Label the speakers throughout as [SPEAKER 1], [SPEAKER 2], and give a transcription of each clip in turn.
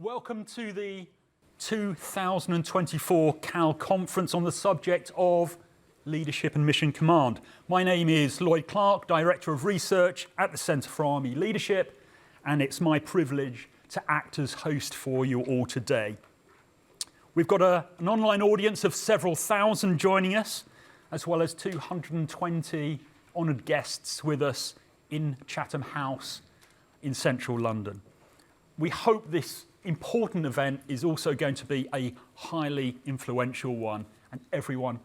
[SPEAKER 1] Welcome to the 2024 Cal Conference on the subject of Leadership and Mission Command. My name is Lloyd Clark, Director of Research at the Centre for Army Leadership, and it's my privilege to act as host for you all today. We've got an online audience of several thousand joining us, as well as 220 honoured guests with us in Chatham House in central London. We hope this important event is also going to be a highly influential one, and everyone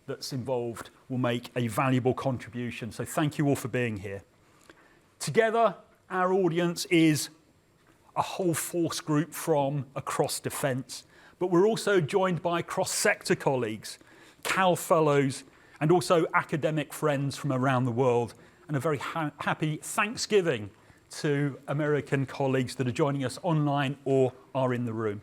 [SPEAKER 1] that's involved will make a valuable contribution. So thank you all for being here. Together, our audience is a whole force group from across defence, but we're also joined by cross-sector colleagues, Cal Fellows, and also academic friends from around the world, and a very happy Thanksgiving to American colleagues that are joining us online or are in the room.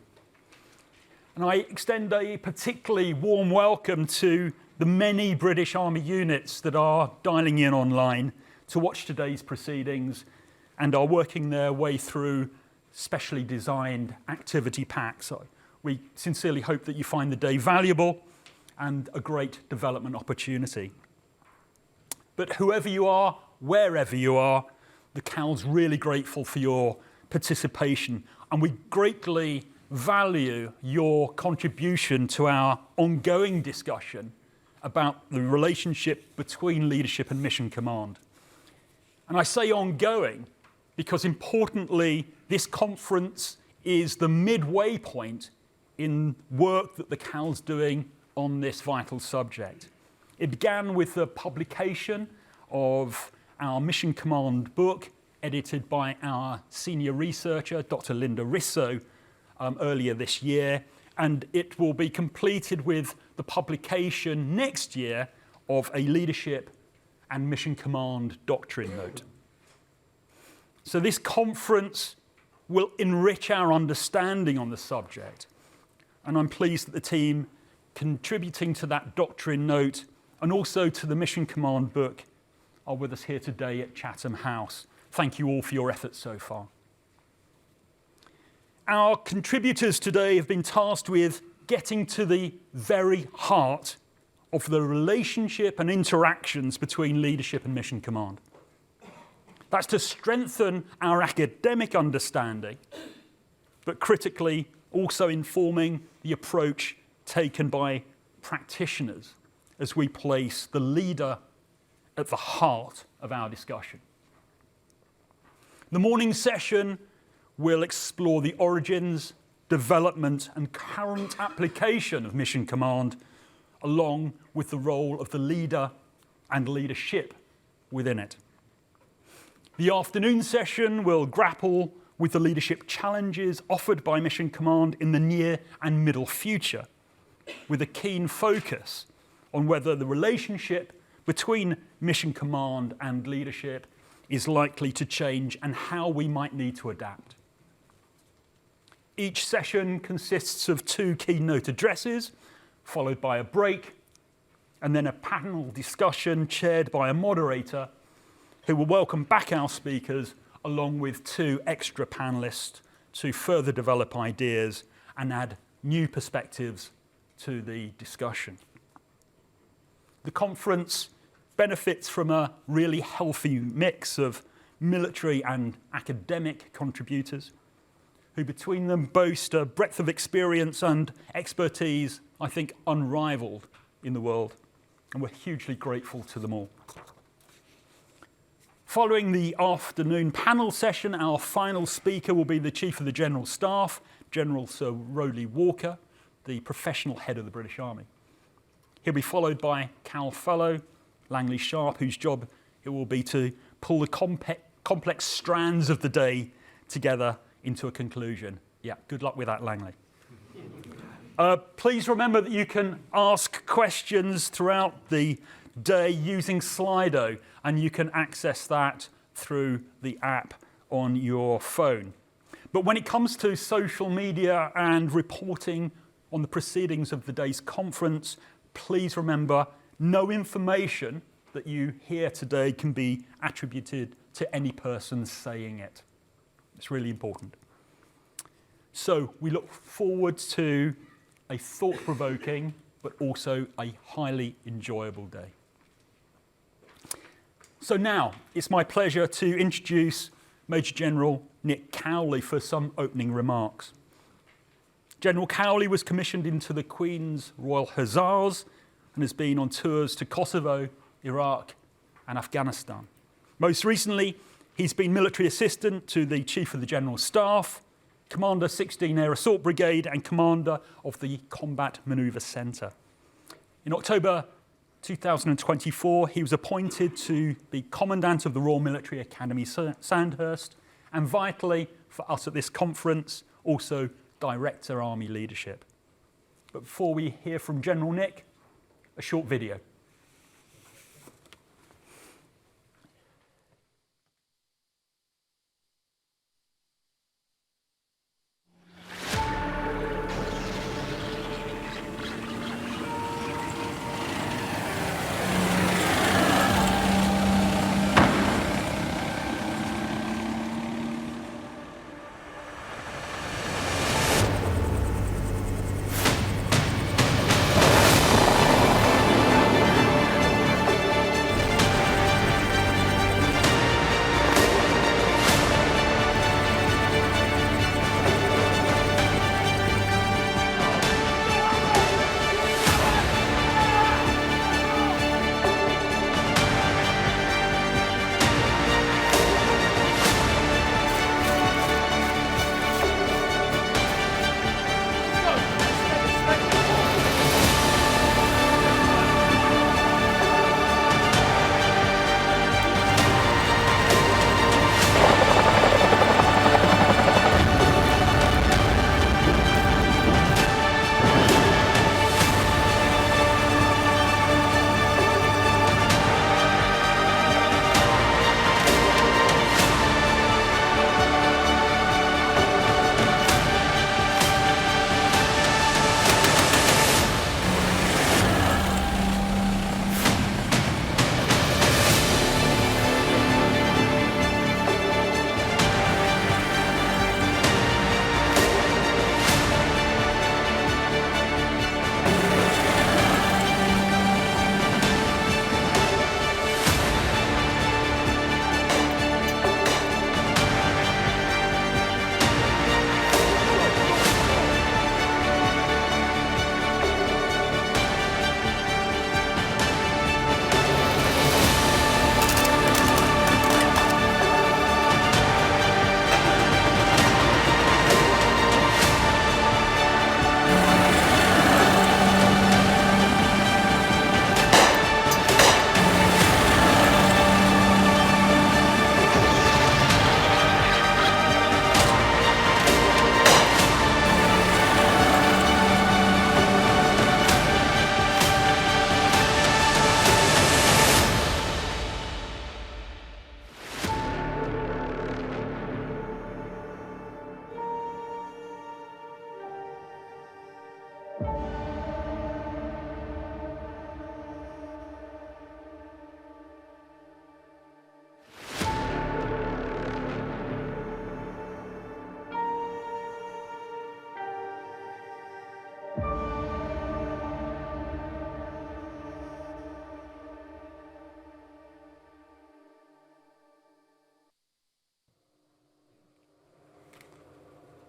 [SPEAKER 1] And I extend a particularly warm welcome to the many British Army units that are dialing in online to watch today's proceedings and are working their way through specially designed activity packs. So we sincerely hope that you find the day valuable and a great development opportunity. But whoever you are, wherever you are, the Cal's really grateful for your participation, and we greatly value your contribution to our ongoing discussion about the relationship between leadership and mission command. And I say ongoing because, importantly, this conference is the midway point in work that the Cal's doing on this vital subject. It began with the publication of our Mission Command book, edited by our senior researcher, Dr. Linda Risso, earlier this year, and it will be completed with the publication next year of a Leadership and Mission Command Doctrine Note. So this conference will enrich our understanding on the subject, and I'm pleased that the team contributing to that Doctrine Note and also to the Mission Command book are with us here today at Chatham House. Thank you all for your efforts so far. Our contributors today have been tasked with getting to the very heart of the relationship and interactions between leadership and mission command. That's to strengthen our academic understanding, but critically also informing the approach taken by practitioners as we place the leader at the heart of our discussion. The morning session will explore the origins, development, and current application of mission command, along with the role of the leader and leadership within it. The afternoon session will grapple with the leadership challenges offered by mission command in the near and middle future, with a keen focus on whether the relationship between mission command and leadership is likely to change and how we might need to adapt. Each session consists of 2 keynote addresses, followed by a break, and then a panel discussion chaired by a moderator who will welcome back our speakers along with 2 extra panelists to further develop ideas and add new perspectives to the discussion. The conference benefits from a really healthy mix of military and academic contributors who between them boast a breadth of experience and expertise, I think, unrivaled in the world, and we're hugely grateful to them all. Following the afternoon panel session, our final speaker will be the Chief of the General Staff, General Sir Rowley Walker, the professional head of the British Army. He'll be followed by Cal Fellow, Langley Sharp, whose job it will be to pull the complex strands of the day together into a conclusion. Yeah, good luck with that, Langley. Please remember that you can ask questions throughout the day using Slido, and you can access that through the app on your phone. But when it comes to social media and reporting on the proceedings of the day's conference, please remember no information that you hear today can be attributed to any person saying it. It's really important. So we look forward to a thought-provoking, but also a highly enjoyable day. So now, it's my pleasure to introduce Major General Nick Cowley for some opening remarks. General Cowley was commissioned into the Queen's Royal Hussars and has been on tours to Kosovo, Iraq, and Afghanistan. Most recently, he's been military assistant to the Chief of the General Staff, Commander 16 Air Assault Brigade, and Commander of the Combat Manoeuvre Centre. In October 2024, he was appointed to be Commandant of the Royal Military Academy Sandhurst, and vitally for us at this conference, also Director Army Leadership. But before we hear from General Nick, a short video.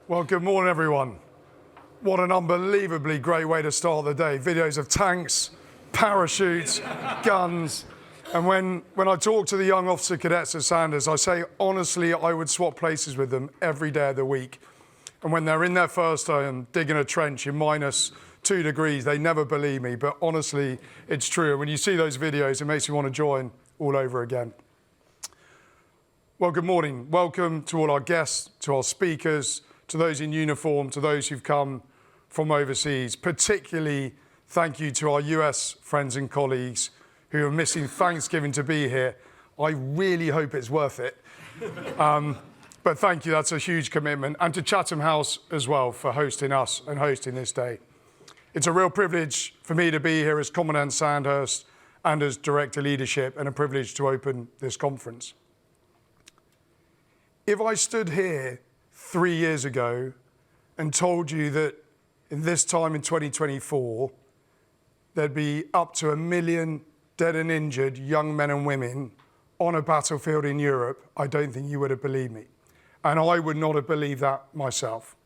[SPEAKER 2] Well, good morning, everyone. What an unbelievably great way to start the day. Videos of tanks, parachutes, guns. And when I talk to the young officer cadets at Sandhurst, I say, honestly, I would swap places with them every day of the week. And when they're in their first home, digging a trench in -2 degrees, they never believe me. But honestly, it's true. And when you see those videos, it makes you want to join all over again. Well, good morning. Welcome to all our guests, to our speakers, to those in uniform, to those who've come from overseas. Particularly, thank you to our US friends and colleagues who are missing Thanksgiving to be here. I really hope it's worth it. But thank you, that's a huge commitment. And to Chatham House as well for hosting us and hosting this day. It's a real privilege for me to be here as Commandant Sandhurst and as Director Leadership, and a privilege to open this conference. If I stood here 3 years ago and told you that in this time in 2024, there'd be up to 1 million dead and injured young men and women on a battlefield in Europe, I don't think you would have believed me. And I would not have believed that myself.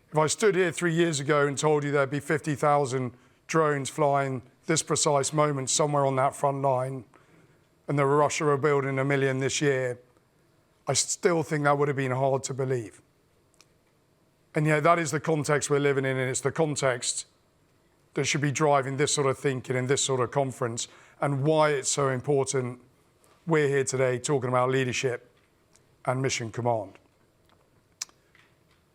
[SPEAKER 2] If I stood here 3 years ago and told you there'd be 50,000 drones flying this precise moment somewhere on that front line, and that Russia are building 1 million this year, I still think that would have been hard to believe. And yet that is the context we're living in, and it's the context that should be driving this sort of thinking in this sort of conference, and why it's so important we're here today talking about leadership and mission command.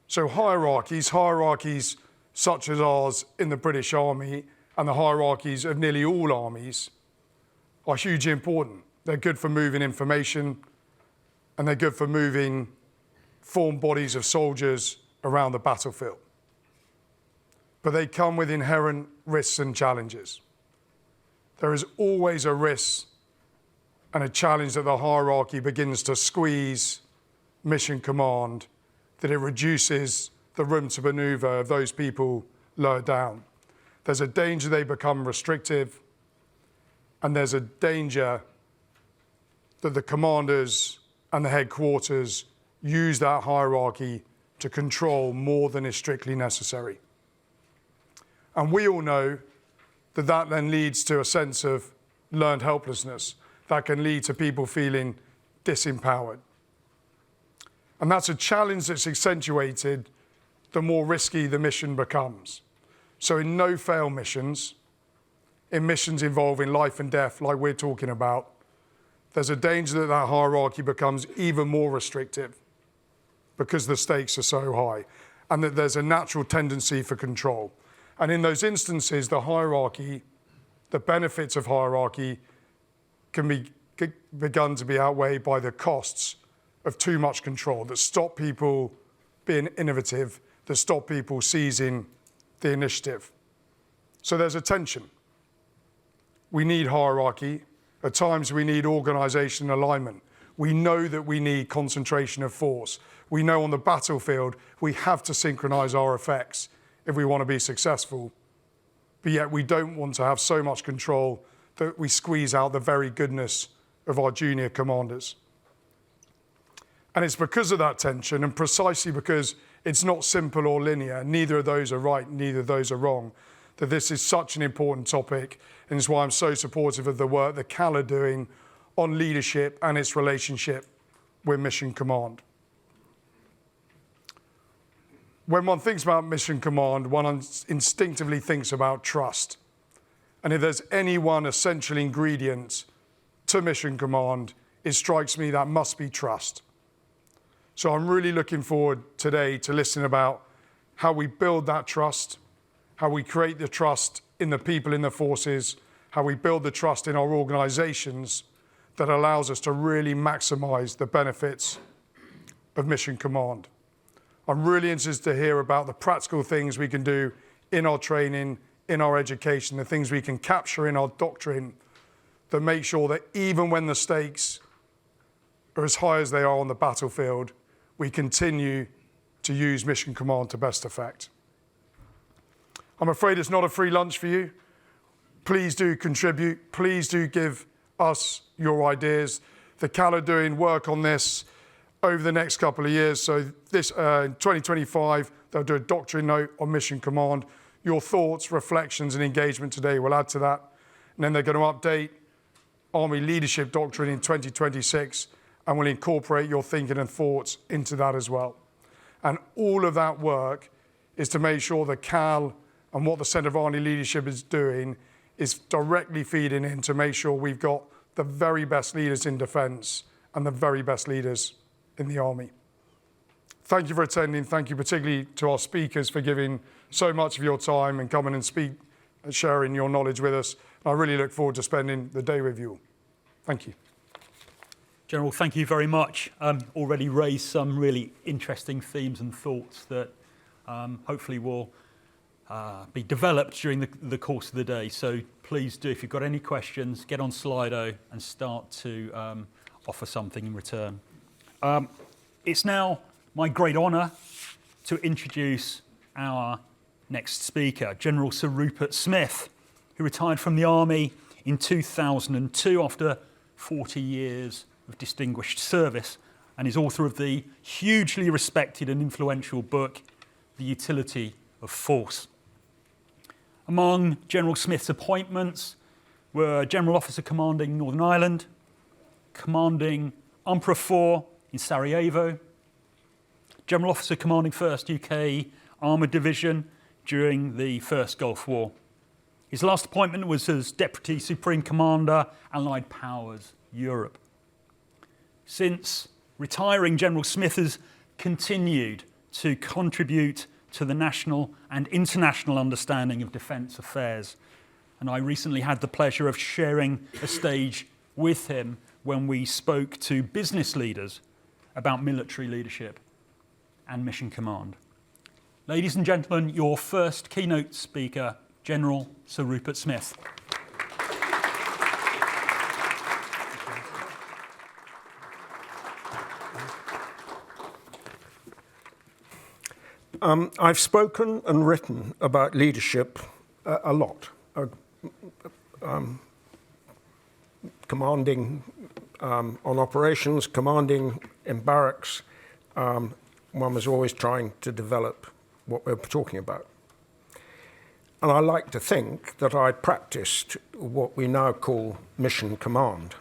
[SPEAKER 2] So hierarchies such as ours in the British Army and the hierarchies of nearly all armies are hugely important. They're good for moving information, and they're good for moving formed bodies of soldiers around the battlefield. But they come with inherent risks and challenges. There is always a risk and a challenge that the hierarchy begins to squeeze mission command, that it reduces the room to maneuver of those people lower down. There's a danger they become restrictive, and there's a danger that the commanders and the headquarters use that hierarchy to control more than is strictly necessary. And we all know that that then leads to a sense of learned helplessness that can lead to people feeling disempowered. And that's a challenge that's accentuated the more risky the mission becomes. So in no-fail missions, in missions involving life and death like we're talking about, there's a danger that that hierarchy becomes even more restrictive because the stakes are so high, and that there's a natural tendency for control. And in those instances, the hierarchy, the benefits of hierarchy can be begun to be outweighed by the costs of too much control that stop people being innovative, that stop people seizing the initiative. So there's a tension. We need hierarchy. At times we need organisation alignment. We know that we need concentration of force. We know on the battlefield we have to synchronise our effects if we want to be successful. But yet we don't want to have so much control that we squeeze out the very goodness of our junior commanders. And it's because of that tension, and precisely because it's not simple or linear, neither of those are right, neither of those are wrong, that this is such an important topic, and it's why I'm so supportive of the work that CAL are doing on leadership and its relationship with mission command. When one thinks about mission command, one instinctively thinks about trust. And if there's any one essential ingredient to mission command, it strikes me that must be trust. So I'm really looking forward today to listening about how we build that trust, how we create the trust in the people in the forces, how we build the trust in our organisations that allows us to really maximise the benefits of mission command. I'm really interested to hear about the practical things we can do in our training, in our education, the things we can capture in our doctrine that make sure that even when the stakes are as high as they are on the battlefield, we continue to use mission command to best effect. I'm afraid it's not a free lunch for you. Please do contribute. Please do give us your ideas. The CAL are doing work on this over the next couple of years. So this in 2025, they'll do a Doctrine Note on mission command. Your thoughts, reflections, and engagement today will add to that. And then they're going to update Army Leadership Doctrine in 2026, and will incorporate your thinking and thoughts into that as well. And all of that work is to make sure that CAL and what the Centre for Army Leadership is doing is directly feeding in to make sure we've got the very best leaders in defence and the very best leaders in the Army. Thank you for attending. Thank you particularly to our speakers for giving so much of your time and coming and speak and sharing your knowledge with us. I really look forward to spending the day with you all. Thank you.
[SPEAKER 1] General, thank you very much. Already raised some really interesting themes and thoughts that hopefully will be developed during the course of the day. So please do, if you've got any questions, get on Slido and start to offer something in return. It's now my great honour to introduce our next speaker, General Sir Rupert Smith, who retired from the Army in 2002 after 40 years of distinguished service, and is author of the hugely respected and influential book, The Utility of Force. Among General Smith's appointments were General Officer Commanding Northern Ireland, Commanding UNPRA-4 in Sarajevo, General Officer Commanding 1st UK Armoured Division during the First Gulf War. His last appointment was as Deputy Supreme Commander, Allied Powers Europe. Since retiring, General Smith has continued to contribute to the national and international understanding of defence affairs. And I recently had the pleasure of sharing a stage with him when we spoke to business leaders about military leadership and mission command. Ladies and gentlemen, your first keynote speaker, General Sir Rupert Smith.
[SPEAKER 3] I've spoken and written about leadership a lot. Commanding on operations, commanding in barracks, one was always trying to develop what we're talking about. And I like to think that I practiced what we now call mission command.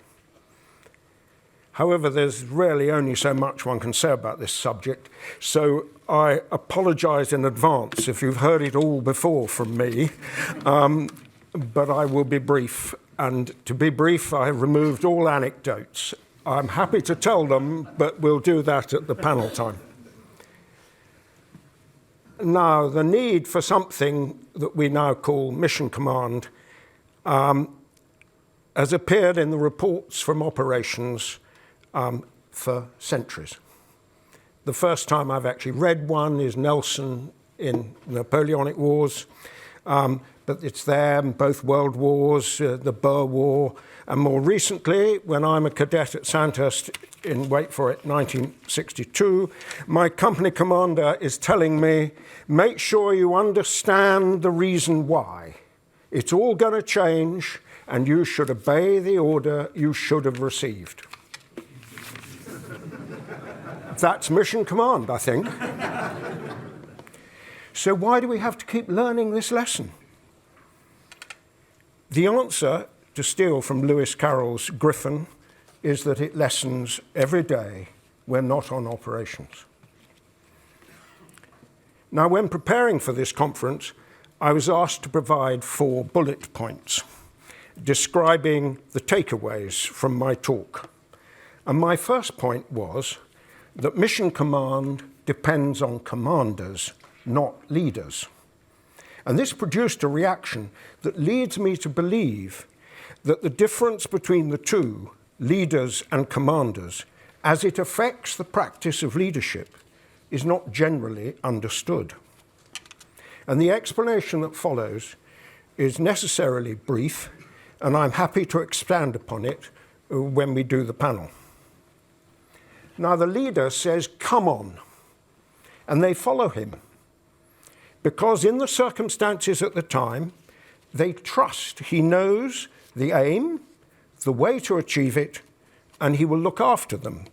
[SPEAKER 3] However, there's really only so much one can say about this subject, so I apologise in advance if you've heard it all before from me, but I will be brief. And to be brief, I have removed all anecdotes. I'm happy to tell them, but we'll do that at the panel time. Now, the need for something that we now call mission command has appeared in the reports from operations for centuries. The first time I've actually read one is Nelson in the Napoleonic Wars, but it's there in both World Wars, the Boer War, and more recently, when I'm a cadet at Sandhurst in, wait for it, 1962, my company commander is telling me, make sure you understand the reason why. It's all going to change, and you should obey the order you should have received. That's mission command, I think. So why do we have to keep learning this lesson? The answer, to steal from Lewis Carroll's Griffin, is that it lessens every day we're not on operations. Now, when preparing for this conference, I was asked to provide 4 bullet points describing the takeaways from my talk. And my first point was that mission command depends on commanders, not leaders. And this produced a reaction that leads me to believe that the difference between the two, leaders and commanders, as it affects the practice of leadership, is not generally understood. And the explanation that follows is necessarily brief, and I'm happy to expand upon it when we do the panel. Now, the leader says, come on, and they follow him, because in the circumstances at the time, they trust he knows the aim, the way to achieve it, and he will look after them,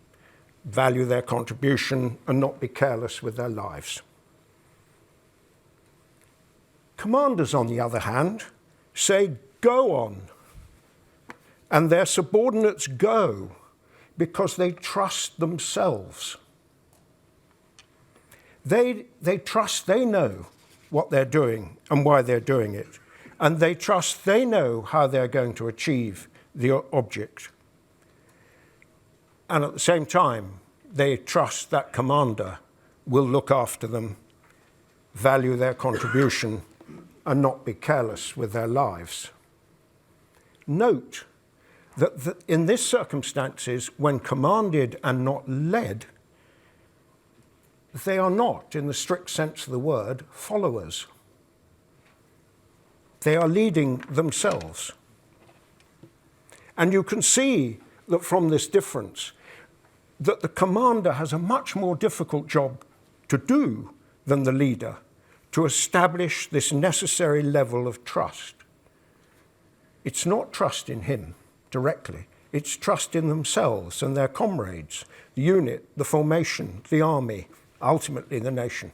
[SPEAKER 3] value their contribution, and not be careless with their lives. Commanders, on the other hand, say, go on, and their subordinates go because they trust themselves. They trust they know what they're doing and why they're doing it, and they trust they know how they're going to achieve the object. And at the same time, they trust that commander will look after them, value their contribution, and not be careless with their lives. Note that in these circumstances, when commanded and not led, they are not, in the strict sense of the word, followers. They are leading themselves. And you can see that from this difference, that the commander has a much more difficult job to do than the leader to establish this necessary level of trust. It's not trust in him directly, it's trust in themselves and their comrades, the unit, the formation, the army, ultimately the nation.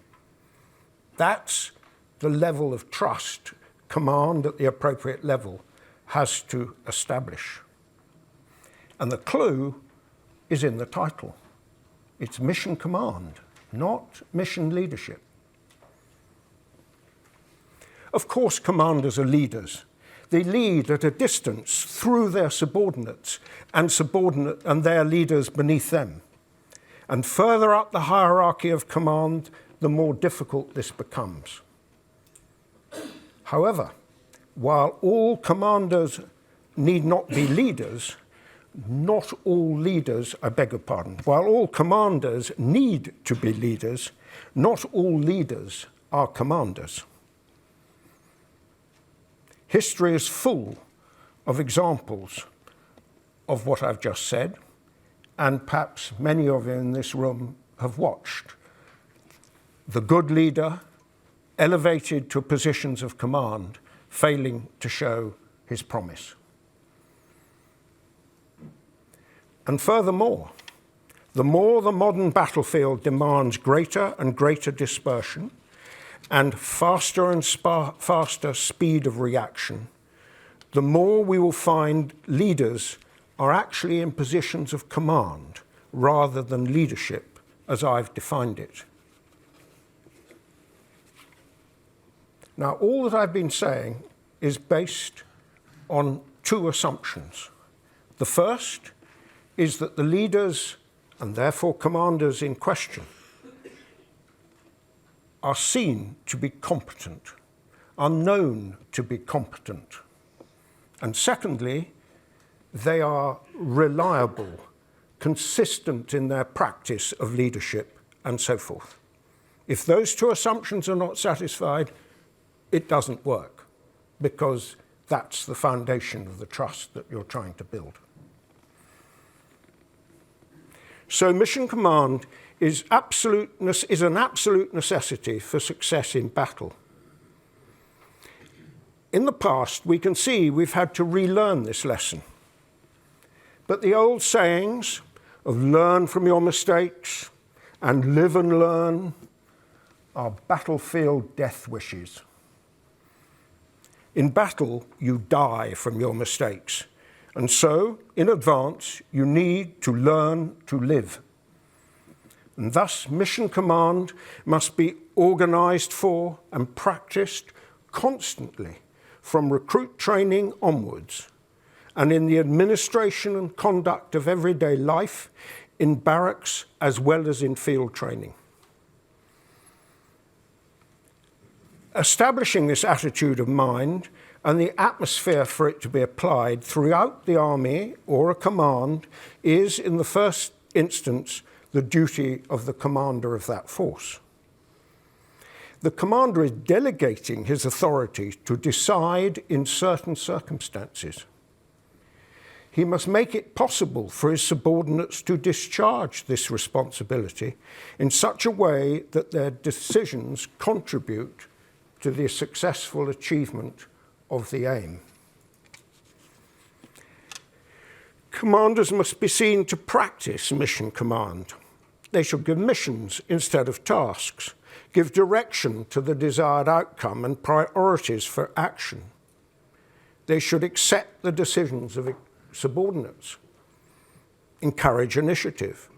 [SPEAKER 3] That's the level of trust command at the appropriate level has to establish. And the clue is in the title. It's mission command, not mission leadership. Of course, commanders are leaders. They lead at a distance through their subordinates and their leaders beneath them. And further up the hierarchy of command, the more difficult this becomes. However, while all commanders need not be leaders, not all leaders, I beg your pardon, while all commanders need to be leaders, not all leaders are commanders. History is full of examples of what I've just said, and perhaps many of you in this room have watched. The good leader elevated to positions of command, failing to show his promise. And furthermore, the more the modern battlefield demands greater and greater dispersion and faster and faster speed of reaction, the more we will find leaders are actually in positions of command rather than leadership as I've defined it. Now, all that I've been saying is based on two assumptions. The first is that the leaders, and therefore commanders in question, are seen to be competent, are known to be competent. And secondly, they are reliable, consistent in their practice of leadership, and so forth. If those two assumptions are not satisfied, it doesn't work, because that's the foundation of the trust that you're trying to build. So mission command is an absolute necessity for success in battle. In the past, we can see we've had to relearn this lesson. But the old sayings of learn from your mistakes and live and learn are battlefield death wishes. In battle, you die from your mistakes. And so, in advance, you need to learn to live. And thus, mission command must be organized for and practiced constantly from recruit training onwards, and in the administration and conduct of everyday life, in barracks as well as in field training. Establishing this attitude of mind and the atmosphere for it to be applied throughout the army or a command is, in the first instance, the duty of the commander of that force. The commander is delegating his authority to decide in certain circumstances. He must make it possible for his subordinates to discharge this responsibility in such a way that their decisions contribute to the successful achievement of the aim. Commanders must be seen to practice mission command. They should give missions instead of tasks, give direction to the desired outcome and priorities for action. They should accept the decisions of subordinates, encourage initiative,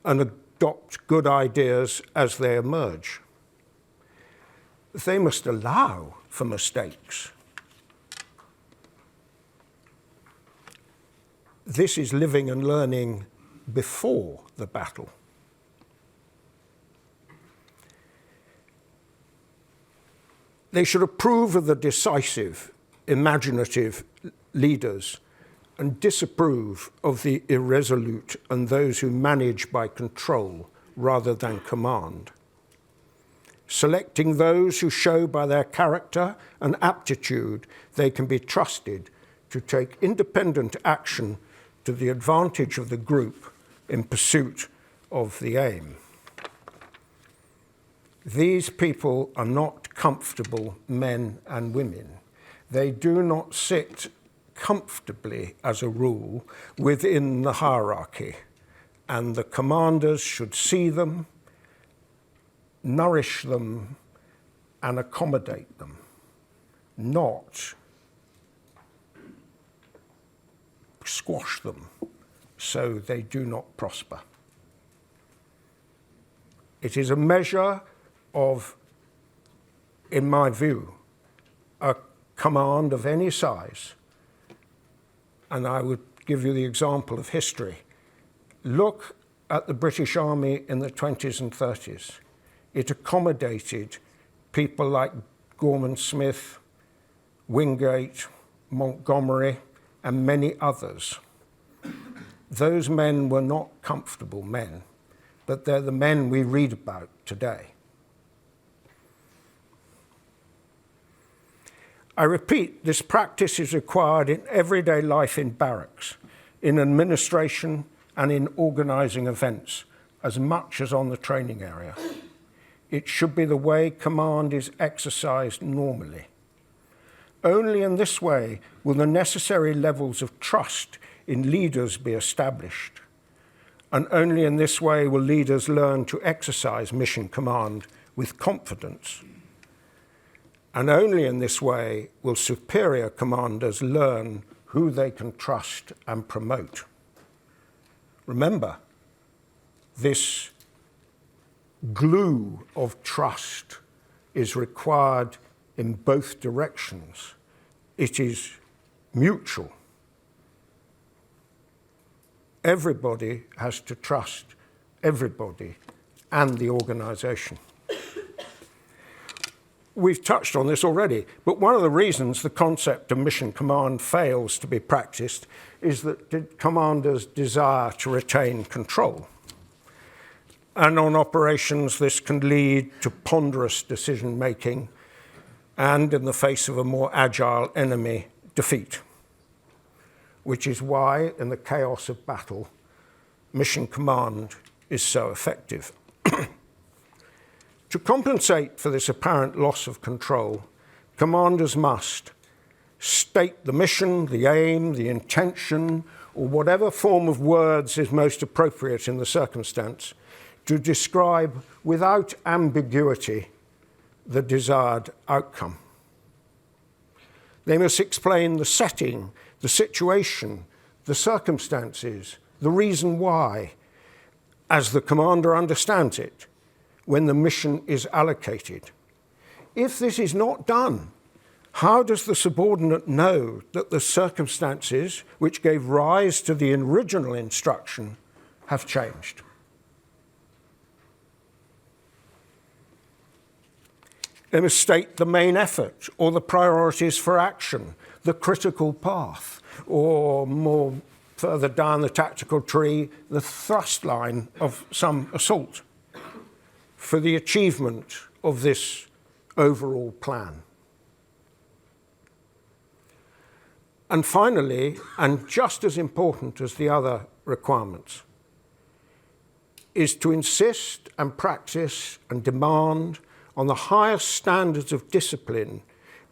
[SPEAKER 3] and adopt good ideas as they emerge. They must allow for mistakes. This is living and learning before the battle. They should approve of the decisive, imaginative leaders and disapprove of the irresolute and those who manage by control rather than command. Selecting those who show by their character and aptitude they can be trusted to take independent action to the advantage of the group in pursuit of the aim. These people are not comfortable men and women. They do not sit comfortably, as a rule, within the hierarchy, and the commanders should see them, nourish them, and accommodate them, not squash them so they do not prosper. It is a measure of, in my view, a command of any size. And I would give you the example of history. Look at the British Army in the 20s and 30s. It accommodated people like Gorman Smith, Wingate, Montgomery, and many others. Those men were not comfortable men, but they're the men we read about today. I repeat, this practice is required in everyday life in barracks, in administration, and in organising events, as much as on the training area. It should be the way command is exercised normally. Only in this way will the necessary levels of trust in leaders be established. And only in this way will leaders learn to exercise mission command with confidence. And only in this way will superior commanders learn who they can trust and promote. Remember, this glue of trust is required in both directions. It is mutual. Everybody has to trust everybody and the organisation. We've touched on this already, but one of the reasons the concept of mission command fails to be practiced is that commanders desire to retain control. And on operations, this can lead to ponderous decision-making and, in the face of a more agile enemy, defeat. Which is why, in the chaos of battle, mission command is so effective. To compensate for this apparent loss of control, commanders must state the mission, the aim, the intention, or whatever form of words is most appropriate in the circumstance, to describe without ambiguity the desired outcome. They must explain the setting, the situation, the circumstances, the reason why, as the commander understands it, when the mission is allocated. If this is not done, how does the subordinate know that the circumstances which gave rise to the original instruction have changed? They must state the main effort or the priorities for action, the critical path, or more further down the tactical tree, the thrust line of some assault for the achievement of this overall plan. And finally, and just as important as the other requirements, is to insist and practice and demand on the highest standards of discipline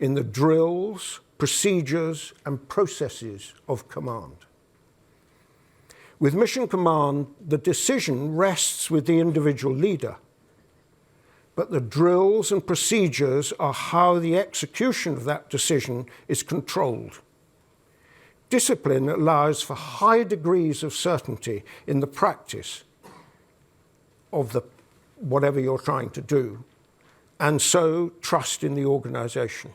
[SPEAKER 3] in the drills, procedures, and processes of command. With mission command, the decision rests with the individual leader, but the drills and procedures are how the execution of that decision is controlled. Discipline allows for high degrees of certainty in the practice of whatever you're trying to do, and so trust in the organisation.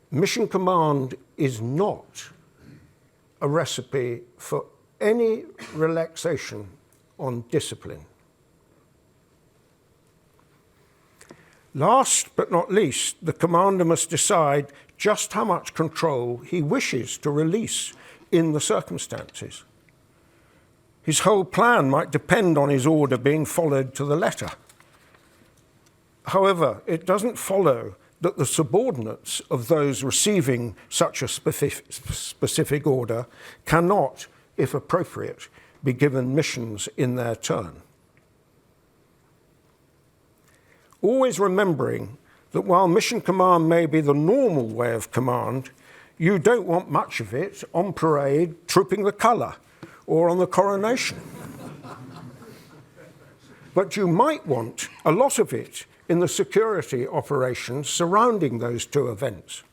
[SPEAKER 3] Mission command is not a recipe for any relaxation on discipline. Last but not least, the commander must decide just how much control he wishes to release in the circumstances. His whole plan might depend on his order being followed to the letter. However, it doesn't follow that the subordinates of those receiving such a specific order cannot, if appropriate, be given missions in their turn. always remembering that while mission command may be the normal way of command, you don't want much of it on parade, trooping the colour, or on the coronation. But you might want a lot of it in the security operations surrounding those two events.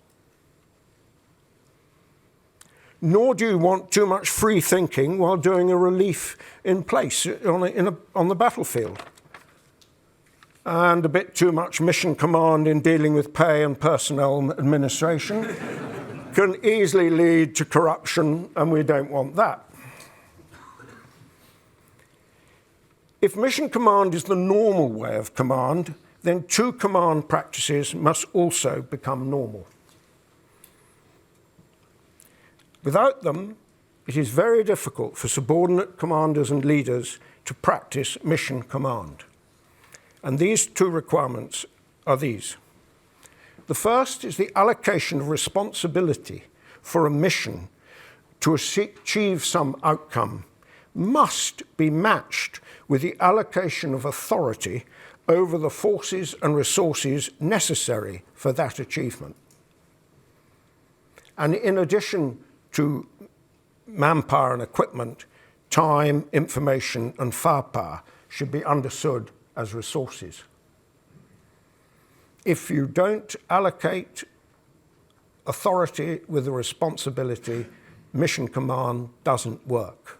[SPEAKER 3] Nor do you want too much free thinking while doing a relief in place on the battlefield. And a bit too much mission command in dealing with pay and personnel administration can easily lead to corruption, and we don't want that. If mission command is the normal way of command, then two command practices must also become normal. Without them, it is very difficult for subordinate commanders and leaders to practice mission command. And these two requirements are these. The first is the allocation of responsibility for a mission to achieve some outcome must be matched with the allocation of authority over the forces and resources necessary for that achievement. And in addition to manpower and equipment, time, information, and firepower should be understood as resources. If you don't allocate authority with the responsibility, mission command doesn't work.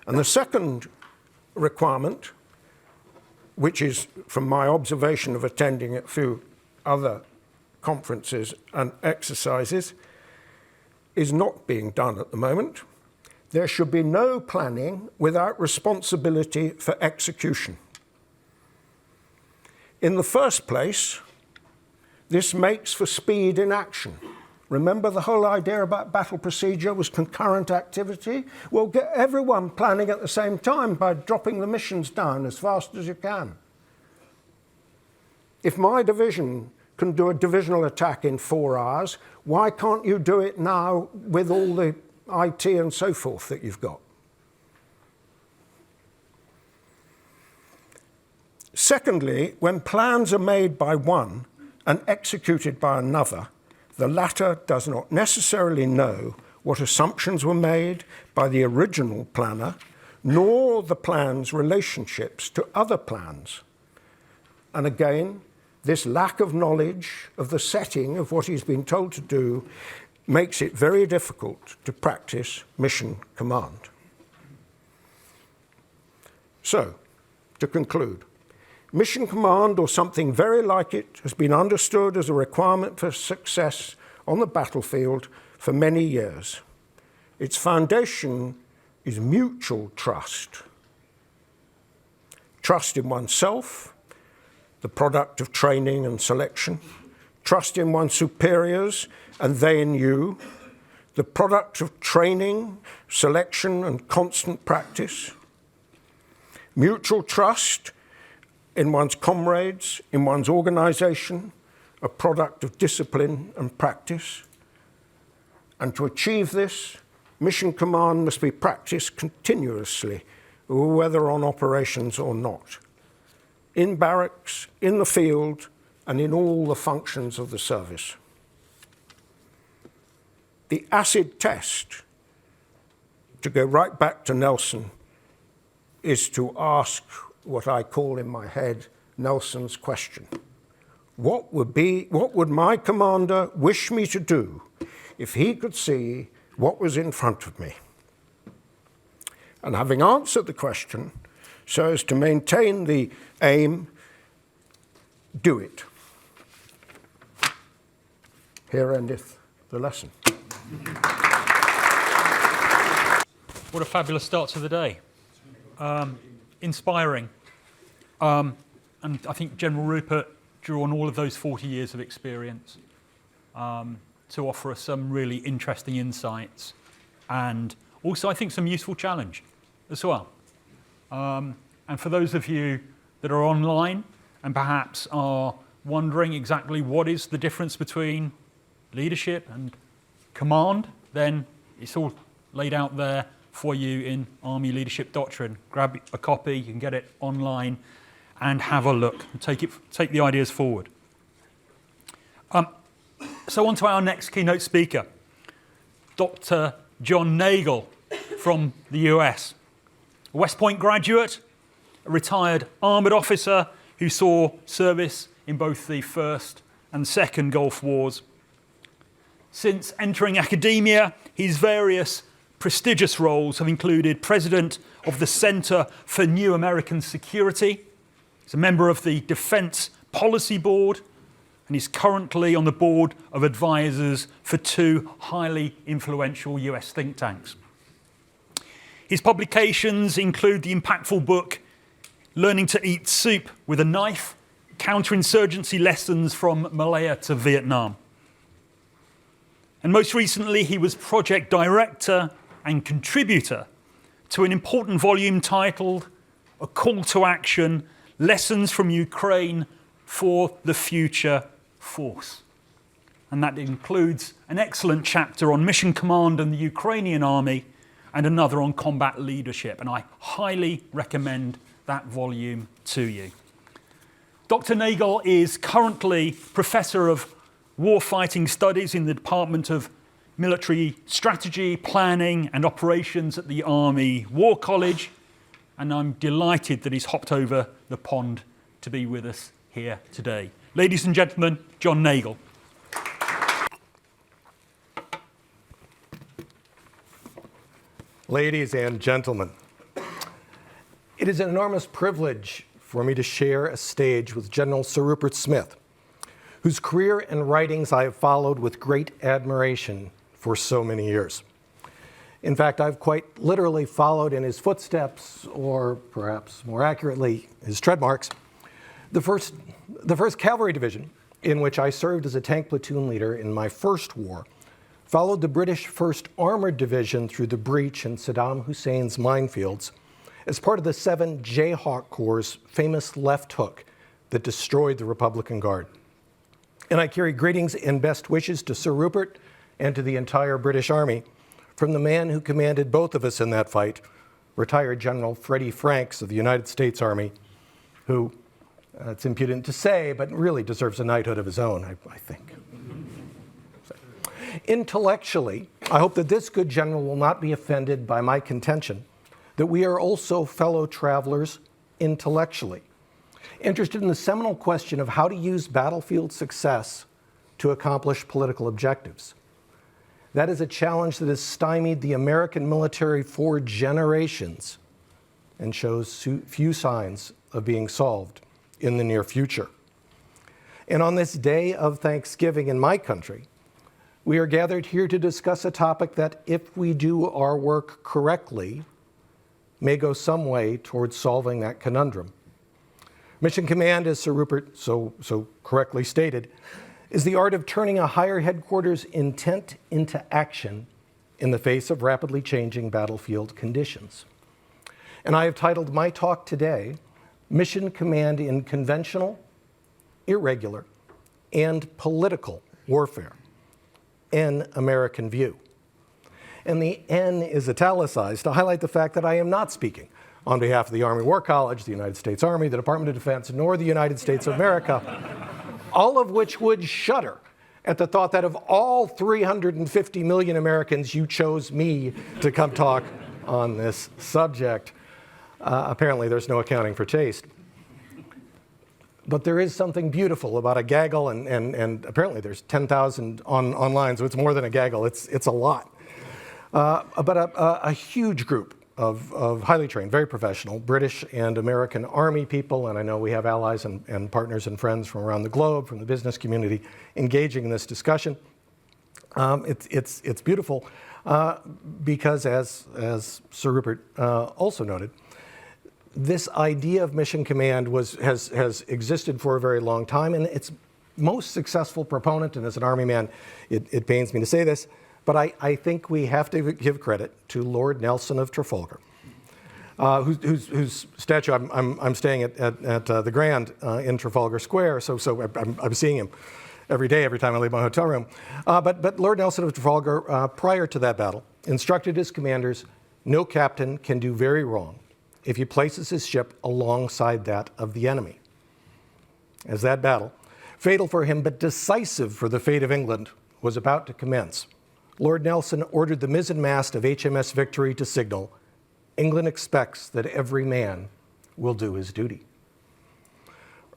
[SPEAKER 3] And the second requirement, which is from my observation of attending a few other conferences and exercises, is not being done at the moment. There should be no planning without responsibility for execution. In the first place, this makes for speed in action. Remember the whole idea about battle procedure was concurrent activity? Well, get everyone planning at the same time by dropping the missions down as fast as you can. If my division can do a divisional attack in 4 hours, why can't you do it now with all the IT and so forth that you've got? Secondly, when plans are made by one and executed by another, the latter does not necessarily know what assumptions were made by the original planner, nor the plan's relationships to other plans. And again, this lack of knowledge of the setting of what he's been told to do makes it very difficult to practice mission command. So, to conclude, mission command, or something very like it, has been understood as a requirement for success on the battlefield for many years. Its foundation is mutual trust. Trust in oneself, the product of training and selection. Trust in one's superiors and they in you, the product of training, selection, and constant practice. Mutual trust in one's comrades, in one's organization, a product of discipline and practice. And to achieve this, mission command must be practiced continuously, whether on operations or not, in barracks, in the field, and in all the functions of the service. The acid test, to go right back to Nelson, is to ask what I call in my head Nelson's question. What would my commander wish me to do if he could see what was in front of me? And having answered the question so as to maintain the aim, do it. Here endeth the lesson.
[SPEAKER 1] What a fabulous start to the day. Inspiring. And I think General Rupert drew on all of those 40 years of experience to offer us some really interesting insights and also, I think, some useful challenge as well. And for those of you that are online and perhaps are wondering exactly what is the difference between leadership and command, then it's all laid out there for you in Army Leadership Doctrine. Grab a copy, you can get it online. and have a look, and take the ideas forward. So on to our next keynote speaker, Dr. John Nagle from the US. A West Point graduate, a retired armoured officer who saw service in both the First and Second Gulf Wars. Since entering academia, his various prestigious roles have included president of the Center for New American Security. He's a member of the Defense Policy Board, and he's currently on the board of advisors for 2 highly influential US think tanks. His publications include the impactful book, Learning to Eat Soup with a Knife, Counterinsurgency Lessons from Malaya to Vietnam. And most recently, he was project director and contributor to an important volume titled A Call to Action, Lessons from Ukraine for the Future Force. And that includes an excellent chapter on mission command and the Ukrainian army, and another on combat leadership. And I highly recommend that volume to you. Dr. Nagle is currently Professor of Warfighting Studies in the Department of Military Strategy, Planning and Operations at the Army War College. And I'm delighted that he's hopped over the pond to be with us here today. Ladies and gentlemen, John Nagle.
[SPEAKER 4] Ladies and gentlemen, it is an enormous privilege for me to share a stage with General Sir Rupert Smith, whose career and writings I have followed with great admiration for so many years. In fact, I've quite literally followed in his footsteps, or perhaps more accurately, his tread marks. The 1st Cavalry Division, in which I served as a tank platoon leader in my first war, followed the British 1st Armored Division through the breach in Saddam Hussein's minefields as part of the 7 Jayhawk Corps' famous left hook that destroyed the Republican Guard. And I carry greetings and best wishes to Sir Rupert and to the entire British Army from the man who commanded both of us in that fight, retired General Freddie Franks of the United States Army, who, it's impudent to say, but really deserves a knighthood of his own, I think. Intellectually, I hope that this good general will not be offended by my contention that we are also fellow travelers intellectually, interested in the seminal question of how to use battlefield success to accomplish political objectives. That is a challenge that has stymied the American military for generations and shows few signs of being solved in the near future. And on this day of Thanksgiving in my country, we are gathered here to discuss a topic that, if we do our work correctly, may go some way towards solving that conundrum. Mission command, as Sir Rupert so correctly stated, is the art of turning a higher headquarters intent into action in the face of rapidly changing battlefield conditions. And I have titled my talk today, Mission Command in Conventional, Irregular, and Political Warfare. N American View. And the N is italicized to highlight the fact that I am not speaking on behalf of the Army War College, the United States Army, the Department of Defense, nor the United States of America, all of which would shudder at the thought that of all 350 million Americans, you chose me to come talk on this subject. Apparently, there's no accounting for taste. But there is something beautiful about a gaggle, and apparently there's 10,000 online, so it's more than a gaggle, it's a lot. But a huge group of highly trained, very professional British and American Army people, and I know we have allies and partners and friends from around the globe, from the business community, engaging in this discussion. It's beautiful because, as Sir Rupert also noted, this idea of mission command has existed for a very long time, and its most successful proponent, and as an Army man, it pains me to say this, but I think we have to give credit to Lord Nelson of Trafalgar, whose statue I'm staying at the Grand in Trafalgar Square, so I'm seeing him every day, every time I leave my hotel room. But Lord Nelson of Trafalgar, prior to that battle, instructed his commanders, no captain can do very wrong if he places his ship alongside that of the enemy. As that battle, fatal for him but decisive for the fate of England, was about to commence, Lord Nelson ordered the mizzenmast of HMS Victory to signal, "England expects that every man will do his duty."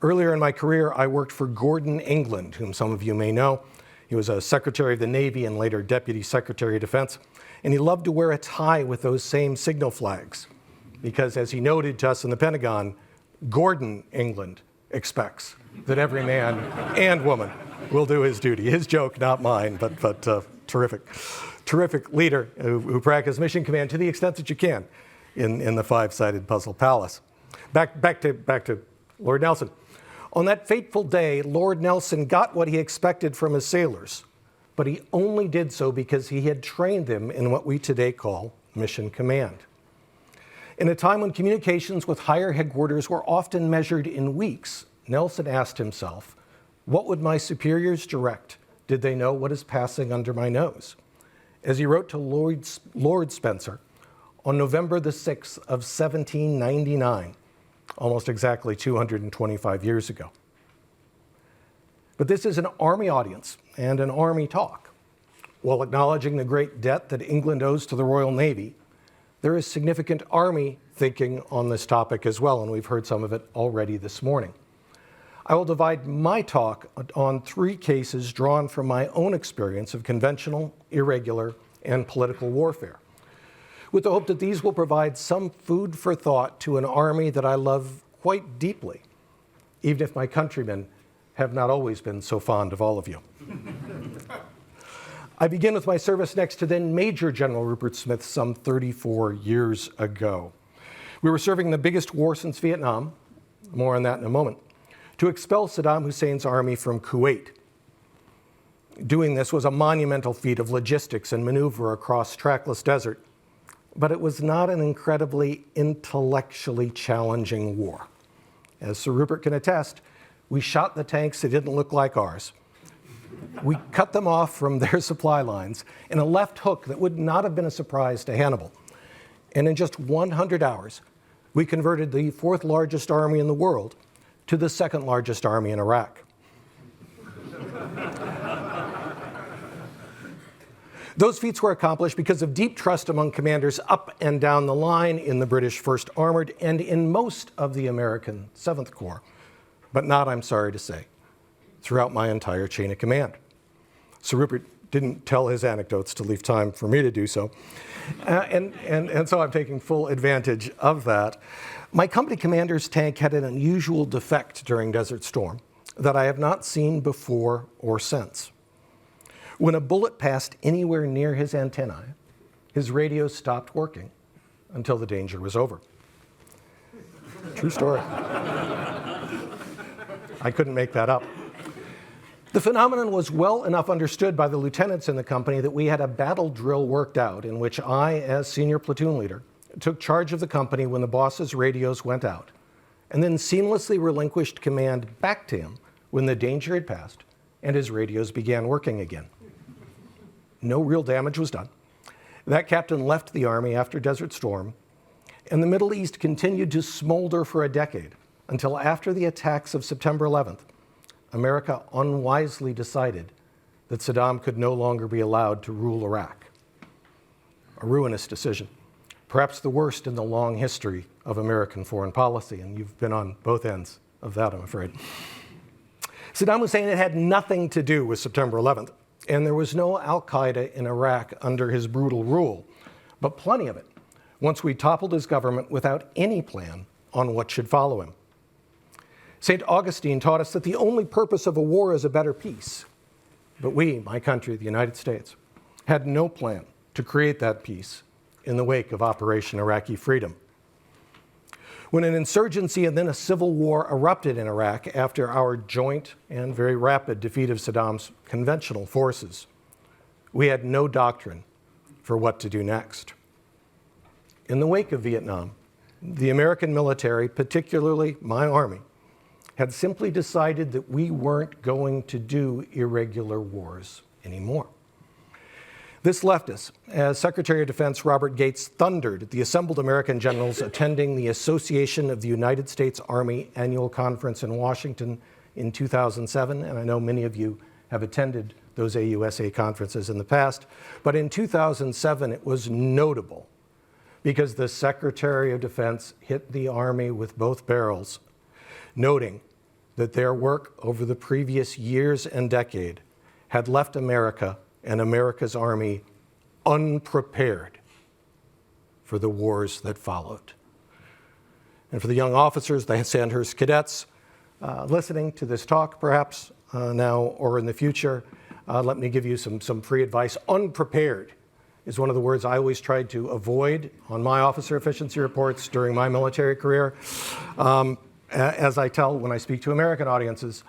[SPEAKER 4] Earlier in my career, I worked for Gordon England, whom some of you may know. He was a Secretary of the Navy and later Deputy Secretary of Defense, and he loved to wear a tie with those same signal flags, because as he noted to us in the Pentagon, Gordon England expects that every man and woman will do his duty. His joke, not mine, but terrific leader who practiced mission command to the extent that you can in the five-sided puzzle palace. Back to Lord Nelson. On that fateful day, Lord Nelson got what he expected from his sailors, but he only did so because he had trained them in what we today call mission command. In a time when communications with higher headquarters were often measured in weeks, Nelson asked himself, what would my superiors direct? Did they know what is passing under my nose? As he wrote to Lord Spencer on November the 6th of 1799, almost exactly 225 years ago. But this is an Army audience and an Army talk. While acknowledging the great debt that England owes to the Royal Navy, there is significant Army thinking on this topic as well, and we've heard some of it already this morning. I will divide my talk on 3 cases drawn from my own experience of conventional, irregular, and political warfare, with the hope that these will provide some food for thought to an Army that I love quite deeply, even if my countrymen have not always been so fond of all of you. I begin with my service next to then Major General Rupert Smith some 34 years ago. We were serving the biggest war since Vietnam, more on that in a moment, to expel Saddam Hussein's army from Kuwait. Doing this was a monumental feat of logistics and maneuver across trackless desert, but it was not an incredibly intellectually challenging war. As Sir Rupert can attest, we shot the tanks that didn't look like ours. We cut them off from their supply lines in a left hook that would not have been a surprise to Hannibal. And in just 100 hours, we converted the 4th largest army in the world to the 2nd largest army in Iraq. Those feats were accomplished because of deep trust among commanders up and down the line in the British 1st Armored and in most of the American 7th Corps, but not, I'm sorry to say, throughout my entire chain of command. Sir Rupert didn't tell his anecdotes to leave time for me to do so, and so I'm taking full advantage of that. My company commander's tank had an unusual defect during Desert Storm that I have not seen before or since. When a bullet passed anywhere near his antennae, his radio stopped working until the danger was over. True story. I couldn't make that up. The phenomenon was well enough understood by the lieutenants in the company that we had a battle drill worked out in which I, as senior platoon leader, took charge of the company when the boss's radios went out, and then seamlessly relinquished command back to him when the danger had passed and his radios began working again. No real damage was done. That captain left the Army after Desert Storm, and the Middle East continued to smolder for a decade until after the attacks of September 11th, America unwisely decided that Saddam could no longer be allowed to rule Iraq. A ruinous decision, perhaps the worst in the long history of American foreign policy, and you've been on both ends of that, I'm afraid. Saddam Hussein had nothing to do with September 11th, and there was no al-Qaeda in Iraq under his brutal rule, but plenty of it once we toppled his government without any plan on what should follow him. St. Augustine taught us that the only purpose of a war is a better peace. But we, my country, the United States, had no plan to create that peace in the wake of Operation Iraqi Freedom. When an insurgency and then a civil war erupted in Iraq after our joint and very rapid defeat of Saddam's conventional forces, we had no doctrine for what to do next. In the wake of Vietnam, the American military, particularly my Army, had simply decided that we weren't going to do irregular wars anymore. This left us as Secretary of Defense Robert Gates thundered the assembled American generals attending the Association of the United States Army annual conference in Washington in 2007, and I know many of you have attended those AUSA conferences in the past, but in 2007 it was notable because the Secretary of Defense hit the Army with both barrels, noting that their work over the previous years and decade had left America and America's Army unprepared for the wars that followed. And for the young officers, the Sandhurst cadets, listening to this talk perhaps now or in the future, let me give you some free advice. Unprepared is one of the words I always tried to avoid on my officer efficiency reports during my military career. As I tell when I speak to American audiences,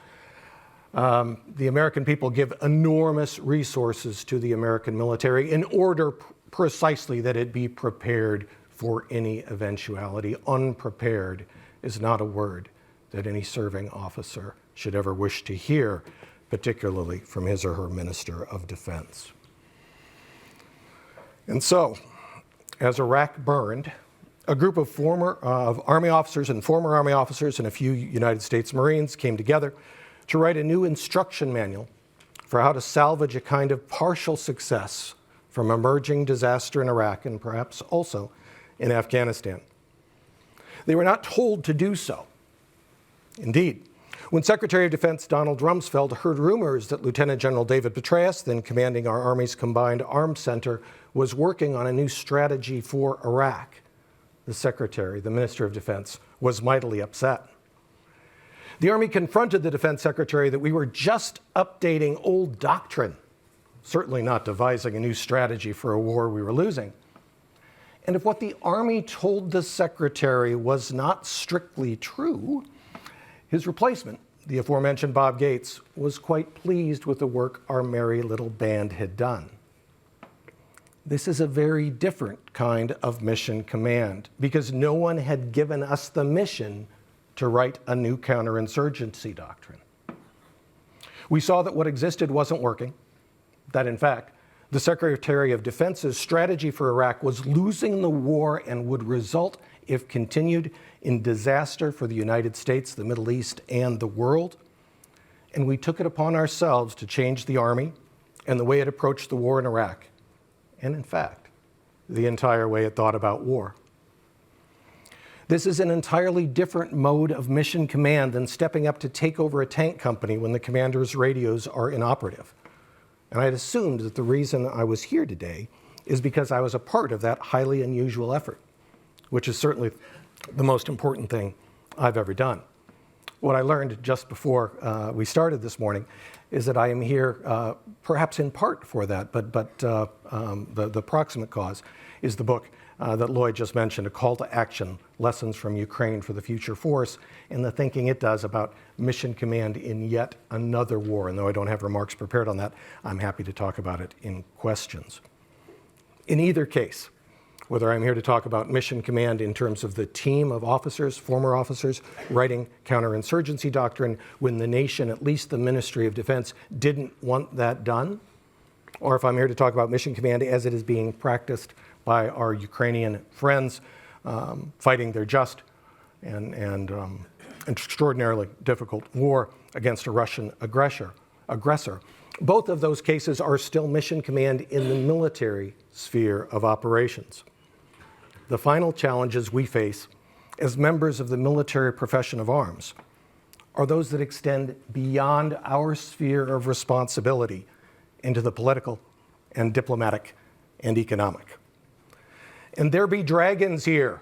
[SPEAKER 4] the American people give enormous resources to the American military in order precisely that it be prepared for any eventuality. Unprepared is not a word that any serving officer should ever wish to hear, particularly from his or her Minister of Defense. And so, as Iraq burned, a group of Army officers and former Army officers and a few United States Marines came together to write a new instruction manual for how to salvage a kind of partial success from emerging disaster in Iraq and perhaps also in Afghanistan. They were not told to do so. Indeed, when Secretary of Defense Donald Rumsfeld heard rumors that Lieutenant General David Petraeus, then commanding our Army's Combined Arms Center, was working on a new strategy for Iraq, the Secretary, the Minister of Defense, was mightily upset. The Army confronted the Defense Secretary that we were just updating old doctrine, certainly not devising a new strategy for a war we were losing. And if what the Army told the Secretary was not strictly true, his replacement, the aforementioned Bob Gates, was quite pleased with the work our merry little band had done. This is a very different kind of mission command because no one had given us the mission to write a new counterinsurgency doctrine. We saw that what existed wasn't working, that in fact, the Secretary of Defense's strategy for Iraq was losing the war and would result, if continued, in disaster for the United States, the Middle East, and the world. And we took it upon ourselves to change the Army and the way it approached the war in Iraq, and in fact, the entire way it thought about war. This is an entirely different mode of mission command than stepping up to take over a tank company when the commander's radios are inoperative. And I had assumed that the reason I was here today is because I was a part of that highly unusual effort, which is certainly the most important thing I've ever done. What I learned just before we started this morning is that I am here perhaps in part for that, but the proximate cause is the book that Lloyd just mentioned, A Call to Action, Lessons from Ukraine for the Future Force, and the thinking it does about mission command in yet another war. And though I don't have remarks prepared on that, I'm happy to talk about it in questions. In either case, whether I'm here to talk about mission command in terms of the team of officers, former officers, writing counterinsurgency doctrine when the nation, at least the Ministry of Defense, didn't want that done, or if I'm here to talk about mission command as it is being practiced by our Ukrainian friends fighting their just and extraordinarily difficult war against a Russian aggressor. Both of those cases are still mission command in the military sphere of operations. The final challenges we face as members of the military profession of arms are those that extend beyond our sphere of responsibility into the political and diplomatic and economic. And there be dragons here.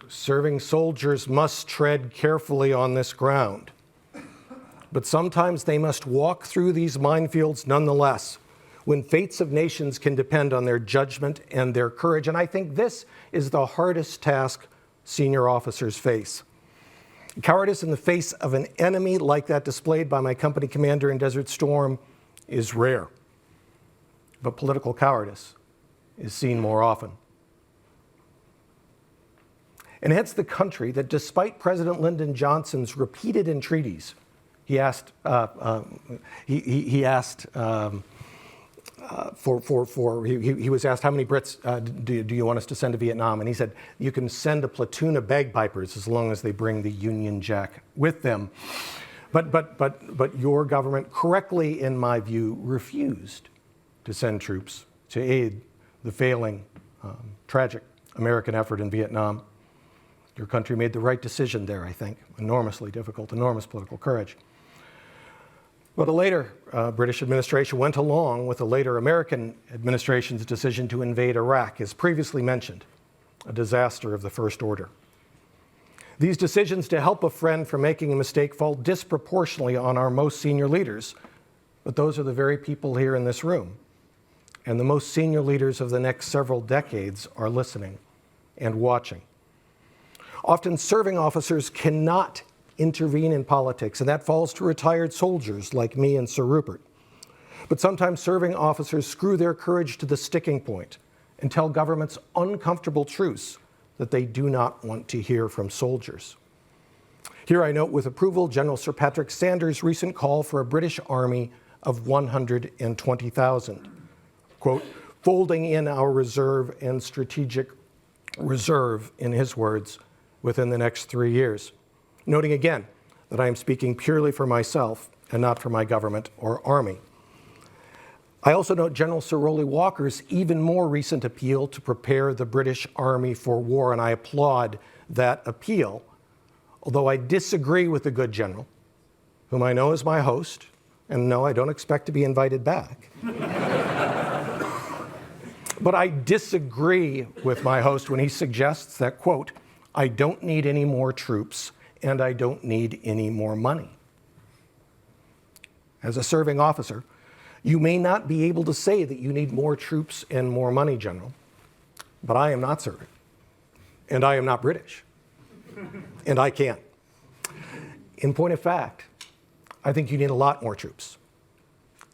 [SPEAKER 4] Serving soldiers must tread carefully on this ground. But sometimes they must walk through these minefields nonetheless, when fates of nations can depend on their judgment and their courage. And I think this is the hardest task senior officers face. Cowardice in the face of an enemy like that displayed by my company commander in Desert Storm is rare. But political cowardice is seen more often. And hence the country that, despite President Lyndon Johnson's repeated entreaties, he asked he was asked, how many Brits do you want us to send to Vietnam? And he said, you can send a platoon of bagpipers as long as they bring the Union Jack with them. But your government correctly, in my view, refused to send troops to aid the failing, tragic American effort in Vietnam. Your country made the right decision there, I think. Enormously difficult, enormous political courage. But a later British administration went along with a later American administration's decision to invade Iraq, as previously mentioned, a disaster of the first order. These decisions to help a friend from making a mistake fall disproportionately on our most senior leaders, but those are the very people here in this room. And the most senior leaders of the next several decades are listening and watching. Often serving officers cannot intervene in politics, and that falls to retired soldiers like me and Sir Rupert. But sometimes serving officers screw their courage to the sticking point and tell governments uncomfortable truths that they do not want to hear from soldiers. Here I note with approval General Sir Patrick Sanders' recent call for a British army of 120,000, quote, folding in our reserve and strategic reserve, in his words, within the next 3 years. Noting again that I am speaking purely for myself and not for my government or army. I also note General Sir Rowley Walker's even more recent appeal to prepare the British Army for war, and I applaud that appeal, although I disagree with the good general, whom I know is my host, and no, I don't expect to be invited back. But I disagree with my host when he suggests that, quote, I don't need any more troops and I don't need any more money. As a serving officer, you may not be able to say that you need more troops and more money, General, but I am not serving, and I am not British, and I can't. In point of fact, I think you need a lot more troops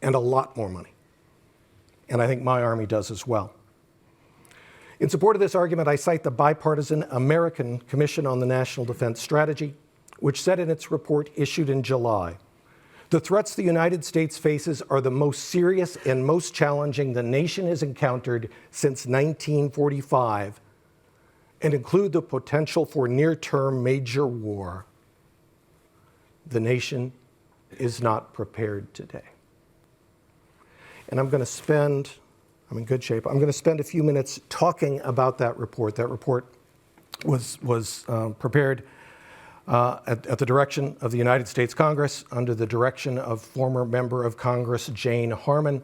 [SPEAKER 4] and a lot more money, and I think my Army does as well. In support of this argument, I cite the bipartisan American Commission on the National Defense Strategy, which said in its report issued in July, the threats the United States faces are the most serious and most challenging the nation has encountered since 1945 and include the potential for near-term major war. The nation is not prepared today. And I'm in good shape. I'm going to spend a few minutes talking about that report. That report was prepared at the direction of the United States Congress, under the direction of former member of Congress Jane Harman.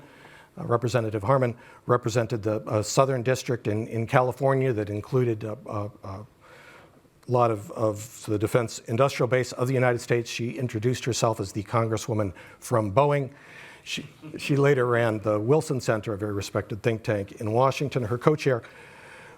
[SPEAKER 4] Representative Harman represented the Southern District in California that included a lot of the defense industrial base of the United States. She introduced herself as the Congresswoman from Boeing. She later ran the Wilson Center, a very respected think tank in Washington. Her co-chair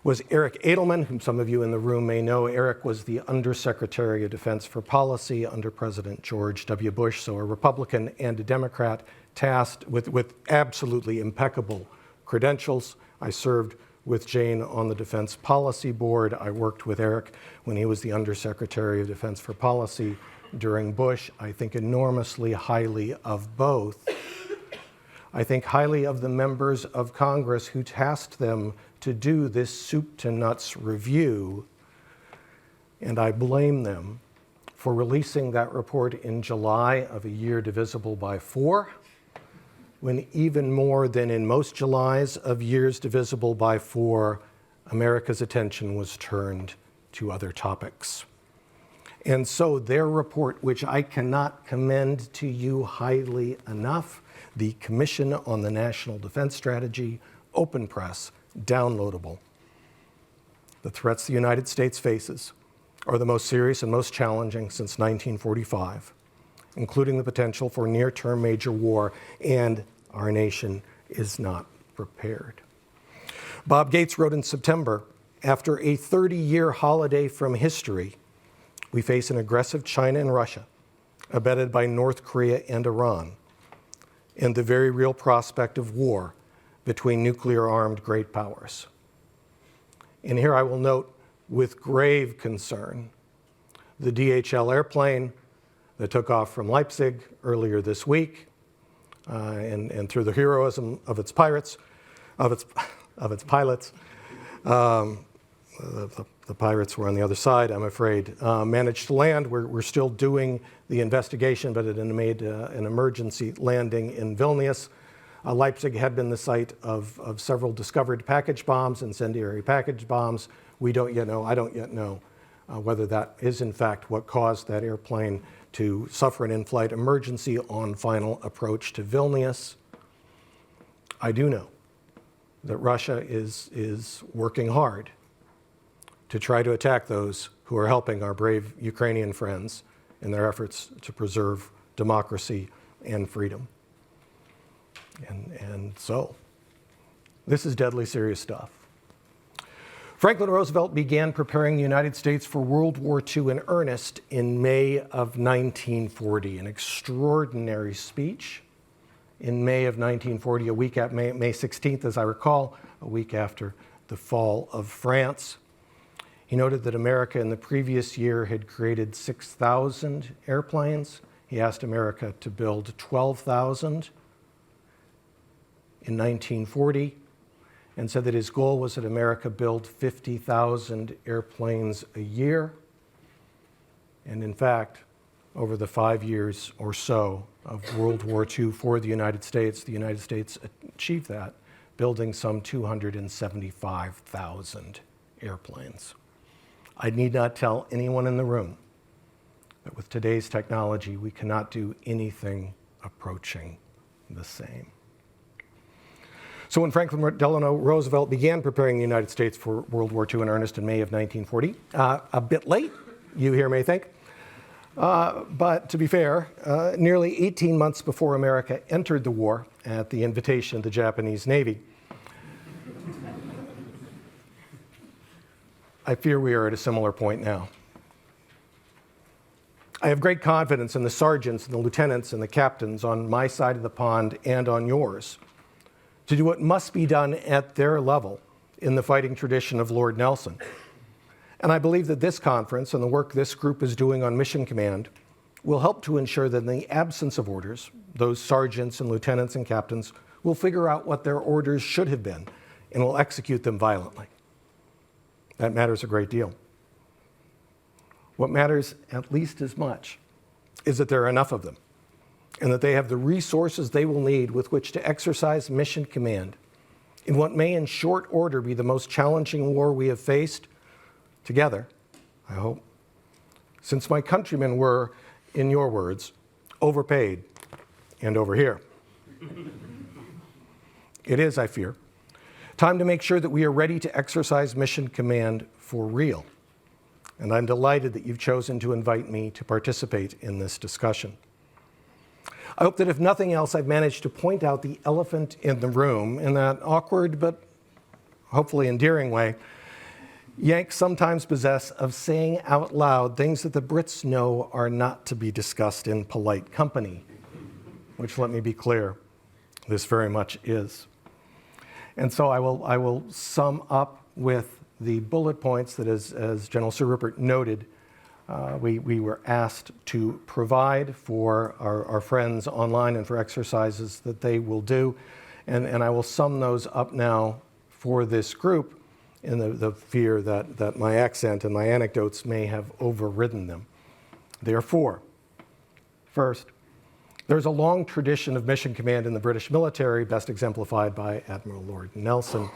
[SPEAKER 4] was Eric Edelman, whom some of you in the room may know. Eric was the Undersecretary of Defense for Policy under President George W. Bush, so a Republican and a Democrat tasked with absolutely impeccable credentials. I served with Jane on the Defense Policy Board. I worked with Eric when he was the Undersecretary of Defense for Policy during Bush. I think enormously highly of both. I think highly of the members of Congress who tasked them to do this soup to nuts review, and I blame them for releasing that report in July of a year divisible by 4, when even more than in most Julys of years divisible by 4, America's attention was turned to other topics. And so their report, which I cannot commend to you highly enough, the Commission on the National Defense Strategy, open press, downloadable. The threats the United States faces are the most serious and most challenging since 1945, including the potential for near-term major war, and our nation is not prepared. Bob Gates wrote in September, after a 30-year holiday from history, we face an aggressive China and Russia, abetted by North Korea and Iran, and the very real prospect of war between nuclear-armed great powers. And here I will note with grave concern the DHL airplane that took off from Leipzig earlier this week, and through the heroism of its pilots, the pirates were on the other side, I'm afraid, managed to land. We're still doing the investigation, but it made an emergency landing in Vilnius. Leipzig had been the site of several discovered package bombs, incendiary package bombs. We don't yet know, I don't yet know whether that is in fact what caused that airplane to suffer an in-flight emergency on final approach to Vilnius. I do know that Russia is working hard to try to attack those who are helping our brave Ukrainian friends in their efforts to preserve democracy and freedom. And so, this is deadly serious stuff. Franklin Roosevelt began preparing the United States for World War II in earnest in May of 1940. An extraordinary speech in May of 1940, a week at May 16th, as I recall, a week after the fall of France. He noted that America in the previous year had created 6,000 airplanes. He asked America to build 12,000 in 1940, and said that his goal was that America build 50,000 airplanes a year. And in fact, over the 5 years or so of World War II for the United States achieved that, building some 275,000 airplanes. I need not tell anyone in the room that with today's technology, we cannot do anything approaching the same. So when Franklin Delano Roosevelt began preparing the United States for World War II in earnest in May of 1940, a bit late, you here may think, but to be fair, nearly 18 months before America entered the war at the invitation of the Japanese Navy, I fear we are at a similar point now. I have great confidence in the sergeants and the lieutenants and the captains on my side of the pond and on yours to do what must be done at their level in the fighting tradition of Lord Nelson. And I believe that this conference and the work this group is doing on Mission Command will help to ensure that in the absence of orders, those sergeants and lieutenants and captains will figure out what their orders should have been and will execute them violently. That matters a great deal. What matters at least as much is that there are enough of them, and that they have the resources they will need with which to exercise mission command in what may in short order be the most challenging war we have faced together, I hope, since my countrymen were, in your words, overpaid and over here. It is, I fear, time to make sure that we are ready to exercise mission command for real. And I'm delighted that you've chosen to invite me to participate in this discussion. I hope that if nothing else, I've managed to point out the elephant in the room in that awkward but hopefully endearing way Yanks sometimes possess of saying out loud things that the Brits know are not to be discussed in polite company, which, let me be clear, this very much is. And so I will sum up with the bullet points that, as General Sir Rupert noted, we were asked to provide for our friends online and for exercises that they will do. And I will sum those up now for this group in the fear that my accent and my anecdotes may have overridden them. Therefore, first, there's a long tradition of mission command in the British military, best exemplified by Admiral Lord Nelson,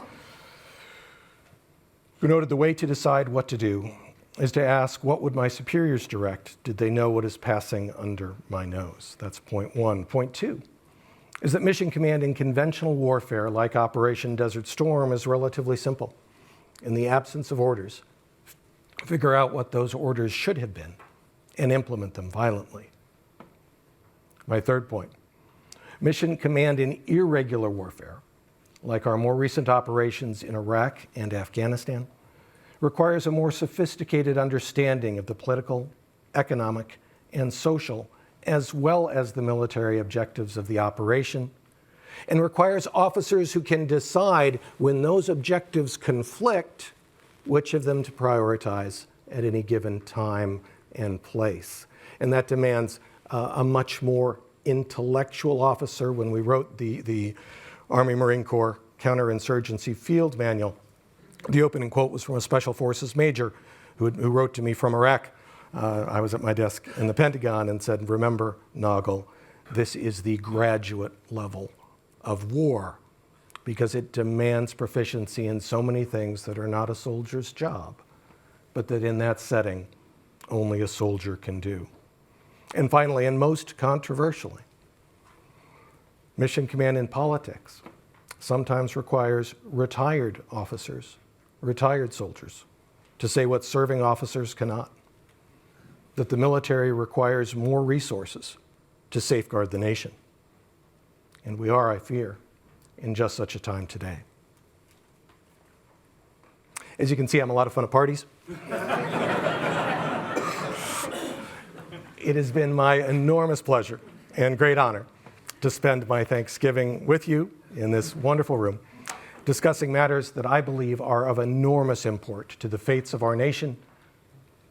[SPEAKER 4] who noted the way to decide what to do is to ask, what would my superiors direct? Did they know what is passing under my nose? That's point one. Point two is that mission command in conventional warfare, like Operation Desert Storm, is relatively simple. In the absence of orders, figure out what those orders should have been and implement them violently. My third point, mission command in irregular warfare, like our more recent operations in Iraq and Afghanistan, requires a more sophisticated understanding of the political, economic, and social, as well as the military objectives of the operation, and requires officers who can decide when those objectives conflict, which of them to prioritize at any given time and place. And that demands a much more intellectual officer when we wrote the Army Marine Corps Counterinsurgency Field Manual. The opening quote was from a Special Forces major who wrote to me from Iraq. I was at my desk in the Pentagon and said, remember, Nagle, this is the graduate level of war because it demands proficiency in so many things that are not a soldier's job, but that in that setting, only a soldier can do. And finally, and most controversially, mission command in politics sometimes requires retired officers, retired soldiers, to say what serving officers cannot. That the military requires more resources to safeguard the nation. And we are, I fear, in just such a time today. As you can see, I'm a lot of fun at parties. It has been my enormous pleasure and great honor to spend my Thanksgiving with you in this wonderful room, discussing matters that I believe are of enormous import to the fates of our nation,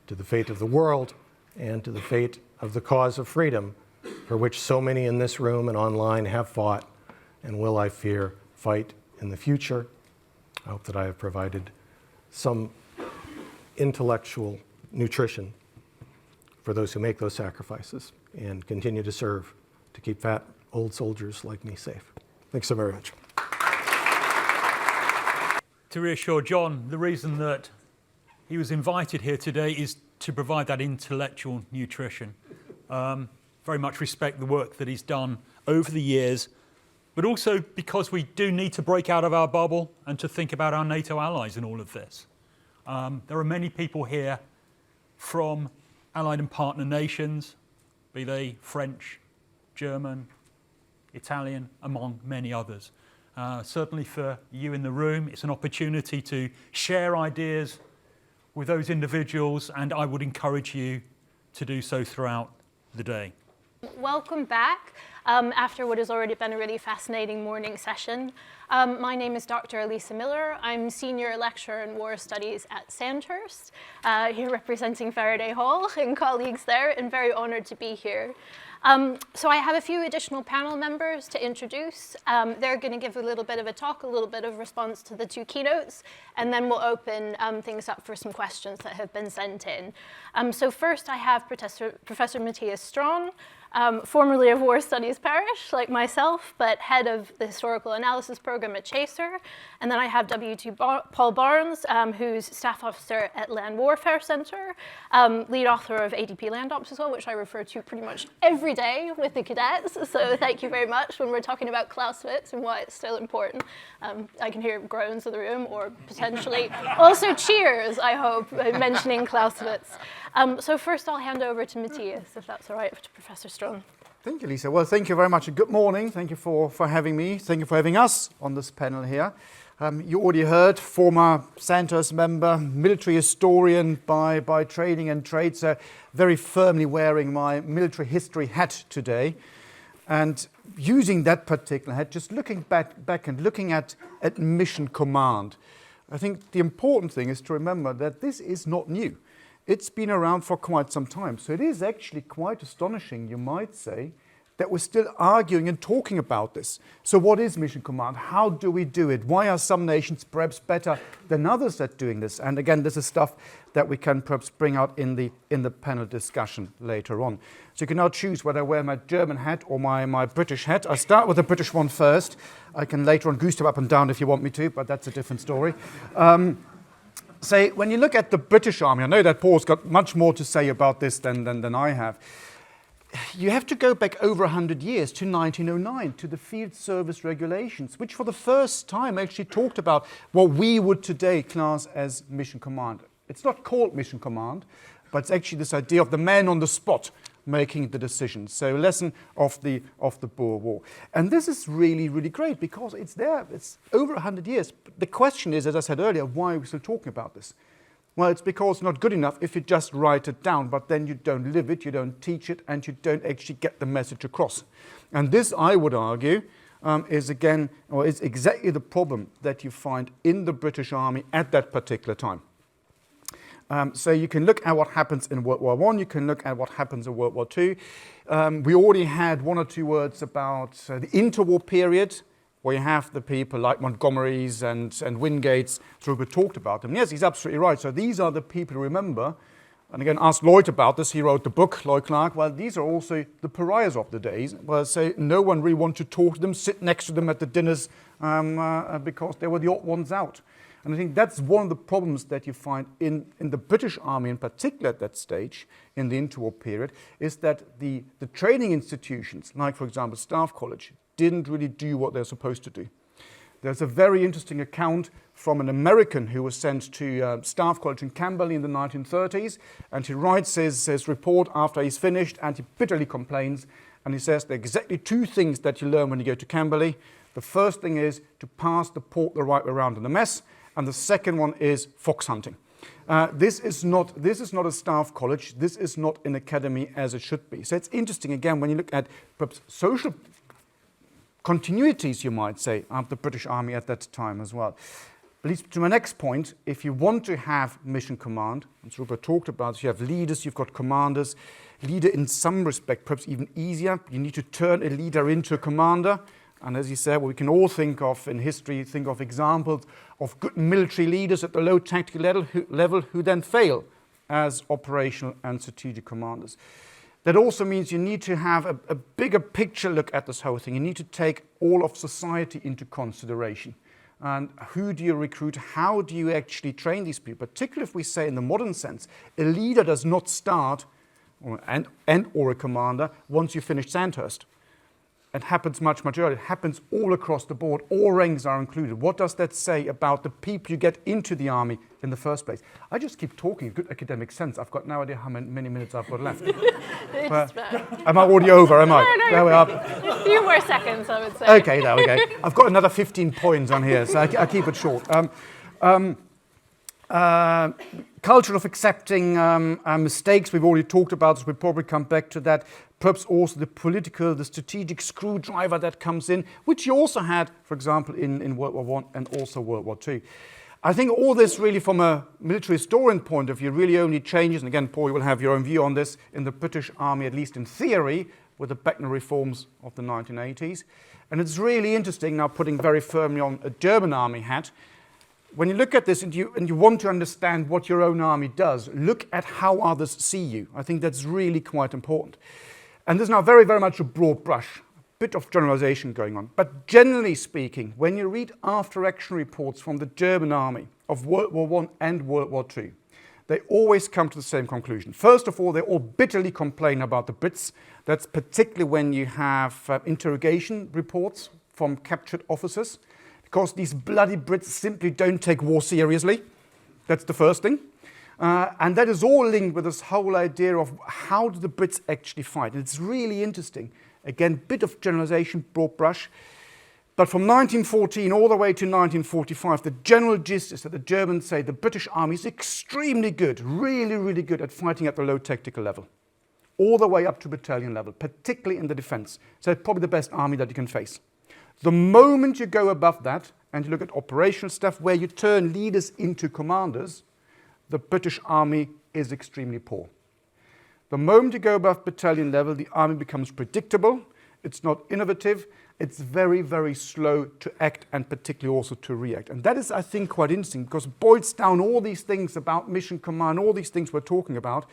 [SPEAKER 4] to the fate of the world, and to the fate of the cause of freedom, for which so many in this room and online have fought and will, I fear, fight in the future. I hope that I have provided some intellectual nutrition for those who make those sacrifices and continue to serve to keep fat old soldiers like me safe. Thanks so very much.
[SPEAKER 1] To reassure John, the reason that he was invited here today is to provide that intellectual nutrition. Very much respect the work that he's done over the years, but also because we do need to break out of our bubble and to think about our NATO allies in all of this. There are many people here from allied and partner nations, be they French, German, Italian, among many others. Certainly for you in the room, it's an opportunity to share ideas with those individuals, and I would encourage you to do so throughout the day.
[SPEAKER 5] Welcome back after what has already been a really fascinating morning session. My name is Dr. Elisa Miller. I'm Senior Lecturer in War Studies at Sandhurst, here representing Faraday Hall and colleagues there, and very honored to be here. So I have a few additional panel members to introduce. They're going to give a little bit of a talk, a little bit of response to the two keynotes, and then we'll open things up for some questions that have been sent in. So first I have Professor Matthias Strong, formerly of War Studies Parish, like myself, but head of the Historical Analysis Program at Chaser. And then I have W.T. Paul Barnes, who's staff officer at Land Warfare Center, lead author of ADP Land Ops as well, which I refer to pretty much every day with the cadets. So thank you very much when we're talking about Clausewitz and why it's still important. I can hear groans in the room, or potentially also cheers, I hope, mentioning Clausewitz. So first I'll hand over to Matthias, if that's all right, to Professor Strong.
[SPEAKER 6] Thank you, Lisa. Well, thank you very much. Good morning. Thank you for having me. Thank you for having us on this panel here. You already heard, former Sandhurst member, military historian by training and trade, so very firmly wearing my military history hat today. And using that particular hat, just looking back and looking at mission command, I think the important thing is to remember that this is not new. It's been around for quite some time. So it is actually quite astonishing, you might say, that we're still arguing and talking about this. So what is mission command? How do we do it? Why are some nations perhaps better than others at doing this? And again, this is stuff that we can perhaps bring out in the panel discussion later on. So you can now choose whether I wear my German hat or my British hat. I start with the British one first. I can later on goose step up and down if you want me to, but that's a different story. Say, when you look at the British Army, I know that Paul's got much more to say about this than I have. You have to go back over 100 years to 1909, to the Field Service Regulations, which for the first time actually talked about what we would today class as mission command. It's not called mission command, but it's actually this idea of the man on the spot making the decisions. So a lesson of the Boer War. And this is really, really great because it's there. It's over 100 years. But the question is, as I said earlier, why are we still talking about this? Well, it's because it's not good enough if you just write it down, but then you don't live it, you don't teach it, and you don't actually get the message across. And this, I would argue, is exactly the problem that you find in the British Army at that particular time. So you can look at what happens in World War I, you can look at what happens in World War II. We already had one or two words about the interwar period, where you have the people like Montgomery's and Wingate's. Rupert talked about them. Yes, he's absolutely right. So these are the people who remember. And again, ask Lloyd about this. He wrote the book, Lloyd Clark. Well, these are also the pariahs of the days. Well, so no one really wanted to talk to them, sit next to them at the dinners because they were the odd ones out. And I think that's one of the problems that you find in the British Army in particular at that stage, in the interwar period, is that the training institutions, like for example Staff College, didn't really do what they're supposed to do. There's a very interesting account from an American who was sent to Staff College in Camberley in the 1930s, and he writes his report after he's finished, and he bitterly complains, and he says there are exactly two things that you learn when you go to Camberley. The first thing is to pass the port the right way around in the mess, and the second one is fox hunting. This is not a staff college. This is not an academy as it should be. So it's interesting, again, when you look at perhaps social continuities, you might say, of the British Army at that time as well. Leads to my next point. If you want to have mission command, as Rupert talked about, you have leaders, you've got commanders. Leader in some respect, perhaps even easier. You need to turn a leader into a commander. And as you said, well, we can all think of, in history, think of examples of good military leaders at the low tactical level who then fail as operational and strategic commanders. That also means you need to have a bigger picture look at this whole thing. You need to take all of society into consideration. And who do you recruit? How do you actually train these people? Particularly if we say in the modern sense, a leader does not start, or a commander, once you finish Sandhurst. It happens much, much earlier. It happens all across the board. All ranks are included. What does that say about the people you get into the army in the first place? I just keep talking in good academic sense. I've got no idea how many minutes I've got left. Am I already over? Am I?
[SPEAKER 5] No,
[SPEAKER 6] there we are.
[SPEAKER 5] A few more seconds, I would say.
[SPEAKER 6] Okay, there we go. I've got another 15 points on here, so I keep it short. Culture of accepting mistakes, we've already talked about this, we'll probably come back to that. Perhaps also the political, the strategic screwdriver that comes in, which you also had, for example, in World War I and also World War II. I think all this really from a military historian point of view really only changes, and again, Paul, you will have your own view on this, in the British Army, at least in theory, with the Beckner reforms of the 1980s. And it's really interesting now, putting very firmly on a German army hat. When you look at this and you want to understand what your own army does, look at how others see you. I think that's really quite important. And there's now very, very much a broad brush, a bit of generalization going on. But generally speaking, when you read after-action reports from the German army of World War I and World War II, they always come to the same conclusion. First of all, they all bitterly complain about the Brits. That's particularly when you have interrogation reports from captured officers, because these bloody Brits simply don't take war seriously. That's the first thing. And that is all linked with this whole idea of how do the Brits actually fight. And it's really interesting. Again, bit of generalization, broad brush. But from 1914 all the way to 1945, the general gist is that the Germans say the British army is extremely good, really, really good at fighting at the low tactical level, all the way up to battalion level, particularly in the defense. So it's probably the best army that you can face. The moment you go above that and you look at operational stuff where you turn leaders into commanders, the British army is extremely poor. The moment you go above battalion level, the army becomes predictable, it's not innovative, it's very, very slow to act and particularly also to react. And that is, I think, quite interesting because it boils down all these things about mission command, all these things we're talking about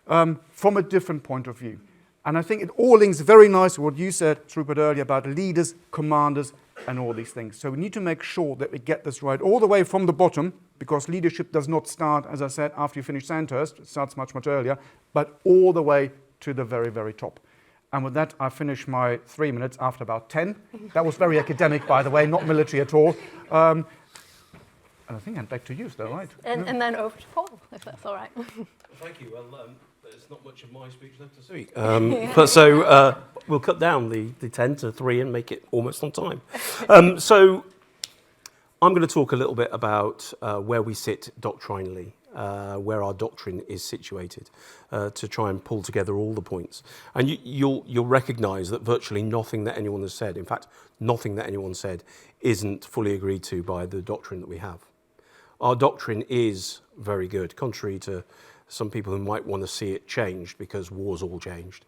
[SPEAKER 6] from a different point of view. And I think it all links very nicely what you said, Rupert, earlier about leaders, commanders, and all these things. So we need to make sure that we get this right all the way from the bottom, because leadership does not start, as I said, after you finish Sandhurst. It starts much, much earlier, but all the way to the very, very top. And with that, I finish my 3 minutes after about 10. That was very academic, by the way, not military at all. And I think I'm back to you, though, right?
[SPEAKER 5] And then over to Paul, if that's all right.
[SPEAKER 7] Thank you. Well, there's not much of my speech left to speak. But so we'll cut down the 10 to 3 and make it almost on time. So I'm going to talk a little bit about where we sit doctrinally, where our doctrine is situated, to try and pull together all the points. And you'll recognise that virtually nothing that anyone has said, in fact, nothing that anyone said, isn't fully agreed to by the doctrine that we have. our doctrine is very good, contrary to some people who might want to see it changed because war's all changed.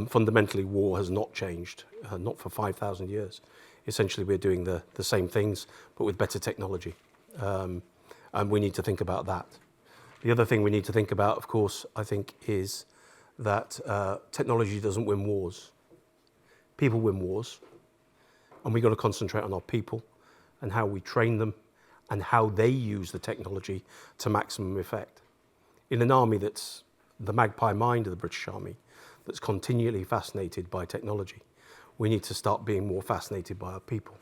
[SPEAKER 7] Fundamentally, war has not changed, not for 5,000 years. Essentially, we're doing the same things, but with better technology. And we need to think about that. The other thing we need to think about, of course, I think, is that technology doesn't win wars. People win wars. And we've got to concentrate on our people and how we train them and how they use the technology to maximum effect. In an army that's the magpie mind of the British Army, that's continually fascinated by technology, we need to start being more fascinated by our people.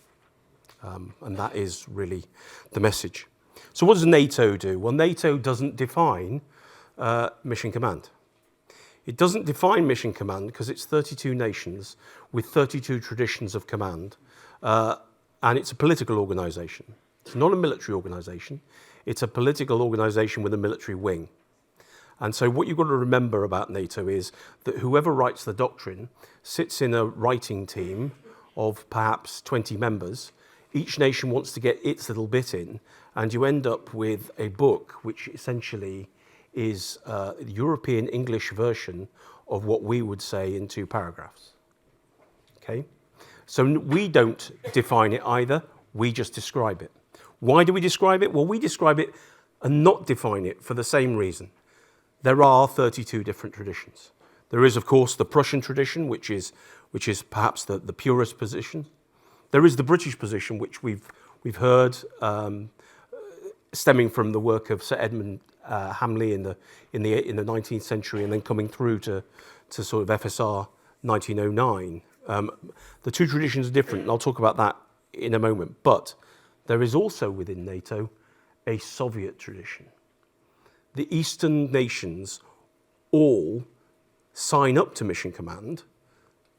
[SPEAKER 7] And that is really the message. So what does NATO do? Well, NATO doesn't define mission command. It doesn't define mission command because it's 32 nations with 32 traditions of command, and it's a political organisation. It's not a military organisation. It's a political organisation with a military wing. And so what you've got to remember about NATO is that whoever writes the doctrine sits in a writing team of perhaps 20 members. Each nation wants to get its little bit in, and you end up with a book which essentially is the European English version of what we would say in 2 paragraphs. Okay? So we don't define it either, we just describe it. Why do we describe it? Well, we describe it and not define it for the same reason. There are 32 different traditions. There is, of course, the Prussian tradition, which is perhaps the purest position. There is the British position, which we've heard stemming from the work of Sir Edmund Hamley in the 19th century, and then coming through to sort of FSR 1909. The 2 traditions are different, and I'll talk about that in a moment. But there is also within NATO a Soviet tradition. The Eastern nations all sign up to mission command,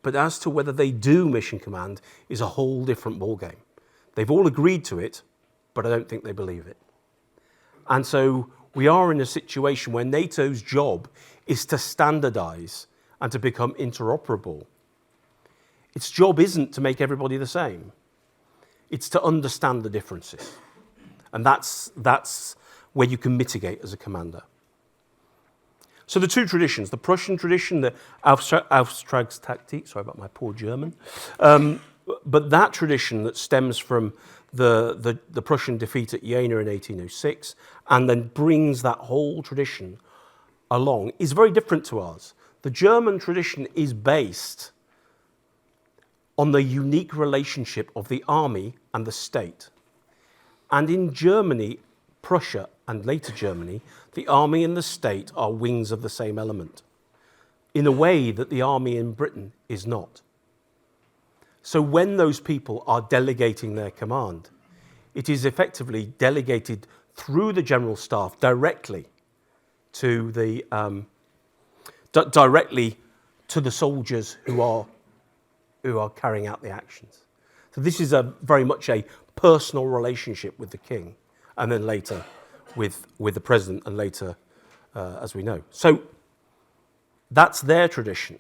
[SPEAKER 7] but as to whether they do mission command is a whole different ballgame. They've all agreed to it, but I don't think they believe it. And so we are in a situation where NATO's job is to standardize and to become interoperable. Its job isn't to make everybody the same. It's to understand the differences. And that's where you can mitigate as a commander. So the 2 traditions, the Prussian tradition, the Auftragstaktik, sorry about my poor German, but that tradition that stems from the Prussian defeat at Jena in 1806 and then brings that whole tradition along is very different to ours. The German tradition is based on the unique relationship of the army and the state. And in Germany, Prussia and later Germany, the army and the state are wings of the same element, in a way that the army in Britain is not. So when those people are delegating their command, it is effectively delegated through the general staff directly to the soldiers who are carrying out the actions. So this is very much a personal relationship with the king, and then later with the president, and later, as we know. So that's their tradition.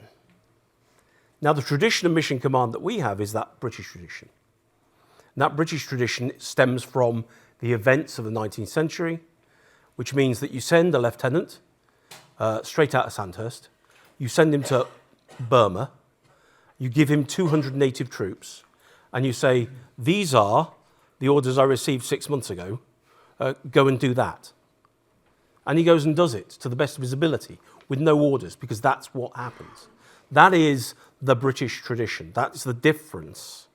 [SPEAKER 7] Now, the tradition of mission command that we have is that British tradition. And that British tradition stems from the events of the 19th century, which means that you send a lieutenant straight out of Sandhurst, you send him to Burma, you give him 200 native troops, and you say, these are the orders I received 6 months ago, go and do that. And he goes and does it to the best of his ability with no orders, because that's what happens. That is the British tradition. That's the difference.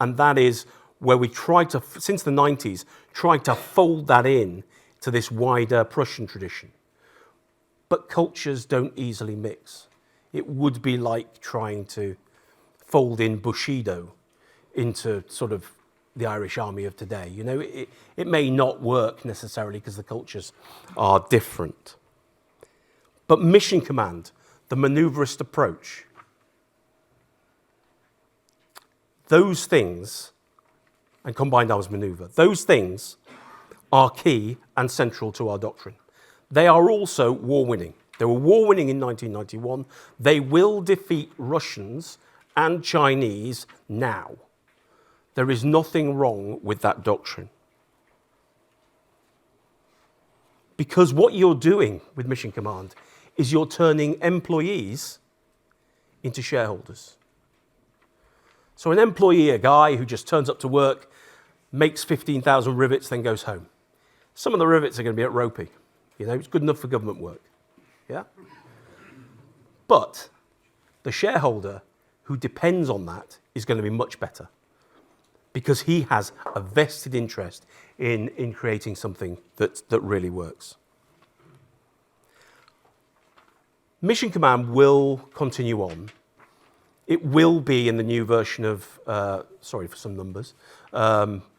[SPEAKER 7] And that is where we try to, since the 90s, try to fold that in to this wider Prussian tradition. But cultures don't easily mix. It would be like trying to fold in Bushido into sort of the Irish Army of today. You know, it may not work necessarily because the cultures are different. But mission command, the maneuverist approach, those things, and combined arms maneuver, those things are key and central to our doctrine. They are also war-winning. They were war-winning in 1991. They will defeat Russians and Chinese now. There is nothing wrong with that doctrine. Because what you're doing with Mission Command is you're turning employees into shareholders. So an employee, a guy who just turns up to work, makes 15,000 rivets, then goes home. Some of the rivets are going to be at ropey. You know, it's good enough for government work. Yeah? But the shareholder who depends on that is going to be much better because he has a vested interest in creating something that really works. Mission Command will continue on. It will be in the new version of, sorry for some numbers, AJP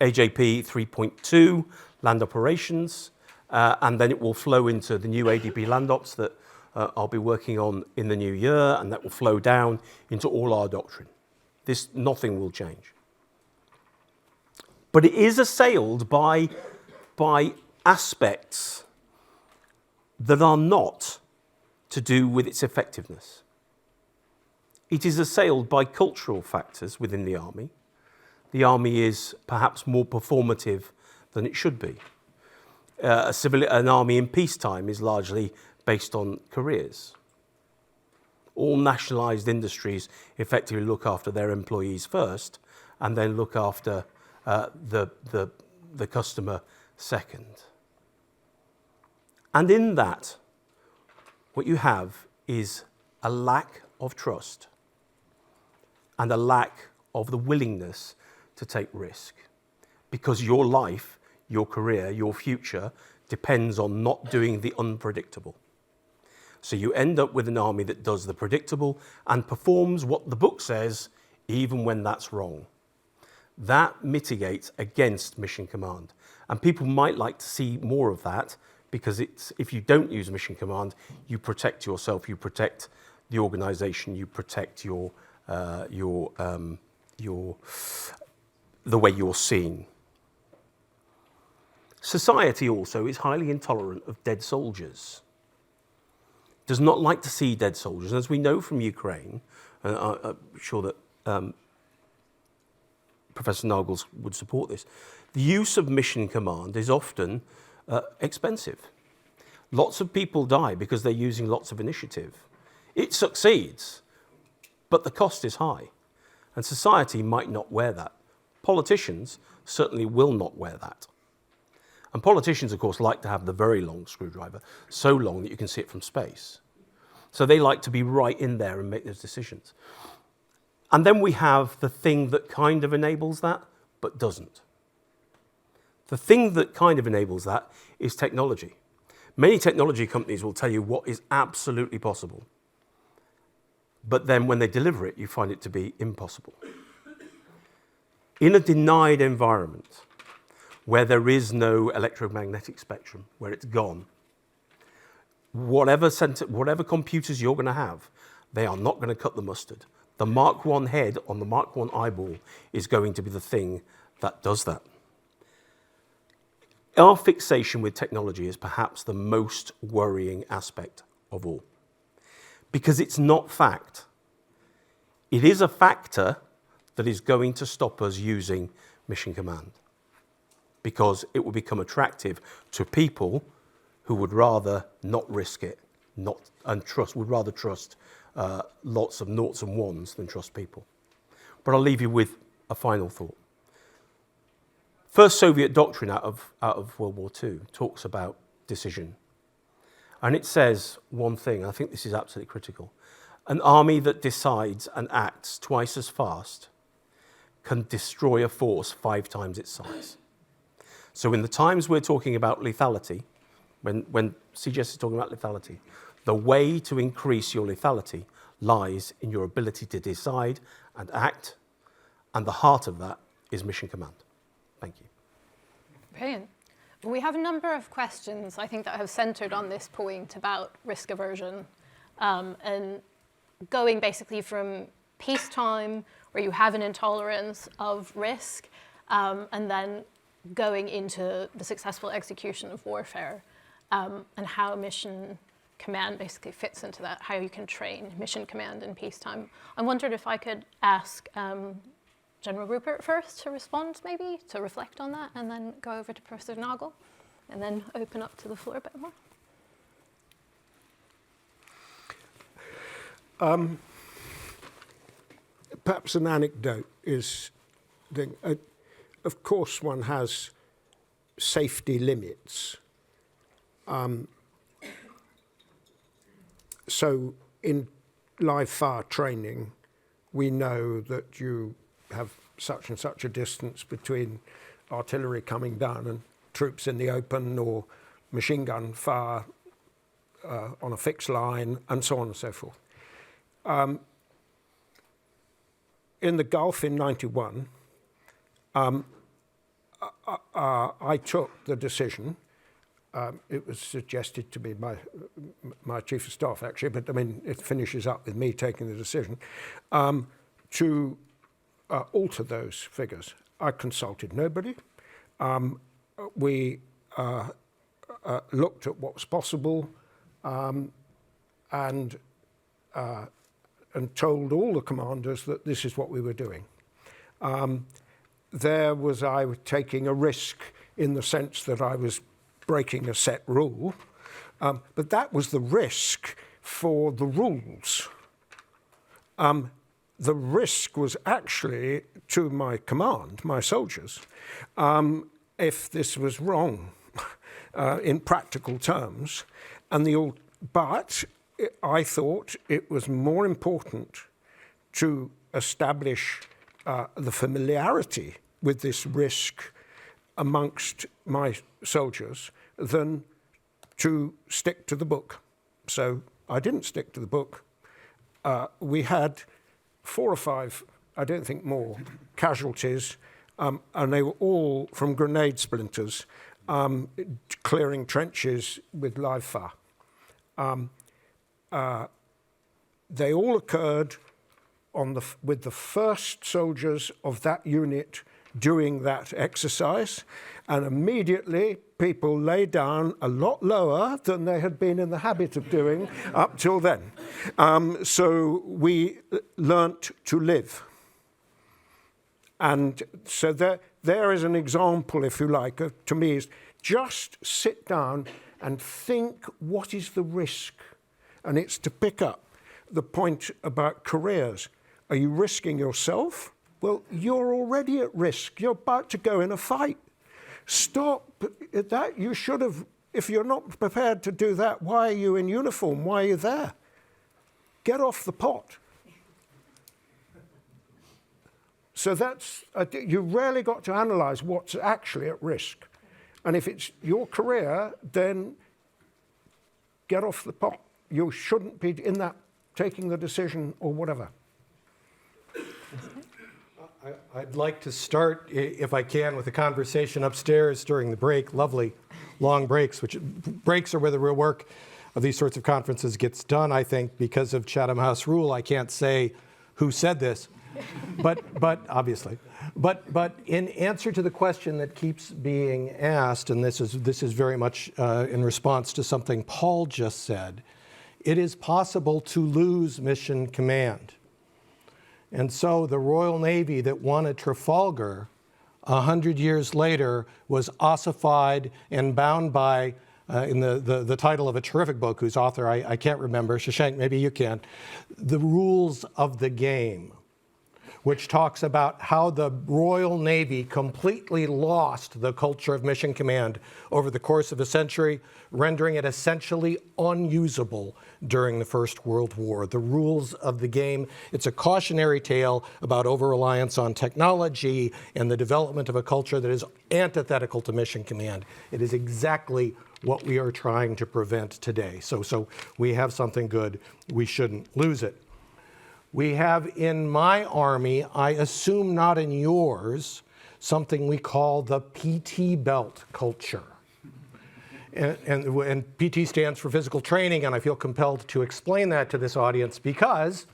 [SPEAKER 7] 3.2, land operations, and then it will flow into the new ADP land ops that I'll be working on in the new year, and that will flow down into all our doctrine. Nothing will change. But it is assailed by aspects that are not to do with its effectiveness. It is assailed by cultural factors within the army. The army is perhaps more performative than it should be. An army in peacetime is largely based on careers. All nationalised industries effectively look after their employees first and then look after the customer second. And in that, what you have is a lack of trust and a lack of the willingness to take risk, because your life, your career, your future depends on not doing the unpredictable. So you end up with an army that does the predictable and performs what the book says, even when that's wrong. That mitigates against Mission Command. And people might like to see more of that, because if you don't use Mission Command, you protect yourself, you protect the organization, you protect the way you're seen. Society also is highly intolerant of dead soldiers. Does not like to see dead soldiers. And as we know from Ukraine, I'm sure that Professor Nagle would support this, the use of Mission Command is often expensive. Lots of people die because they're using lots of initiative. It succeeds, but the cost is high. And society might not wear that. Politicians certainly will not wear that. And politicians, of course, like to have the very long screwdriver, so long that you can see it from space. So they like to be right in there and make those decisions. And then we have the thing that kind of enables that, but doesn't. The thing that kind of enables that is technology. Many technology companies will tell you what is absolutely possible. But then when they deliver it, you find it to be impossible. In a denied environment, where there is no electromagnetic spectrum, where it's gone, whatever computers you're going to have, they are not going to cut the mustard. The Mark I head on the Mark I eyeball is going to be the thing that does that. Our fixation with technology is perhaps the most worrying aspect of all, because it's not fact. It is a factor that is going to stop us using Mission Command, because it will become attractive to people who would rather not risk it, would rather trust lots of noughts and ones than trust people. But I'll leave you with a final thought. First Soviet doctrine out of World War II talks about decision. And it says one thing, I think this is absolutely critical. An army that decides and acts twice as fast can destroy a force 5 times its size. So in the times we're talking about lethality, when CGS is talking about lethality, the way to increase your lethality lies in your ability to decide and act, and the heart of that is Mission Command. Thank you.
[SPEAKER 5] Brilliant. We have a number of questions, I think, that have centered on this point about risk aversion, and going basically from peacetime, where you have an intolerance of risk, and then going into the successful execution of warfare, and how Mission Command basically fits into that, how you can train Mission Command in peacetime. I wondered if I could ask General Rupert first to respond, maybe, to reflect on that, and then go over to Professor Nagle. and then open up to the floor a bit more.
[SPEAKER 3] Perhaps an anecdote is, of course, one has safety limits. So in live fire training, we know that you have such and such a distance between artillery coming down and troops in the open, or machine gun fire on a fixed line, and so on and so forth. In the Gulf in '91, I took the decision. It was suggested to me by my chief of staff, actually, but I mean, it finishes up with me taking the decision to alter those figures. I consulted nobody. We looked at what was possible and told all the commanders that this is what we were doing. There was I taking a risk in the sense that I was breaking a set rule, but that was the risk for the rules. The risk was actually to my command, my soldiers, if this was wrong in practical terms. But I thought it was more important to establish the familiarity with this risk amongst my soldiers than to stick to the book. So I didn't stick to the book. We had 4 or 5, I don't think more, casualties, and they were all from grenade splinters, clearing trenches with live fire. They all occurred with the first soldiers of that unit doing that exercise, and immediately people lay down a lot lower than they had been in the habit of doing up till then. So we learnt to live. And so there is an example, if you like, to me, is just sit down and think, what is the risk? And it's to pick up the point about careers. Are you risking yourself? Well, you're already at risk. You're about to go in a fight. Stop that. You should have, if you're not prepared to do that, why are you in uniform? Why are you there? Get off the pot. So you rarely got to analyze what's actually at risk. And if it's your career, then get off the pot. You shouldn't be in that, taking the decision or whatever.
[SPEAKER 4] I'd like to start, if I can, with a conversation upstairs during the break. Lovely long breaks, which breaks are where the real work of these sorts of conferences gets done, I think, because of Chatham House rule. I can't say who said this, but obviously. But in answer to the question that keeps being asked, and this is very much in response to something Paul just said, it is possible to lose mission command. And so the Royal Navy that won at Trafalgar 100 years later was ossified and bound by, in the title of a terrific book whose author I can't remember, Shashank, maybe you can, The Rules of the Game, which talks about how the Royal Navy completely lost the culture of mission command over the course of a century, rendering it essentially unusable during the First World War. The Rules of the Game. It's a cautionary tale about over-reliance on technology and the development of a culture that is antithetical to mission command. It is exactly what we are trying to prevent today. So we have something good. We shouldn't lose it. We have in my army, I assume not in yours, something we call the PT belt culture. And PT stands for physical training, and I feel compelled to explain that to this audience because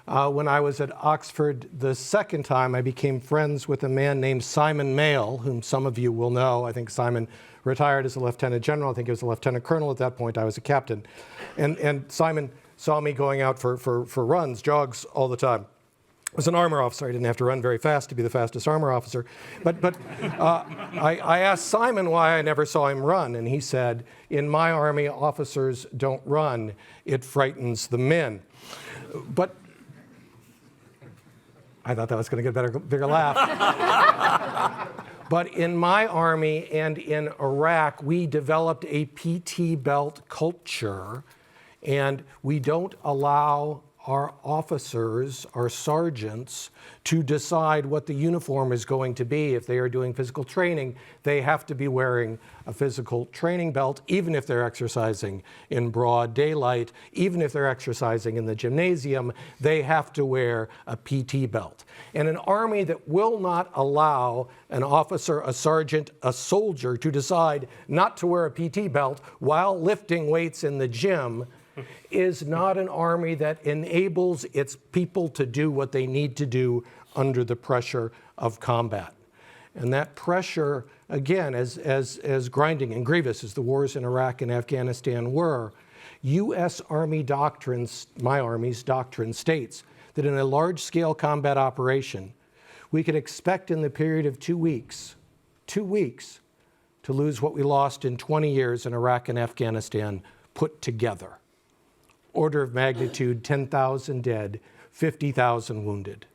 [SPEAKER 4] when I was at Oxford the second time, I became friends with a man named Simon Mayle, whom some of you will know. I think Simon retired as a lieutenant general. I think he was a lieutenant colonel at that point. I was a captain. And Simon saw me going out for runs, jogs all the time. was an armor officer. I didn't have to run very fast to be the fastest armor officer. But I asked Simon why I never saw him run, and he said, in my army, officers don't run. It frightens the men. But I thought that was going to get a bigger laugh. But in my army and in Iraq, we developed a PT belt culture, and we don't allow our officers, our sergeants, to decide what the uniform is going to be. If they are doing physical training, they have to be wearing a physical training belt, even if they're exercising in broad daylight, even if they're exercising in the gymnasium, they have to wear a PT belt. And an army that will not allow an officer, a sergeant, a soldier to decide not to wear a PT belt while lifting weights in the gym is not an army that enables its people to do what they need to do under the pressure of combat. And that pressure, again, as grinding and grievous as the wars in Iraq and Afghanistan were, U.S. Army doctrines, my Army's doctrine, states that in a large-scale combat operation, we could expect in the period of 2 weeks, to lose what we lost in 20 years in Iraq and Afghanistan put together. Order of magnitude, 10,000 dead, 50,000 wounded.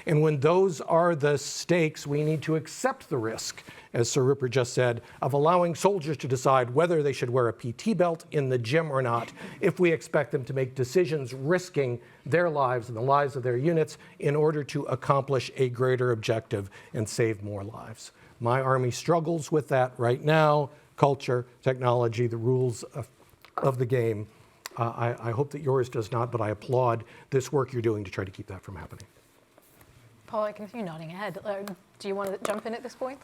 [SPEAKER 4] And when those are the stakes, we need to accept the risk, as Sir Rupert just said, of allowing soldiers to decide whether they should wear a PT belt in the gym or not, if we expect them to make decisions risking their lives and the lives of their units in order to accomplish a greater objective and save more lives. My Army struggles with that right now. Culture, technology, the rules of the game. I hope that yours does not, but I applaud this work you're doing to try to keep that from happening.
[SPEAKER 5] Paul, I can see you nodding ahead. Do you want to jump in at this point?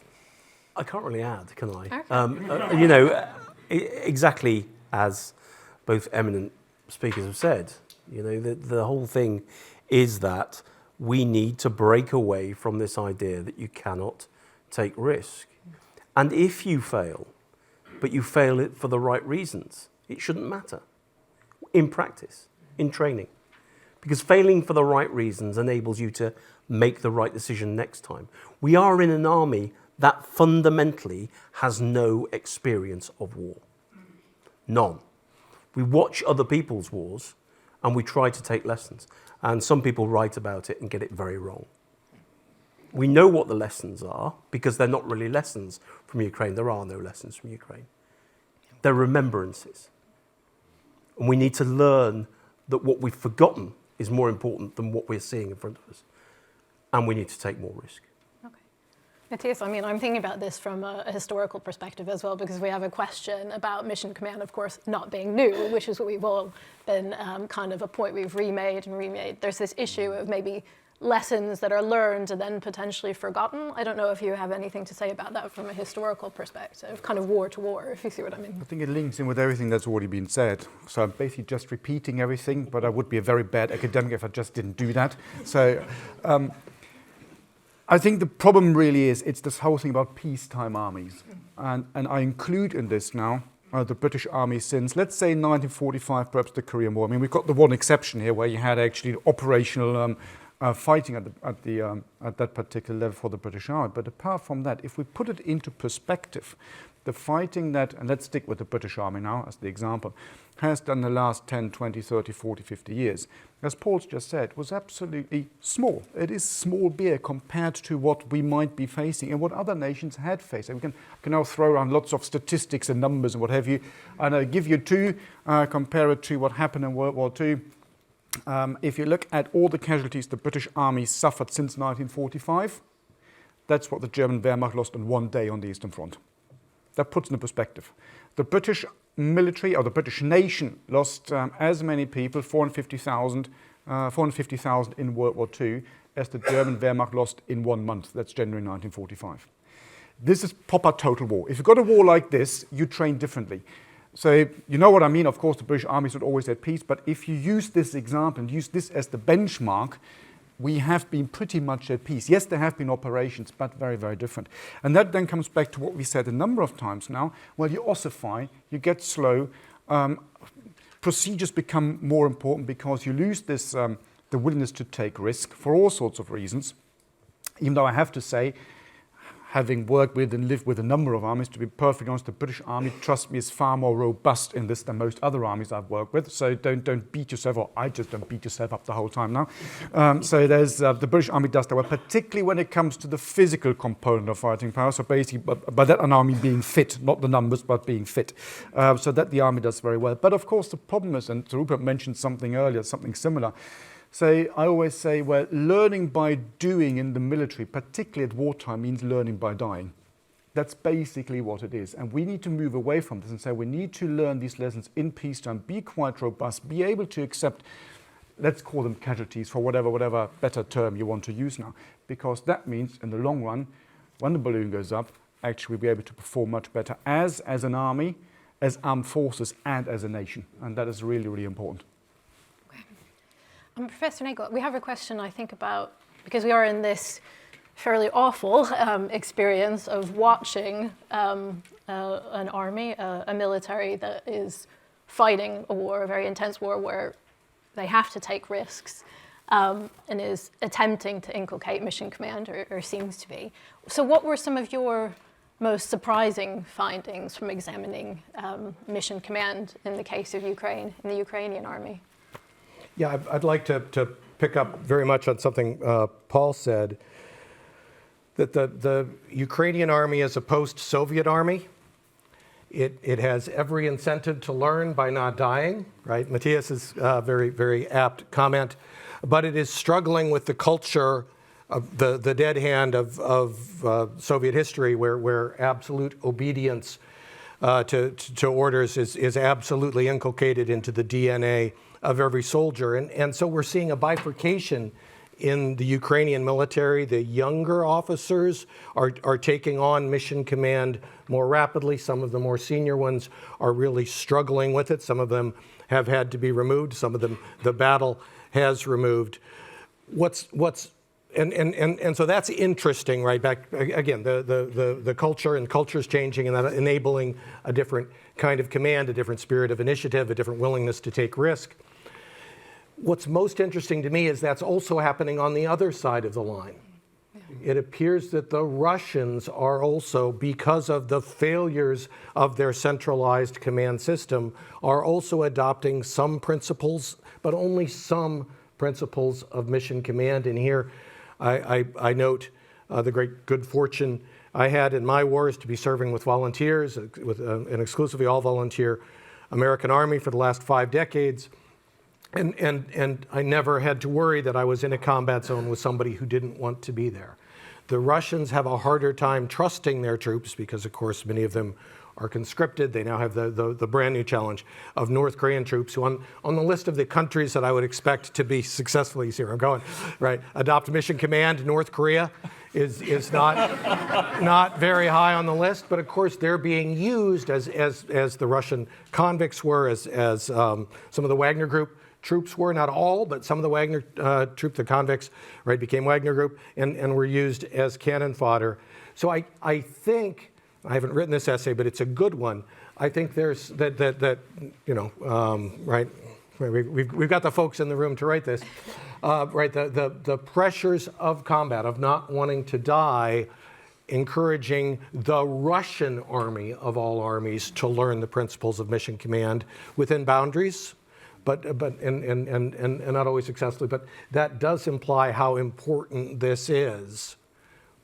[SPEAKER 7] I can't really add, can I?
[SPEAKER 5] Okay.
[SPEAKER 7] Exactly as both eminent speakers have said, the whole thing is that we need to break away from this idea that you cannot take risk. And if you fail, but you fail it for the right reasons, it shouldn't matter. In practice, in training. Because failing for the right reasons enables you to make the right decision next time. We are in an army that fundamentally has no experience of war. None. We watch other people's wars and we try to take lessons. And some people write about it and get it very wrong. We know what the lessons are because they're not really lessons from Ukraine. There are no lessons from Ukraine. They're remembrances. And we need to learn that what we've forgotten is more important than what we're seeing in front of us. And we need to take more risk.
[SPEAKER 5] Okay. Matthias, I'm thinking about this from a historical perspective as well, because we have a question about mission command, of course, not being new, which is what we've all been kind of a point we've remade. There's this issue of maybe lessons that are learned and then potentially forgotten. I don't know if you have anything to say about that from a historical perspective, kind of war to war, if you see what I mean.
[SPEAKER 6] I think it links in with everything that's already been said. So I'm basically just repeating everything, but I would be a very bad academic if I just didn't do that. So I think the problem really is it's this whole thing about peacetime armies. And I include in this now the British Army since, let's say, 1945, perhaps the Korean War. We've got the one exception here where you had actually operational fighting at that particular level for the British Army. But apart from that, if we put it into perspective, the fighting that, and let's stick with the British Army now as the example, has done the last 10, 20, 30, 40, 50 years, as Paul's just said, was absolutely small. It is small beer compared to what we might be facing and what other nations had faced. And we can now throw around lots of statistics and numbers and what have you, and I'll give you two, compare it to what happened in World War II. If you look at all the casualties the British Army suffered since 1945, that's what the German Wehrmacht lost in one day on the Eastern Front. That puts it in perspective. The British military, or the British nation, lost as many people, 450,000 in World War II, as the German Wehrmacht lost in 1 month. That's January 1945. This is proper total war. If you've got a war like this, you train differently. So you know what I mean. Of course, the British armies would always at peace, but if you use this example and use this as the benchmark, we have been pretty much at peace. Yes, there have been operations, but very, very different. And that then comes back to what we said a number of times now. Well, you ossify, you get slow, procedures become more important because you lose this the willingness to take risk for all sorts of reasons. Even though I have to say, having worked with and lived with a number of armies, to be perfectly honest, the British Army, trust me, is far more robust in this than most other armies I've worked with. So don't beat yourself, or I just don't beat yourself up the whole time now. So there's the British Army does that well, particularly when it comes to the physical component of fighting power. So basically, by that an army being fit, not the numbers, but being fit. So that the army does very well. But of course, the problem is, and Rupert mentioned something earlier, something similar. So I always say, well, learning by doing in the military, particularly at wartime, means learning by dying. That's basically what it is. And we need to move away from this and say we need to learn these lessons in peacetime, be quite robust, be able to accept, let's call them casualties for whatever better term you want to use now. Because that means in the long run, when the balloon goes up, actually we'll be able to perform much better as an army, as armed forces, and as a nation. And that is really, really important.
[SPEAKER 5] Professor Nagle, we have a question, I think, about, because we are in this fairly awful experience of watching an army, a military that is fighting a war, a very intense war where they have to take risks and is attempting to inculcate mission command, or seems to be. So what were some of your most surprising findings from examining mission command in the case of Ukraine, in the Ukrainian army?
[SPEAKER 4] Yeah, I'd like to pick up very much on something Paul said, that the Ukrainian army is a post-Soviet army. It has every incentive to learn by not dying, right? Matthias's very, very apt comment. But it is struggling with the culture of the dead hand of Soviet history, where absolute obedience to orders is absolutely inculcated into the DNA of every soldier. And so we're seeing a bifurcation in the Ukrainian military. The younger officers are taking on mission command more rapidly. Some of the more senior ones are really struggling with it. Some of them have had to be removed. Some of them the battle has removed. And so that's interesting, right? Back again, the culture and culture's changing, and that enabling a different kind of command, a different spirit of initiative, a different willingness to take risk. What's most interesting to me is that's also happening on the other side of the line. It appears that the Russians are also, because of the failures of their centralized command system, are also adopting some principles, but only some principles of mission command. And here I note the great good fortune I had in my wars to be serving with volunteers, with an exclusively all-volunteer American Army for the last 5 decades. And I never had to worry that I was in a combat zone with somebody who didn't want to be there. The Russians have a harder time trusting their troops because, of course, many of them are conscripted. They now have the brand new challenge of North Korean troops who on the list of the countries that I would expect to be successfully, you see where I'm going, right, adopt mission command, North Korea is not very high on the list, but of course they're being used as the Russian convicts were, as some of the Wagner Group troops were, not all, but some of the Wagner troops, the convicts, right, became Wagner Group and were used as cannon fodder. So I think, I haven't written this essay, but it's a good one. I think there's that you know, right, we've got the folks in the room to write this, right, the pressures of combat, of not wanting to die, encouraging the Russian army of all armies to learn the principles of mission command within boundaries, but not always successfully. But that does imply how important this is,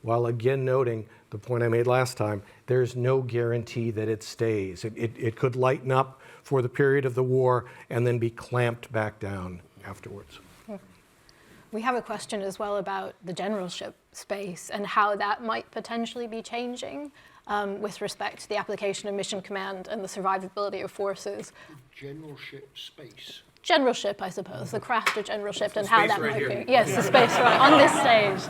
[SPEAKER 4] while again noting the point I made last time, there's no guarantee that it stays. It could lighten up for the period of the war and then be clamped back down afterwards.
[SPEAKER 5] We have a question as well about the generalship space and how that might potentially be changing with respect to the application of mission command and the survivability of forces.
[SPEAKER 3] Generalship space.
[SPEAKER 5] Generalship, I suppose, the craft of generalship and how that might be. Yes, the space right on this stage.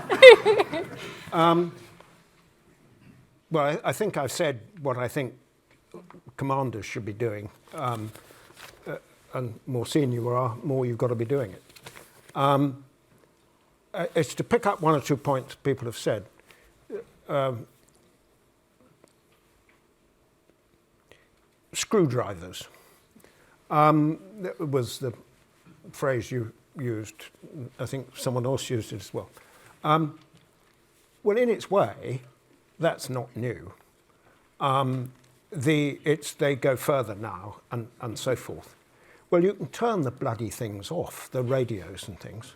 [SPEAKER 3] Well, I think I've said what I think commanders should be doing. And more senior you are, more you've got to be doing it. It's to pick up one or two points people have said. Screwdrivers was the phrase you used. I think someone else used it as well. Well, in its way, that's not new. They go further now and so forth. Well, you can turn the bloody things off, the radios and things.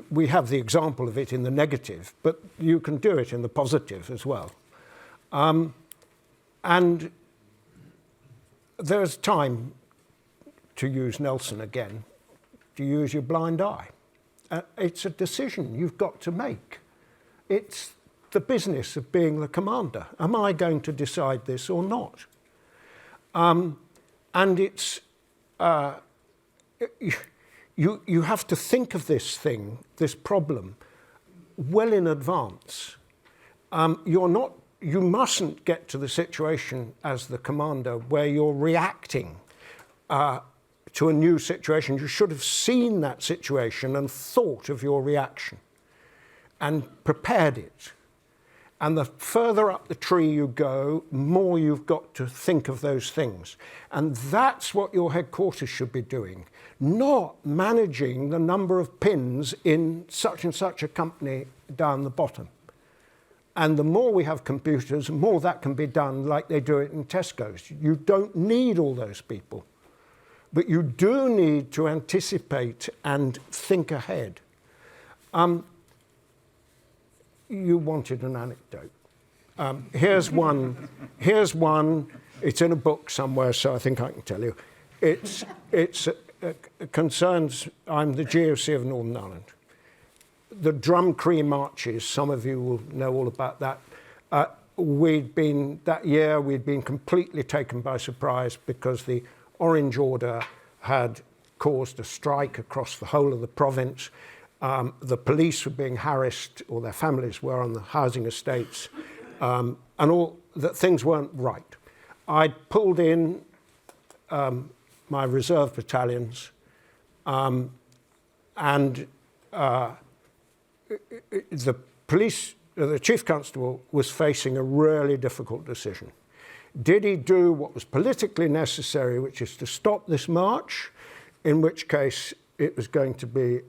[SPEAKER 3] We have the example of it in the negative, but you can do it in the positive as well. And there's time to use Nelson again, to use your blind eye. It's a decision you've got to make. It's the business of being the commander. Am I going to decide this or not? And it's, you have to think of this thing, this problem, well in advance. You mustn't get to the situation as the commander where you're reacting to a new situation. You should have seen that situation and thought of your reaction and prepared it. And the further up the tree you go, more you've got to think of those things. And that's what your headquarters should be doing, not managing the number of pins in such and such a company down the bottom. And the more we have computers, the more that can be done like they do it in Tesco's. You don't need all those people. But you do need to anticipate and think ahead. You wanted an anecdote. Here's one. It's in a book somewhere, so I think I can tell you. It concerns, I'm the GOC of Northern Ireland. The Drum Cree marches, some of you will know all about that. That year we'd been completely taken by surprise because the Orange Order had caused a strike across the whole of the province. The police were being harassed, or their families were, on the housing estates, and all that things weren't right. I'd pulled in my reserve battalions, and the chief constable was facing a really difficult decision. Did he do what was politically necessary, which is to stop this march, in which case it was going to be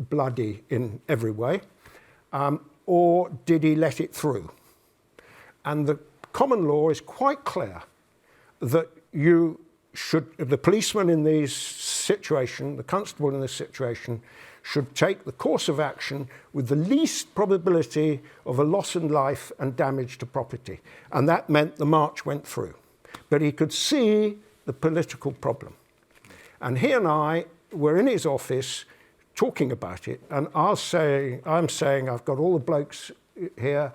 [SPEAKER 3] bloody in every way, or did he let it through? And the common law is quite clear that the policeman in this situation, the constable in this situation, should take the course of action with the least probability of a loss in life and damage to property. And that meant the march went through. But he could see the political problem. And he and I were in his office talking about it, and I'm saying, I've got all the blokes here,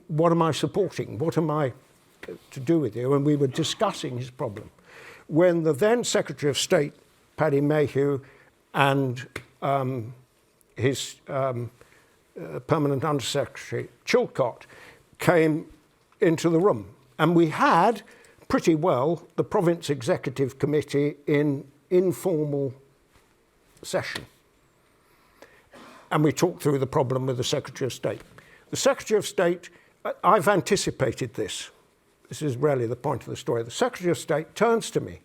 [SPEAKER 3] what am I supporting? What am I to do with you? And we were discussing his problem. When the then Secretary of State, Paddy Mayhew, and his Permanent Undersecretary, Chilcott, came into the room. And we had, pretty well, the Province Executive Committee in informal session. And we talked through the problem with the Secretary of State. The Secretary of State, I've anticipated this. This is really the point of the story. The Secretary of State turns to me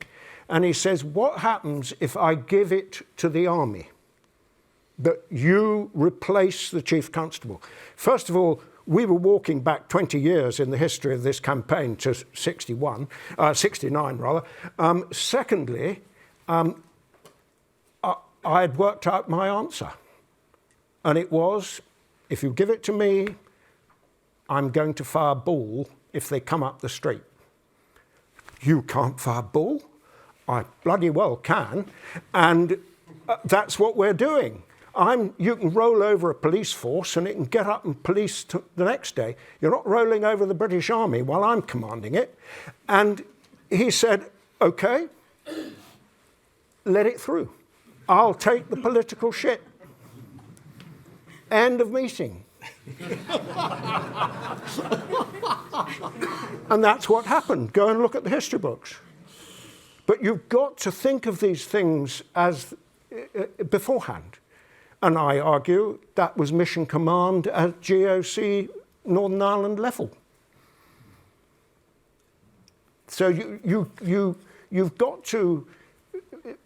[SPEAKER 3] and he says, what happens if I give it to the army? That you replace the Chief Constable. First of all, we were walking back 20 years in the history of this campaign to 69 rather. Secondly, I had worked out my answer. And it was, if you give it to me, I'm going to fire ball if they come up the street. You can't fire ball? I bloody well can. And that's what we're doing. You can roll over a police force and it can get up and police the next day. You're not rolling over the British Army while I'm commanding it. And he said, okay, let it through. I'll take the political shit. End of meeting. And that's what happened. Go and look at the history books. But you've got to think of these things as beforehand. And I argue that was mission command at GOC Northern Ireland level. So you've got to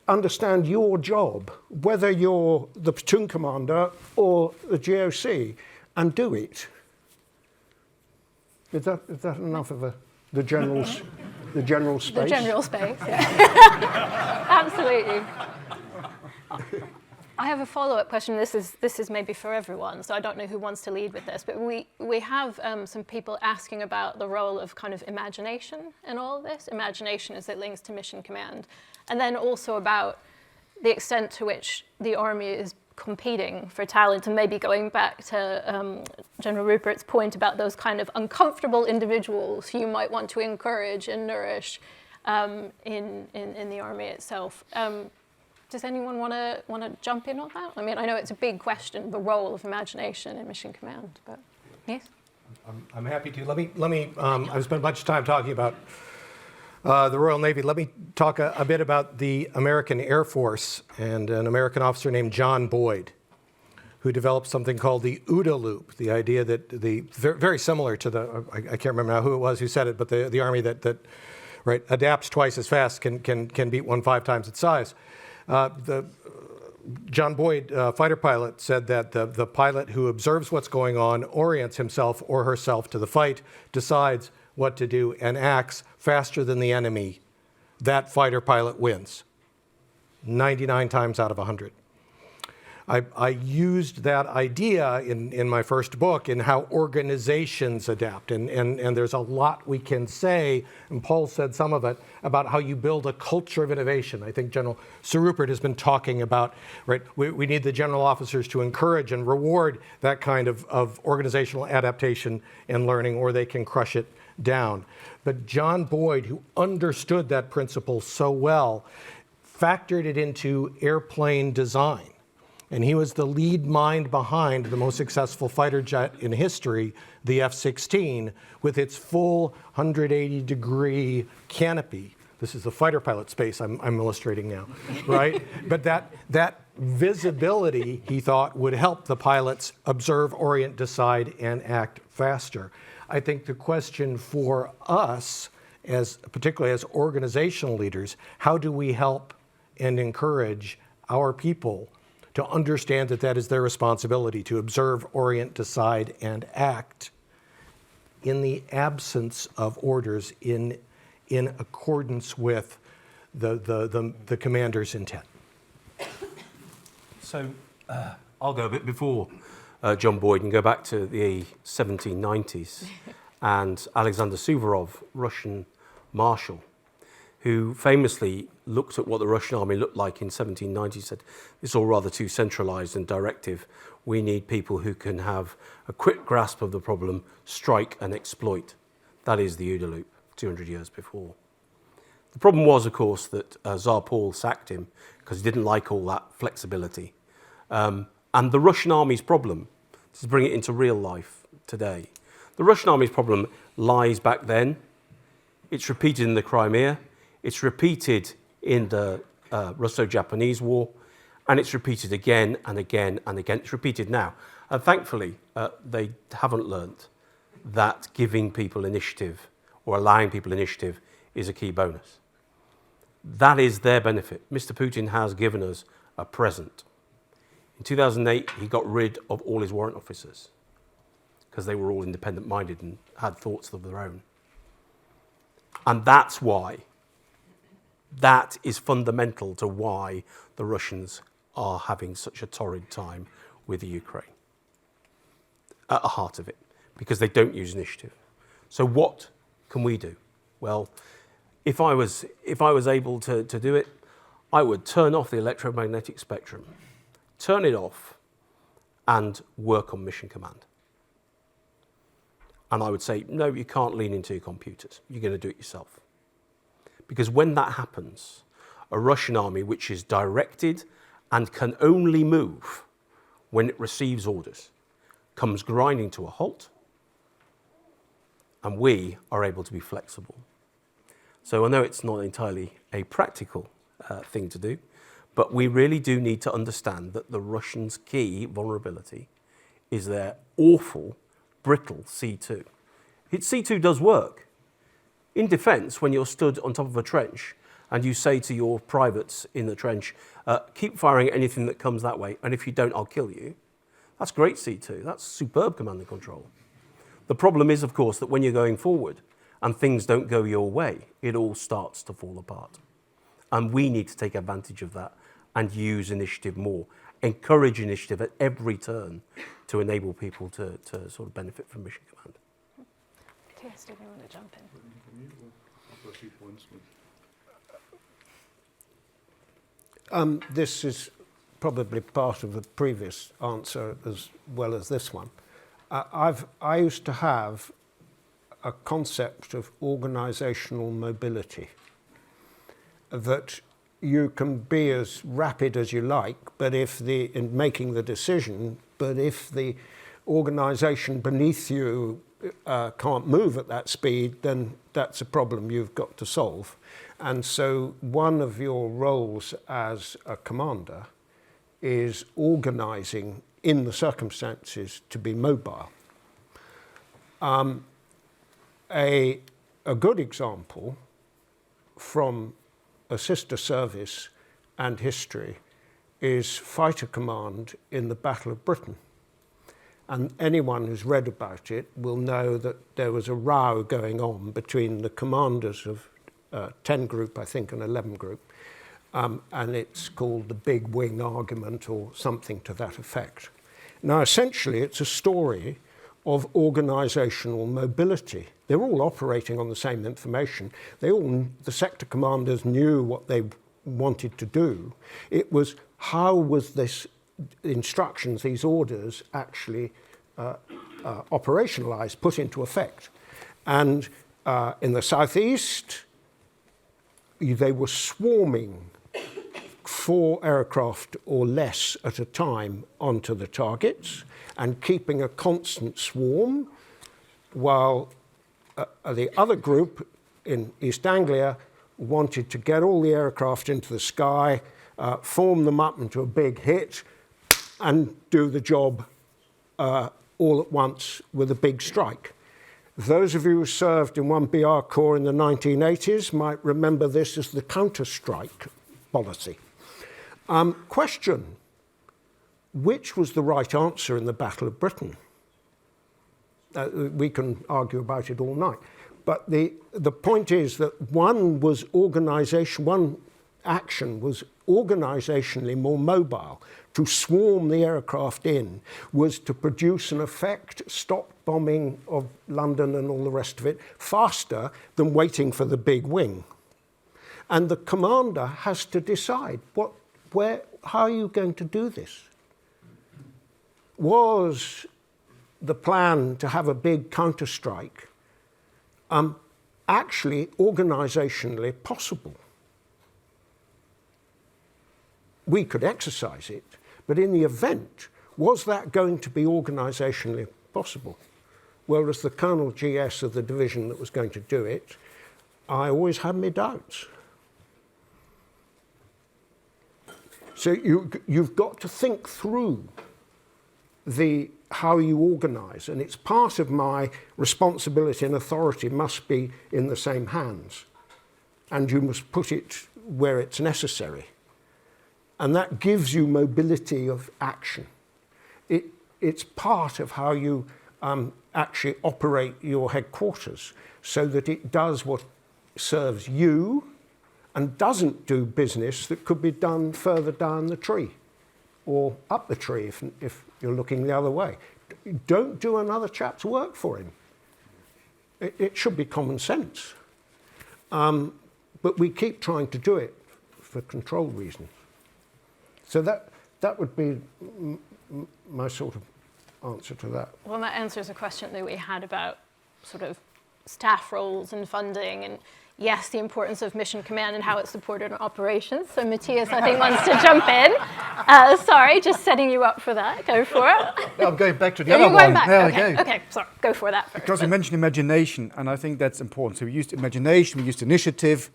[SPEAKER 3] understand your job, whether you're the platoon commander or the GOC, and do it. Is that enough of the general space?
[SPEAKER 5] The general space, yeah. Absolutely. I have a follow-up question. This is maybe for everyone, so I don't know who wants to lead with this, but we have some people asking about the role of kind of imagination in all of this. Imagination as it links to mission command. And then also about the extent to which the army is competing for talent, and maybe going back to General Rupert's point about those kind of uncomfortable individuals who you might want to encourage and nourish in the army itself. Does anyone want to jump in on that? I mean, I know it's a big question, the role of imagination in mission command, but yes?
[SPEAKER 4] I'm happy to. Let me. I've spent a bunch of time talking about the Royal Navy. Let me talk a bit about the American Air Force and an American officer named John Boyd, who developed something called the OODA loop, the idea that very similar to the, I can't remember now who it was who said it, but the Army that right, adapts twice as fast can beat one 5 times its size. John Boyd, fighter pilot, said that the pilot who observes what's going on, orients himself or herself to the fight, decides what to do, and acts faster than the enemy, that fighter pilot wins 99 times out of 100. I used that idea in my first book in how organizations adapt. And there's a lot we can say, and Paul said some of it, about how you build a culture of innovation. I think General Sir Rupert has been talking about, right, we need the general officers to encourage and reward that kind of organizational adaptation and learning, or they can crush it down. But John Boyd, who understood that principle so well, factored it into airplane design. And he was the lead mind behind the most successful fighter jet in history, the F-16, with its full 180-degree canopy. This is the fighter pilot space I'm illustrating now, right? But that visibility, he thought, would help the pilots observe, orient, decide, and act faster. I think the question for us, particularly as organizational leaders, how do we help and encourage our people to understand that is their responsibility to observe, orient, decide, and act in the absence of orders, in accordance with the commander's intent.
[SPEAKER 7] So I'll go a bit before John Boyd and go back to the 1790s and Alexander Suvorov, Russian marshal, who famously looked at what the Russian army looked like in 1790, said, it's all rather too centralized and directive. We need people who can have a quick grasp of the problem, strike and exploit. That is the OODA loop, 200 years before. The problem was, of course, that Tsar Paul sacked him because he didn't like all that flexibility. And the Russian army's problem, to bring it into real life today, the Russian army's problem lies back then. It's repeated in the Crimea. It's repeated in the Russo-Japanese War, and it's repeated again and again and again. It's repeated now. And thankfully, they haven't learnt that giving people initiative or allowing people initiative is a key bonus. That is their benefit. Mr. Putin has given us a present. In 2008, he got rid of all his warrant officers because they were all independent-minded and had thoughts of their own. And that's why. That is fundamental to why the Russians are having such a torrid time with the Ukraine. At the heart of it, because they don't use initiative. So what can we do? Well, if I was able to do it, I would turn off the electromagnetic spectrum, turn it off, and work on mission command. And I would say, no, you can't lean into your computers. You're going to do it yourself. Because when that happens, a Russian army which is directed and can only move when it receives orders comes grinding to a halt, and we are able to be flexible. So I know it's not entirely a practical thing to do, but we really do need to understand that the Russians' key vulnerability is their awful, brittle C2. C2 does work. In defence, when you're stood on top of a trench and you say to your privates in the trench, keep firing at anything that comes that way, and if you don't, I'll kill you. That's great C2. That's superb command and control. The problem is, of course, that when you're going forward and things don't go your way, it all starts to fall apart. And we need to take advantage of that and use initiative more, encourage initiative at every turn to enable people to sort of benefit from mission command.
[SPEAKER 5] Matthias, do we want to jump in?
[SPEAKER 3] This is probably part of the previous answer as well as this one. I used to have a concept of organizational mobility, that you can be as rapid as you like, but in making the decision, but if the organization beneath you can't move at that speed, then that's a problem you've got to solve. And so one of your roles as a commander is organizing in the circumstances to be mobile. A good example from a sister service and history is fighter command in the Battle of Britain. And anyone who's read about it will know that there was a row going on between the commanders of 10 Group, I think, and 11 Group. And it's called the Big Wing Argument or something to that effect. Now, essentially, it's a story of organizational mobility. They're all operating on the same information. The sector commanders knew what they wanted to do. It was how was this instructions, these orders, actually operationalized, put into effect. And in the southeast, they were swarming 4 aircraft or less at a time onto the targets and keeping a constant swarm, while the other group in East Anglia wanted to get all the aircraft into the sky, form them up into a big hit, and do the job all at once with a big strike. Those of you who served in 1BR Corps in the 1980s might remember this as the counter-strike policy. Question, which was the right answer in the Battle of Britain? We can argue about it all night. But the point is that one action was organizationally more mobile. To swarm the aircraft in was to produce an effect, stop bombing of London and all the rest of it, faster than waiting for the big wing. And the commander has to decide, how are you going to do this? Was the plan to have a big counterstrike actually organizationally possible? We could exercise it, but in the event, was that going to be organizationally possible? Well, as the Colonel GS of the division that was going to do it, I always had my doubts. So you've got to think through how you organize, and it's part of my responsibility and authority must be in the same hands, and you must put it where it's necessary. And that gives you mobility of action. It's part of how you actually operate your headquarters so that it does what serves you and doesn't do business that could be done further down the tree or up the tree if you're looking the other way. Don't do another chap's work for him. It should be common sense. But we keep trying to do it for control reasons. So that would be my sort of answer to that.
[SPEAKER 5] Well, that answers a question that we had about sort of staff roles and funding, and yes, the importance of mission command and how it's supported in operations. So Matthias, I think, wants to jump in. Sorry, just setting you up for that. Go for it.
[SPEAKER 6] I'm going back to the
[SPEAKER 5] Are
[SPEAKER 6] other
[SPEAKER 5] you going
[SPEAKER 6] one.
[SPEAKER 5] back?
[SPEAKER 6] There
[SPEAKER 5] Okay.
[SPEAKER 6] we go.
[SPEAKER 5] Okay, sorry, go for that first.
[SPEAKER 6] Because you mentioned imagination, and I think that's important. So we used imagination, we used initiative,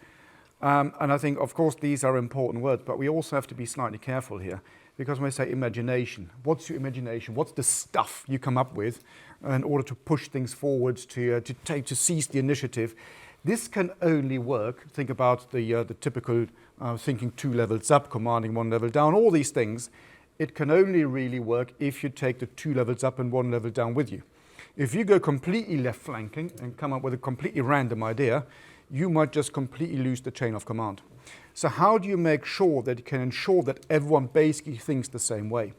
[SPEAKER 6] and I think, of course, these are important words, but we also have to be slightly careful here. Because when we say imagination, what's your imagination? What's the stuff you come up with in order to push things forward, to seize the initiative? This can only work, think about the typical thinking 2 levels up, commanding 1 level down, all these things. It can only really work if you take the 2 levels up and 1 level down with you. If you go completely left flanking and come up with a completely random idea, you might just completely lose the chain of command. So how do you make sure that you can ensure that everyone basically thinks the same way?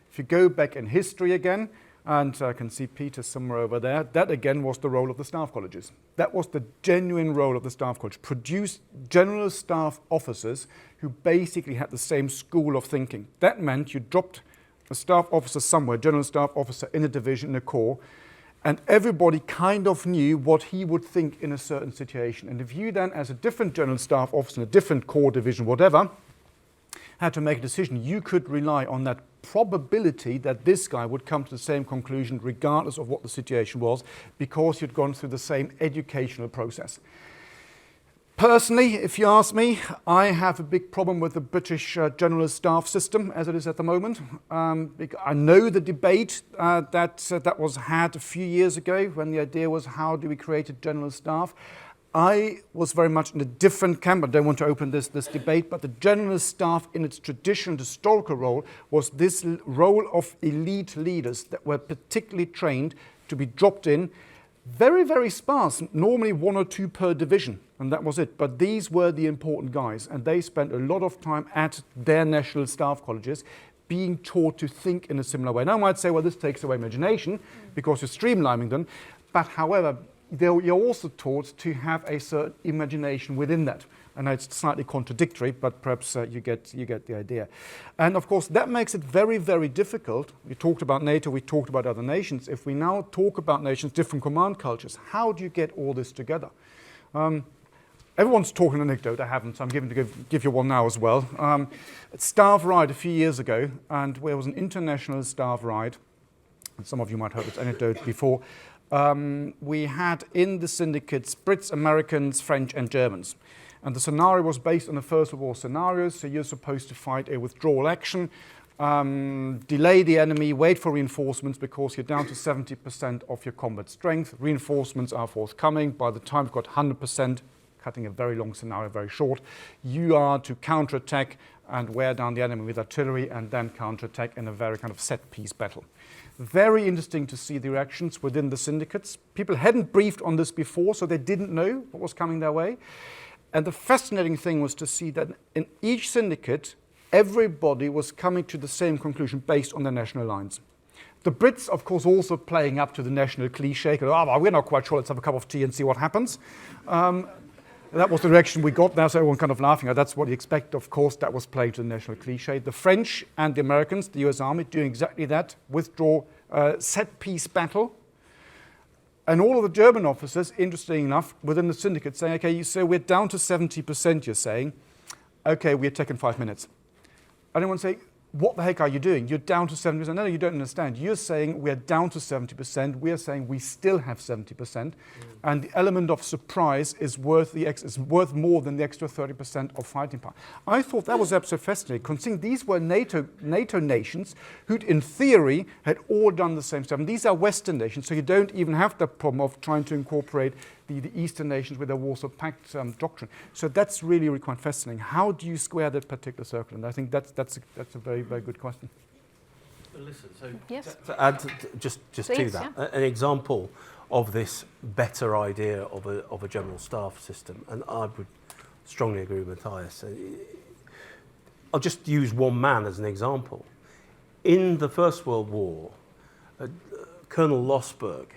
[SPEAKER 6] If you go back in history again, and I can see Peter somewhere over there, that again was the role of the staff colleges. That was the genuine role of the staff college, produce general staff officers who basically had the same school of thinking. That meant you dropped a staff officer somewhere, general staff officer in a division, in a corps, and everybody kind of knew what he would think in a certain situation. And if you then, as a different general staff officer in a different corps division, whatever, had to make a decision, you could rely on that probability that this guy would come to the same conclusion regardless of what the situation was, because you'd gone through the same educational process. Personally, if you ask me, I have a big problem with the British general staff system as it is at the moment. I know the debate that was had a few years ago when the idea was, how do we create a general staff? I was very much in a different camp. I don't want to open this debate, but the general staff in its traditional historical role was this role of elite leaders that were particularly trained to be dropped in, very, very sparse, normally 1 or 2 per division, and that was it. But these were the important guys, and they spent a lot of time at their national staff colleges being taught to think in a similar way. Now I might say, well, this takes away imagination because you're streamlining them, but however, you're also taught to have a certain imagination within that. I know it's slightly contradictory, but perhaps you get the idea. And of course, that makes it very, very difficult. We talked about NATO, we talked about other nations. If we now talk about nations, different command cultures, how do you get all this together? Everyone's talking an anecdote, I haven't, so I'm going to give you one now as well. Staff ride a few years ago, and there was an international staff ride. And some of you might have heard this anecdote before. We had in the syndicates Brits, Americans, French and Germans. And the scenario was based on the First World War scenario, so you're supposed to fight a withdrawal action, delay the enemy, wait for reinforcements because you're down to 70% of your combat strength. Reinforcements are forthcoming. By the time you've got 100%, cutting a very long scenario very short, you are to counterattack and wear down the enemy with artillery and then counterattack in a very kind of set-piece battle. Very interesting to see the reactions within the syndicates. People hadn't briefed on this before, so they didn't know what was coming their way. And the fascinating thing was to see that in each syndicate, everybody was coming to the same conclusion based on their national lines. The Brits, of course, also playing up to the national cliche, well, we're not quite sure, let's have a cup of tea and see what happens. That was the reaction we got there, so everyone kind of laughing. That's what you expect, of course, that was playing to the national cliche. The French and the Americans, the US Army, doing exactly that, withdraw, set-piece battle. And all of the German officers, interestingly enough, within the syndicate saying, okay, so we're down to 70%, you're saying. Okay, we're taking 5 minutes. And everyone say, what the heck are you doing? You're down to 70%. No, you don't understand. You're saying we're down to 70%. We're saying we still have 70%. And the element of surprise is worth more than the extra 30% of fighting power. I thought that was absolutely fascinating, considering these were NATO nations who, in theory, had all done the same stuff. And these are Western nations, so you don't even have the problem of trying to incorporate the Eastern nations with their Warsaw Pact doctrine. So that's really quite fascinating. How do you square that particular circle? And I think that's a very, very good question.
[SPEAKER 7] Listen, so
[SPEAKER 5] yes.
[SPEAKER 7] to add just
[SPEAKER 5] Please,
[SPEAKER 7] to that,
[SPEAKER 5] yeah.
[SPEAKER 7] an example of this better idea of a general staff system, and I would strongly agree with Matthias. I'll just use one man as an example. In the First World War, Colonel Lossberg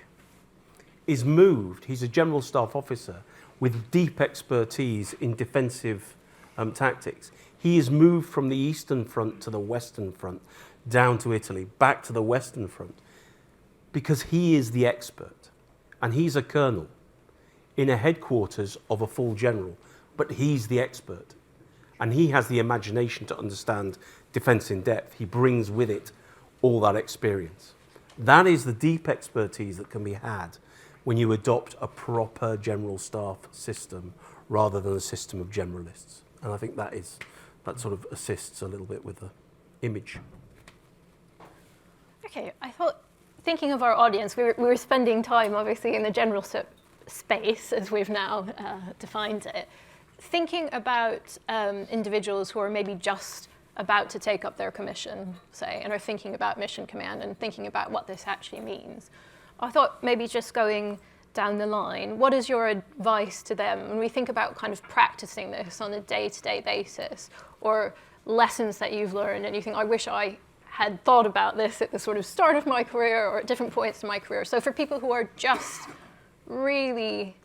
[SPEAKER 7] is moved, he's a general staff officer with deep expertise in defensive tactics. He is moved from the Eastern Front to the Western Front, down to Italy, back to the Western Front, because he is the expert. And he's a colonel in a headquarters of a full general, but he's the expert. And he has the imagination to understand defense in depth. He brings with it all that experience. That is the deep expertise that can be had when you adopt a proper general staff system rather than a system of generalists. And I think that sort of assists a little bit with the image.
[SPEAKER 5] Okay, I thought, thinking of our audience, we were spending time, obviously, in the general space, as we've now defined it, thinking about individuals who are maybe just about to take up their commission, say, and are thinking about mission command and thinking about what this actually means. I thought maybe just going down the line, what is your advice to them when we think about kind of practicing this on a day-to-day basis, or lessons that you've learned and you think, I wish I had thought about this at the sort of start of my career or at different points in my career. So for people who are just really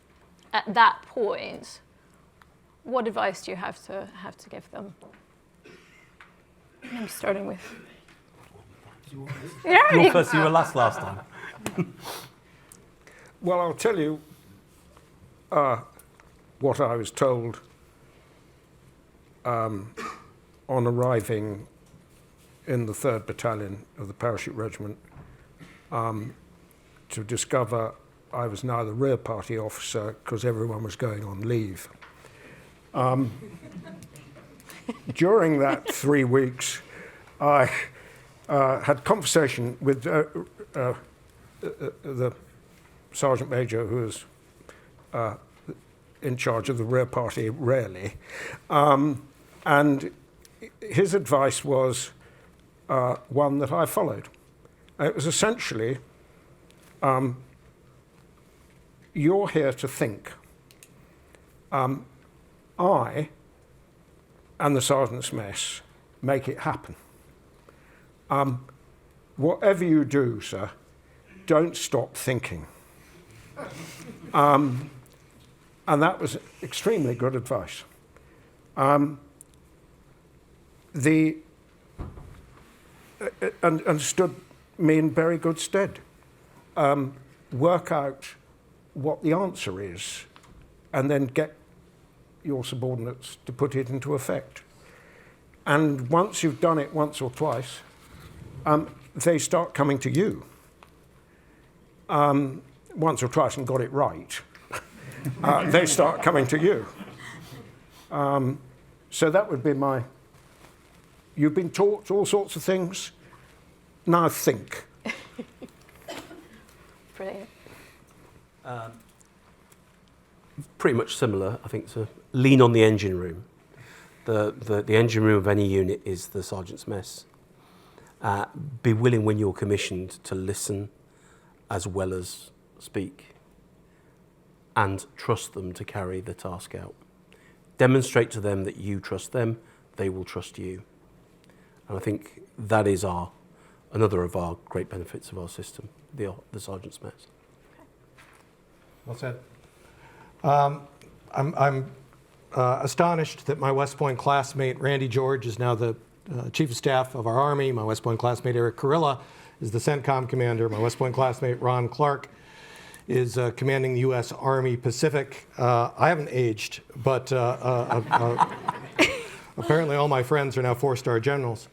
[SPEAKER 5] at that point, what advice do you have to give them? I'm starting with.
[SPEAKER 7] You're first, you were last time.
[SPEAKER 3] Well, I'll tell you what I was told on arriving in the 3rd Battalion of the Parachute Regiment to discover I was now the rear party officer because everyone was going on leave. During that 3 weeks, I had conversation with the Sergeant Major who was in charge of the rear party rarely. And his advice was one that I followed. It was essentially, you're here to think. I and the Sergeant's Mess make it happen. Whatever you do, sir, don't stop thinking. And that was extremely good advice. And stood me in very good stead. Work out what the answer is, and then get your subordinates to put it into effect. And once you've done it once or twice, they start coming to you. Once or twice and got it right, they start coming to you. So that would be my, you've been taught all sorts of things, now think.
[SPEAKER 5] Brilliant.
[SPEAKER 7] Pretty much similar, I think, to lean on the engine room. The engine room of any unit is the Sergeant's Mess. Be willing when you're commissioned to listen as well as speak, and trust them to carry the task out. Demonstrate to them that you trust them, they will trust you. And I think that is another of our great benefits of our system, the Sergeant's Mess.
[SPEAKER 4] Well said. I'm astonished that my West Point classmate, Randy George, is now the Chief of Staff of our Army. My West Point classmate, Eric Kurilla, is the CENTCOM commander. My West Point classmate, Ron Clark, is commanding the U.S. Army Pacific. I haven't aged, but apparently all my friends are now 4-star generals.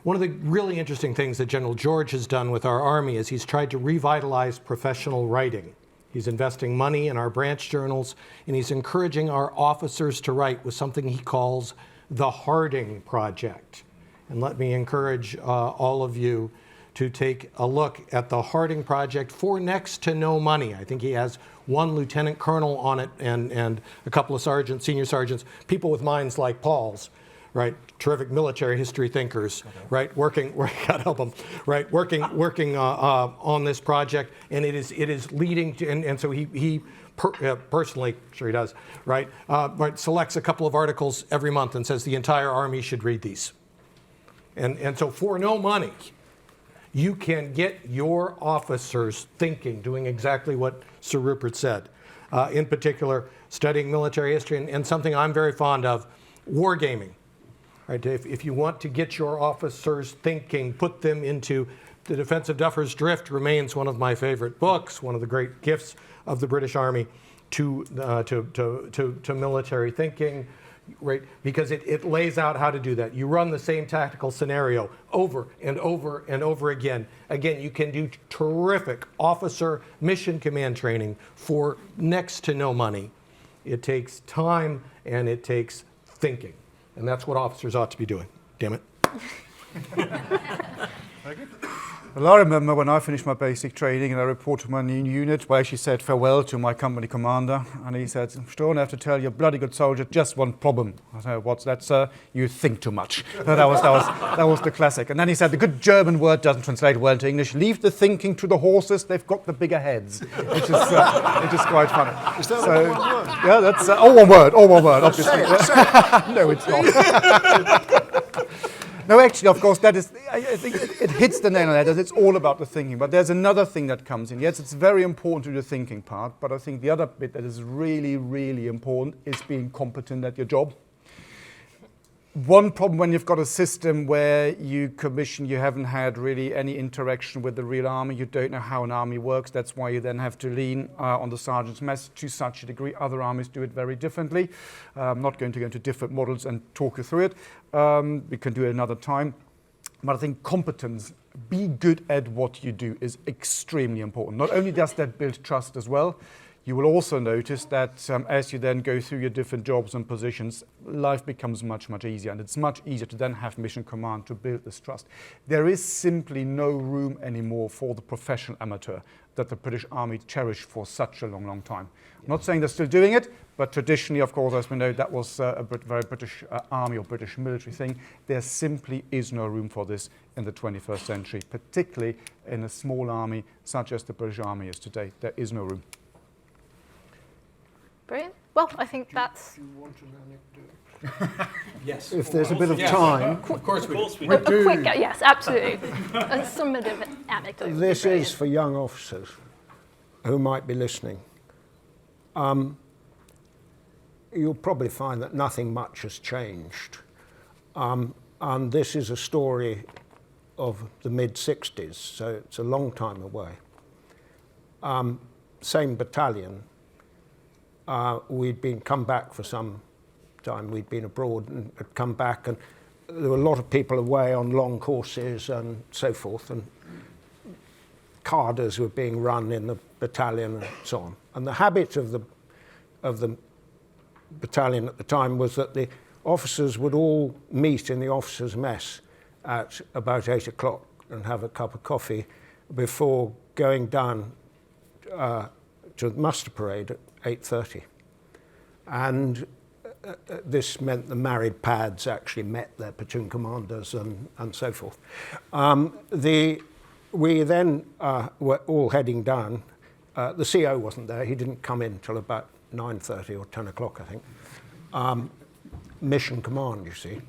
[SPEAKER 4] One of the really interesting things that General George has done with our Army is he's tried to revitalize professional writing. He's investing money in our branch journals, and he's encouraging our officers to write with something he calls the Harding Project. And let me encourage all of you to take a look at the Harding Project for next to no money. I think he has one lieutenant colonel on it and a couple of sergeants, senior sergeants, people with minds like Paul's, right? Terrific military history thinkers, right? Working, God help them, right? Working on this project, and it is leading to, and so he personally, sure he does, right? Selects a couple of articles every month and says the entire Army should read these. And so for no money, you can get your officers thinking, doing exactly what Sir Rupert said. In particular, studying military history and something I'm very fond of, wargaming. Right? If you want to get your officers thinking, put them into The Defense of Duffer's Drift remains one of my favorite books, one of the great gifts of the British Army to military thinking. Right, because it lays out how to do that. You run the same tactical scenario over and over and over again. Again, you can do terrific officer mission command training for next to no money. It takes time and it takes thinking. And that's what officers ought to be doing. Damn it.
[SPEAKER 6] Well, I remember when I finished my basic training and I reported to my new unit, where I actually said farewell to my company commander, and he said, "Stone, I have to tell you, bloody good soldier, just one problem." I said, "What's that, sir?" "You think too much." That was the classic. And then he said, the good German word doesn't translate well into English. "Leave the thinking to the horses, they've got the bigger heads," which is quite funny.
[SPEAKER 2] Is that one word?
[SPEAKER 6] Yeah, that's all one word, obviously.
[SPEAKER 2] Say it.
[SPEAKER 6] No, it's not. No, actually, of course, that is, I think it hits the nail on the head. It's all about the thinking. But there's another thing that comes in. Yes, it's very important to do the thinking part, but I think the other bit that is really, really important is being competent at your job. One problem when you've got a system where you haven't had really any interaction with the real army, you don't know how an army works. That's why you then have to lean on the sergeant's mess to such a degree. Other armies do it very differently. I'm not going to go into different models and talk you through it. We can do it another time. But I think competence, be good at what you do, is extremely important. Not only does that build trust as well, you will also notice that as you then go through your different jobs and positions, life becomes much, much easier. And it's much easier to then have mission command to build this trust. There is simply no room anymore for the professional amateur that the British Army cherished for such a long, long time. I'm not saying they're still doing it, but traditionally, of course, as we know, that was a very British Army or British military thing. There simply is no room for this in the 21st century, particularly in a small army such as the British Army is today. There is no room.
[SPEAKER 5] Brilliant. Well, I think that's...
[SPEAKER 3] Do you want an anecdote?
[SPEAKER 7] Yes.
[SPEAKER 2] If there's a bit of time.
[SPEAKER 7] Of course we do.
[SPEAKER 5] a quick, yes, absolutely. Some bit of an anecdote. would be
[SPEAKER 3] This
[SPEAKER 5] brilliant.
[SPEAKER 3] is for young officers who might be listening. You'll probably find that nothing much has changed. And this is a story of the mid-60s, so it's a long time away. Same battalion. We'd been come back for some time. We'd been abroad and had come back, and there were a lot of people away on long courses and so forth, and carders were being run in the battalion and so on. And the habit of the battalion at the time was that the officers would all meet in the officers' mess at about 8 o'clock and have a cup of coffee before going down to the muster parade at 8:30. And this meant the married pads actually met their platoon commanders and so forth. We then were all heading down. The CO wasn't there. He didn't come in till about 9:30 or 10 o'clock, I think. Mission command, you see.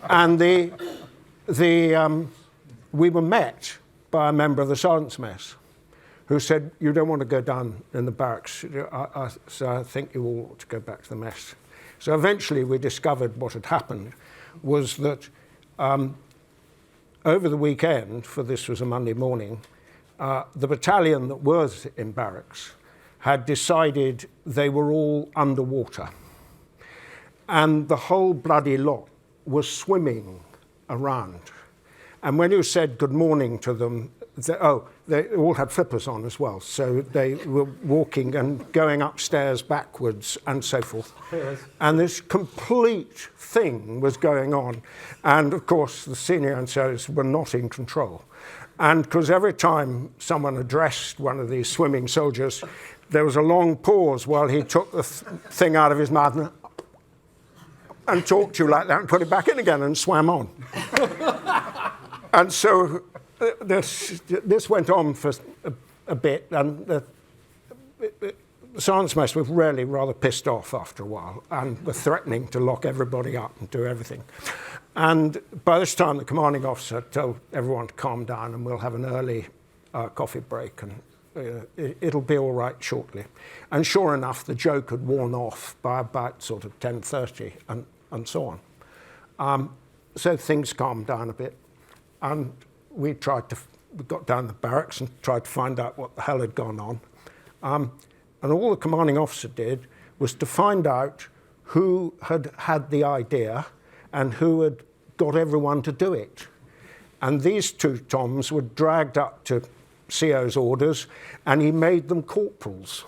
[SPEAKER 3] And we were met by a member of the sergeant's mess who said, "You don't want to go down in the barracks, so I think you all ought to go back to the mess." So eventually we discovered what had happened was that over the weekend, for this was a Monday morning, the battalion that was in barracks had decided they were all underwater. And the whole bloody lot was swimming around. And when you said good morning to them, they all had flippers on as well. So they were walking and going upstairs backwards and so forth. Yes. And this complete thing was going on. And of course, the senior NCOs were not in control. And because every time someone addressed one of these swimming soldiers, there was a long pause while he took the thing out of his mouth and talked to you like that and put it back in again and swam on. And so this went on for a bit, and the sergeant's mess were really rather pissed off after a while and were threatening to lock everybody up and do everything. And by this time, the commanding officer told everyone to calm down and we'll have an early coffee break and it'll be all right shortly. And sure enough, the joke had worn off by about sort of 10:30 and so on. So things calmed down a bit. And we got down the barracks and tried to find out what the hell had gone on. And all the commanding officer did was to find out who had had the idea and who had got everyone to do it. And these two Toms were dragged up to CO's orders, and he made them corporals.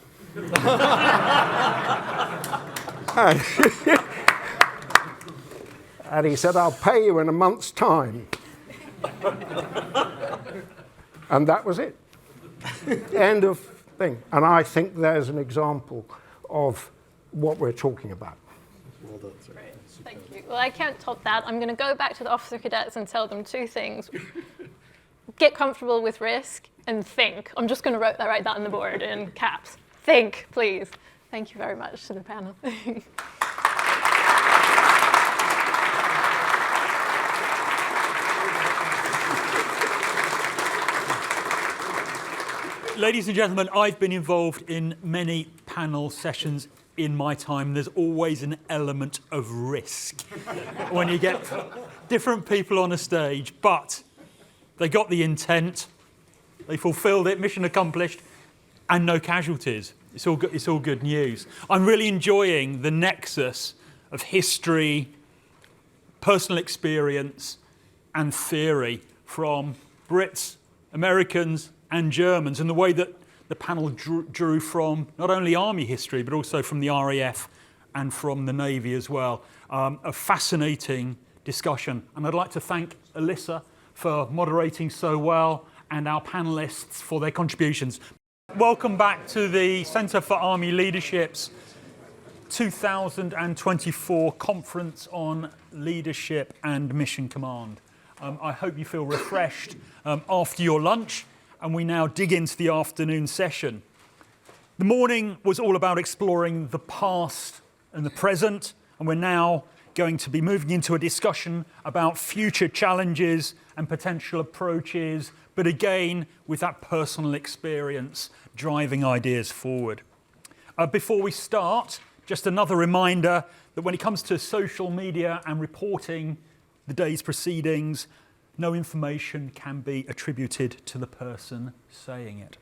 [SPEAKER 3] And he said, "I'll pay you in a month's time." And that was it. End of thing. And I think there's an example of what we're talking about.
[SPEAKER 5] Great, thank you. Well, I can't top that. I'm going to go back to the officer cadets and tell them two things. Get comfortable with risk and think. I'm just going to write that on the board in caps. Think, please. Thank you very much to the panel.
[SPEAKER 1] Ladies and gentlemen, I've been involved in many panel sessions in my time. There's always an element of risk when you get different people on a stage, but they got the intent, they fulfilled it, mission accomplished, and no casualties. It's all good news. I'm really enjoying the nexus of history, personal experience, and theory from Brits, Americans, and Germans, and the way that the panel drew from not only Army history, but also from the RAF and from the Navy as well. A fascinating discussion. And I'd like to thank Alyssa for moderating so well, and our panelists for their contributions. Welcome back to the Centre for Army Leadership's 2024 Conference on Leadership and Mission Command. I hope you feel refreshed after your lunch, and we now dig into the afternoon session. The morning was all about exploring the past and the present, and we're now going to be moving into a discussion about future challenges and potential approaches, but again, with that personal experience driving ideas forward. Before we start, just another reminder that when it comes to social media and reporting the day's proceedings, no information can be attributed to the person saying it.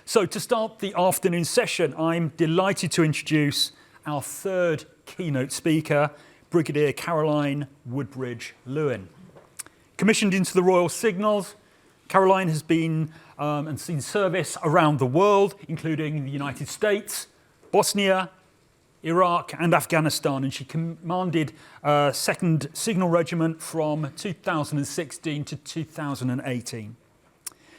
[SPEAKER 1] So to start the afternoon session, I'm delighted to introduce our third keynote speaker, Brigadier Caroline Woodbridge-Lewin. Commissioned into the Royal Signals, Caroline has been and seen service around the world, including the United States, Bosnia, Iraq and Afghanistan, and she commanded 2nd Signal Regiment from 2016 to 2018.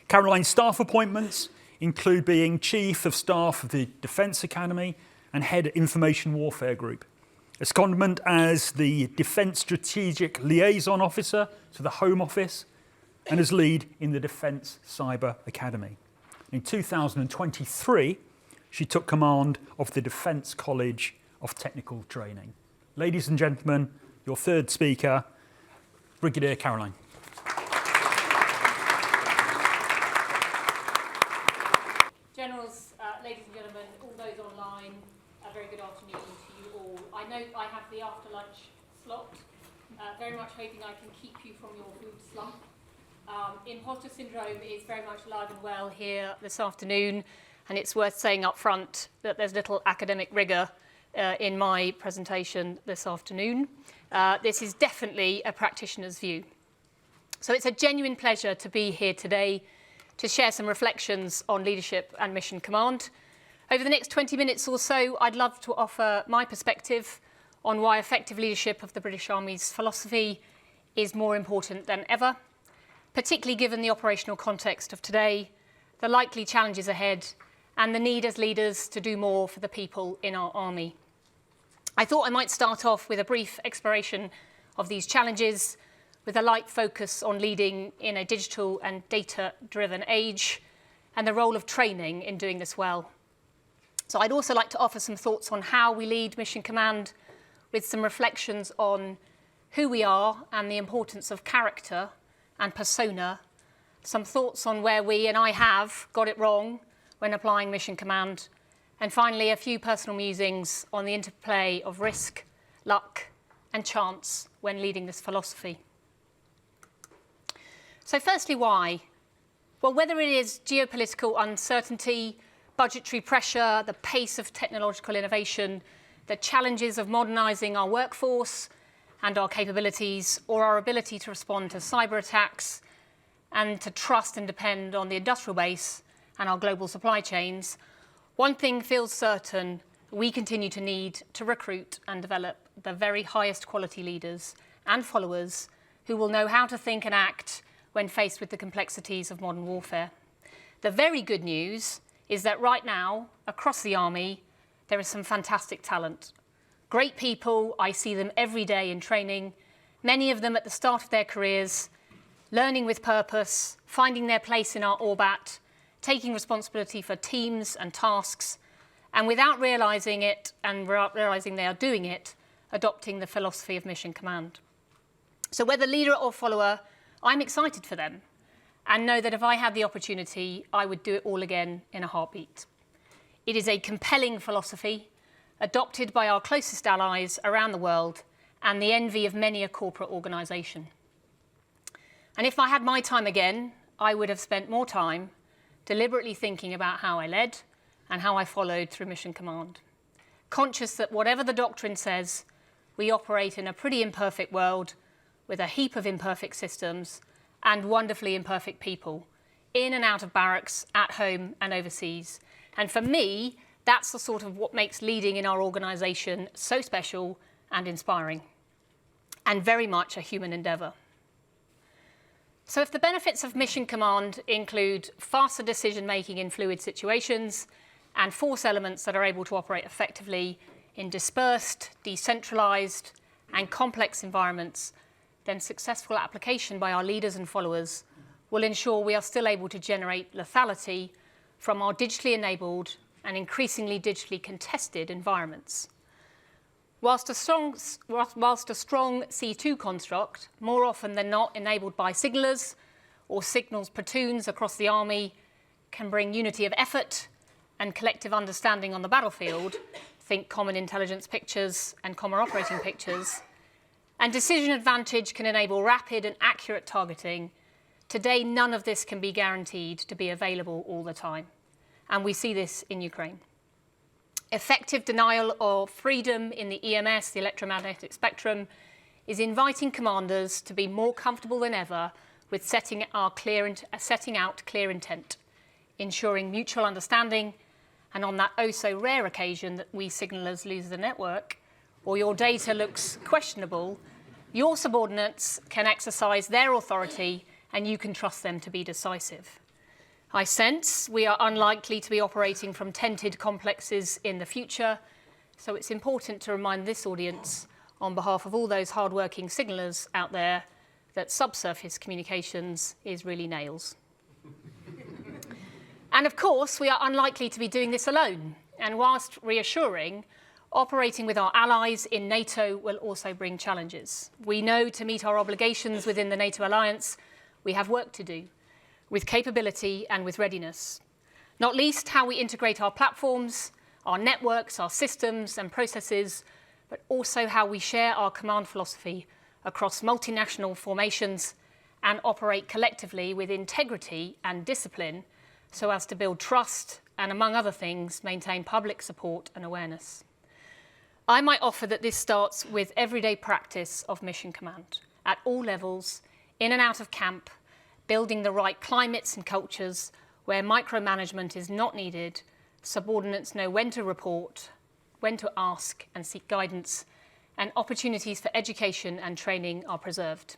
[SPEAKER 1] Caroline's staff appointments include being Chief of Staff of the Defence Academy and Head Information Warfare Group, a secondment as the Defence Strategic Liaison Officer to the Home Office, and as lead in the Defence Cyber Academy. In 2023, she took command of the Defence College of Technical Training. Ladies and gentlemen, your third speaker, Brigadier Caroline.
[SPEAKER 8] Generals, ladies and gentlemen, all those online, a very good afternoon to you all. I know I have the after lunch slot, very much hoping I can keep you from your food slump. Imposter syndrome is very much alive and well here this afternoon, and it's worth saying up front that there's little academic rigour in my presentation this afternoon. This is definitely a practitioner's view. So it's a genuine pleasure to be here today to share some reflections on leadership and mission command. Over the next 20 minutes or so, I'd love to offer my perspective on why effective leadership of the British Army's philosophy is more important than ever, particularly given the operational context of today, the likely challenges ahead, and the need as leaders to do more for the people in our army. I thought I might start off with a brief exploration of these challenges, with a light focus on leading in a digital and data-driven age, and the role of training in doing this well. So I'd also like to offer some thoughts on how we lead Mission Command, with some reflections on who we are and the importance of character and persona, some thoughts on where we, and I have, got it wrong when applying Mission Command, and finally a few personal musings on the interplay of risk, luck and chance when leading this philosophy. So firstly, why? Well, whether it is geopolitical uncertainty, budgetary pressure, the pace of technological innovation, the challenges of modernising our workforce and our capabilities, or our ability to respond to cyber attacks and to trust and depend on the industrial base and our global supply chains, one thing feels certain: we continue to need to recruit and develop the very highest quality leaders and followers who will know how to think and act when faced with the complexities of modern warfare. The very good news is that right now, across the Army, there is some fantastic talent. Great people, I see them every day in training, many of them at the start of their careers, learning with purpose, finding their place in our orbit, taking responsibility for teams and tasks, and without realizing it and realizing they are doing it, adopting the philosophy of mission command. So whether leader or follower, I'm excited for them and know that if I had the opportunity, I would do it all again in a heartbeat. It is a compelling philosophy, adopted by our closest allies around the world and the envy of many a corporate organisation. And if I had my time again, I would have spent more time deliberately thinking about how I led and how I followed through mission command. Conscious that whatever the doctrine says, we operate in a pretty imperfect world with a heap of imperfect systems and wonderfully imperfect people, in and out of barracks, at home and overseas. And for me, that's the sort of what makes leading in our organisation so special and inspiring, and very much a human endeavour. So if the benefits of mission command include faster decision-making in fluid situations and force elements that are able to operate effectively in dispersed, decentralised and complex environments, then successful application by our leaders and followers will ensure we are still able to generate lethality from our digitally enabled and increasingly digitally contested environments. Whilst a strong C2 construct, more often than not enabled by signallers or signals platoons across the Army, can bring unity of effort and collective understanding on the battlefield, think common intelligence pictures and common operating pictures, and decision advantage can enable rapid and accurate targeting. Today, none of this can be guaranteed to be available all the time, and we see this in Ukraine. Effective denial of freedom in the EMS, the electromagnetic spectrum, is inviting commanders to be more comfortable than ever with setting out clear intent, ensuring mutual understanding, and on that oh-so-rare occasion that we signallers lose the network, or your data looks questionable, your subordinates can exercise their authority and you can trust them to be decisive. I sense we are unlikely to be operating from tented complexes in the future, so it's important to remind this audience, on behalf of all those hard-working signallers out there, that subsurface communications is really nails. And of course, we are unlikely to be doing this alone, and whilst reassuring, operating with our allies in NATO will also bring challenges. We know to meet our obligations within the NATO alliance, we have work to do, with capability and with readiness. Not least how we integrate our platforms, our networks, our systems and processes, but also how we share our command philosophy across multinational formations and operate collectively with integrity and discipline so as to build trust and, among other things, maintain public support and awareness. I might offer that this starts with everyday practice of mission command at all levels, in and out of camp, building the right climates and cultures where micromanagement is not needed, subordinates know when to report, when to ask and seek guidance, and opportunities for education and training are preserved.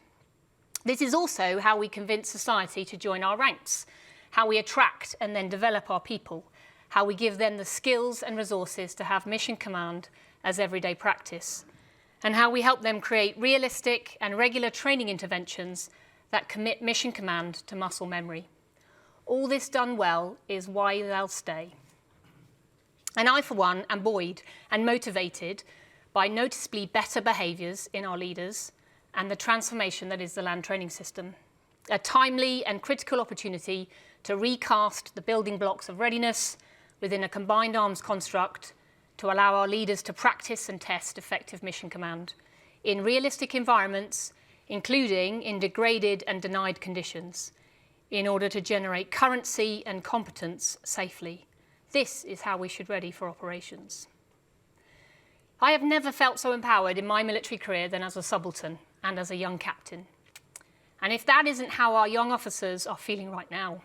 [SPEAKER 8] This is also how we convince society to join our ranks, how we attract and then develop our people, how we give them the skills and resources to have mission command as everyday practice, and how we help them create realistic and regular training interventions that commit mission command to muscle memory. All this done well is why they'll stay. And I, for one, am buoyed and motivated by noticeably better behaviours in our leaders and the transformation that is the land training system. A timely and critical opportunity to recast the building blocks of readiness within a combined arms construct to allow our leaders to practice and test effective mission command in realistic environments, including in degraded and denied conditions, in order to generate currency and competence safely. This is how we should ready for operations. I have never felt so empowered in my military career than as a subaltern and as a young captain. And if that isn't how our young officers are feeling right now,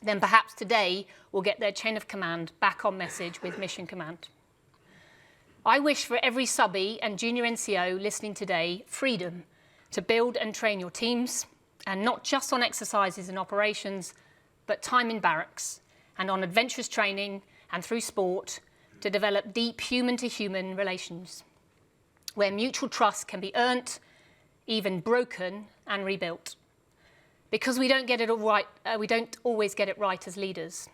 [SPEAKER 8] then perhaps today will get their chain of command back on message with mission command. I wish for every subbie and junior NCO listening today freedom to build and train your teams, and not just on exercises and operations, but time in barracks and on adventurous training and through sport to develop deep human-to-human relations where mutual trust can be earned, even broken and rebuilt. Because we don't get it all right, we don't always get it right as leaders.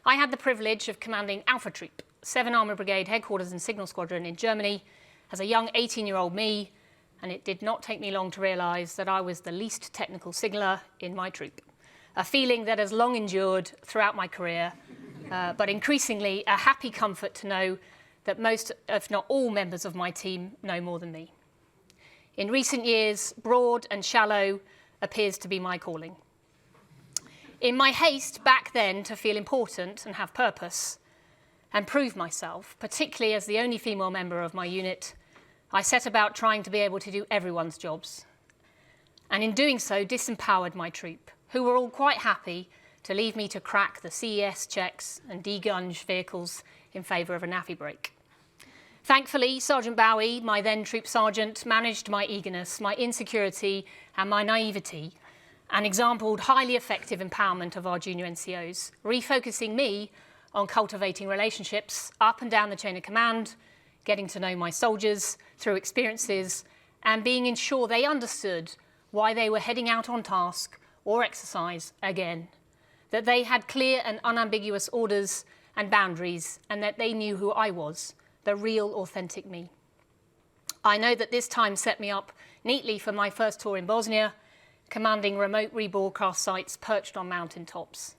[SPEAKER 8] I had the privilege of commanding Alpha Troop, 7 Armoured Brigade headquarters and signal squadron in Germany as a young 18-year-old me, and it did not take me long to realise that I was the least technical signaller in my troop. A feeling that has long endured throughout my career, but increasingly a happy comfort to know that most, if not all, members of my team know more than me. In recent years, broad and shallow appears to be my calling. In my haste back then to feel important and have purpose and prove myself, particularly as the only female member of my unit, I set about trying to be able to do everyone's jobs. And in doing so, disempowered my troop, who were all quite happy to leave me to crack the CES checks and degunge vehicles in favour of a naffy break. Thankfully, Sergeant Bowie, my then troop sergeant, managed my eagerness, my insecurity and my naivety and exampled highly effective empowerment of our junior NCOs, refocusing me on cultivating relationships up and down the chain of command, getting to know my soldiers through experiences and being ensured they understood why they were heading out on task or exercise again, that they had clear and unambiguous orders and boundaries and that they knew who I was, the real, authentic me. I know that this time set me up neatly for my first tour in Bosnia, commanding remote rebroadcast sites perched on mountain tops.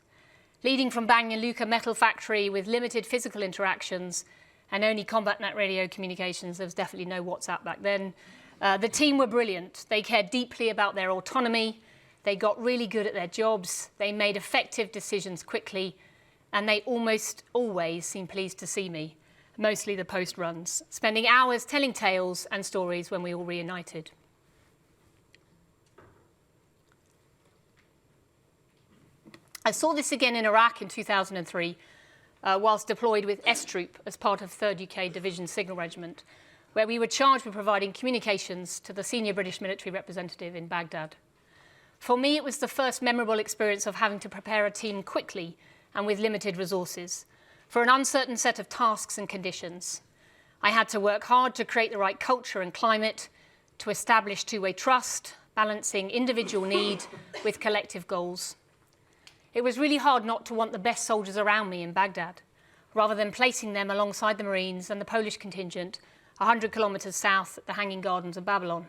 [SPEAKER 8] Leading from Banja Luka metal factory with limited physical interactions and only combat net radio communications, there was definitely no WhatsApp back then. The team were brilliant. They cared deeply about their autonomy. They got really good at their jobs. They made effective decisions quickly, and they almost always seemed pleased to see me, mostly the post runs, spending hours telling tales and stories when we all reunited. I saw this again in Iraq in 2003, whilst deployed with S Troop as part of 3rd UK Division Signal Regiment, where we were charged with providing communications to the senior British military representative in Baghdad. For me, it was the first memorable experience of having to prepare a team quickly and with limited resources for an uncertain set of tasks and conditions. I had to work hard to create the right culture and climate, to establish two-way trust, balancing individual need with collective goals. It was really hard not to want the best soldiers around me in Baghdad, rather than placing them alongside the Marines and the Polish contingent 100 kilometres south at the Hanging Gardens of Babylon.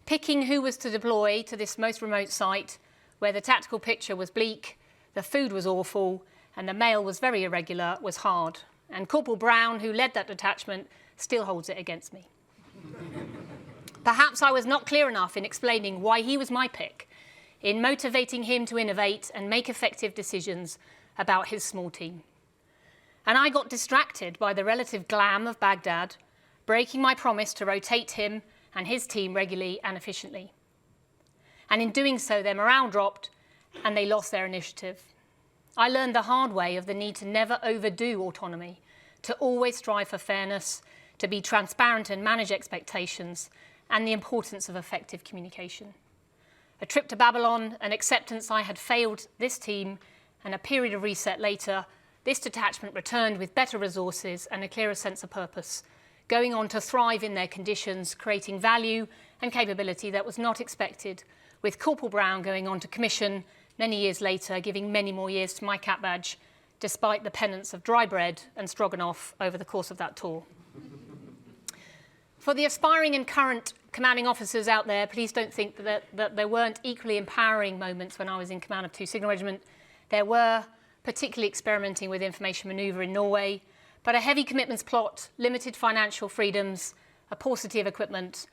[SPEAKER 8] Picking who was to deploy to this most remote site, where the tactical picture was bleak, the food was awful, and the mail was very irregular, was hard. And Corporal Brown, who led that detachment, still holds it against me. Perhaps I was not clear enough in explaining why he was my pick, in motivating him to innovate and make effective decisions about his small team. And I got distracted by the relative glam of Baghdad, breaking my promise to rotate him and his team regularly and efficiently. And in doing so, their morale dropped and they lost their initiative. I learned the hard way of the need to never overdo autonomy, to always strive for fairness, to be transparent and manage expectations, and the importance of effective communication. A trip to Babylon, an acceptance I had failed this team, and a period of reset later, this detachment returned with better resources and a clearer sense of purpose, going on to thrive in their conditions, creating value and capability that was not expected, with Corporal Brown going on to commission many years later, giving many more years to my cap badge, despite the penance of dry bread and stroganoff over the course of that tour. For the aspiring and current commanding officers out there, please don't think that there weren't equally empowering moments when I was in command of 2 Signal Regiment. There were, particularly experimenting with information manoeuvre in Norway, but a heavy commitments plot, limited financial freedoms, a paucity of equipment,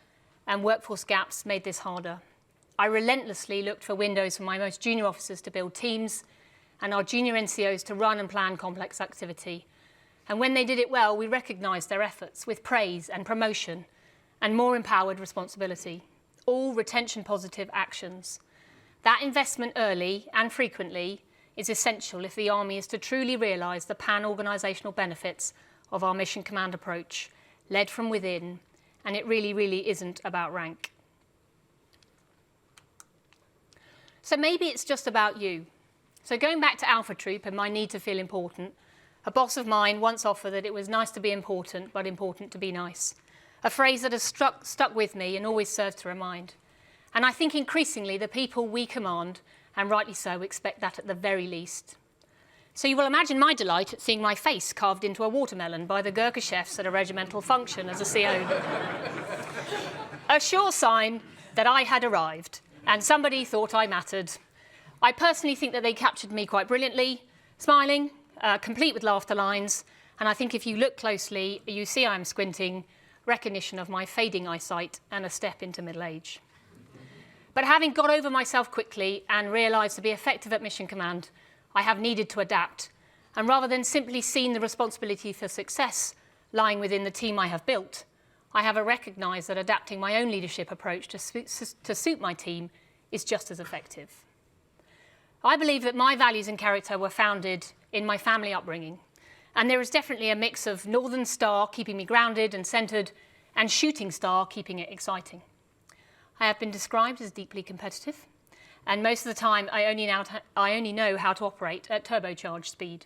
[SPEAKER 8] and workforce gaps made this harder. I relentlessly looked for windows for my most junior officers to build teams and our junior NCOs to run and plan complex activity. And when they did it well, we recognised their efforts with praise and promotion and more empowered responsibility, all retention-positive actions. That investment early and frequently is essential if the Army is to truly realise the pan-organisational benefits of our mission command approach, led from within, and it really, really isn't about rank. So maybe it's just about you. So going back to Alpha Troop and my need to feel important, a boss of mine once offered that it was nice to be important, but important to be nice. A phrase that has stuck with me and always serves to remind. And I think increasingly the people we command, and rightly so, expect that at the very least. So you will imagine my delight at seeing my face carved into a watermelon by the Gurkha chefs at a regimental function as a CO. A sure sign that I had arrived, and somebody thought I mattered. I personally think that they captured me quite brilliantly, smiling, complete with laughter lines, and I think if you look closely, you see I'm squinting, recognition of my fading eyesight and a step into middle age. But having got over myself quickly and realised to be effective at Mission Command, I have needed to adapt, and rather than simply seeing the responsibility for success lying within the team I have built, I have recognised that adapting my own leadership approach to suit my team is just as effective. I believe that my values and character were founded in my family upbringing, and there is definitely a mix of Northern Star keeping me grounded and centred, and Shooting Star keeping it exciting. I have been described as deeply competitive, and most of the time I only know how to operate at turbocharged speed,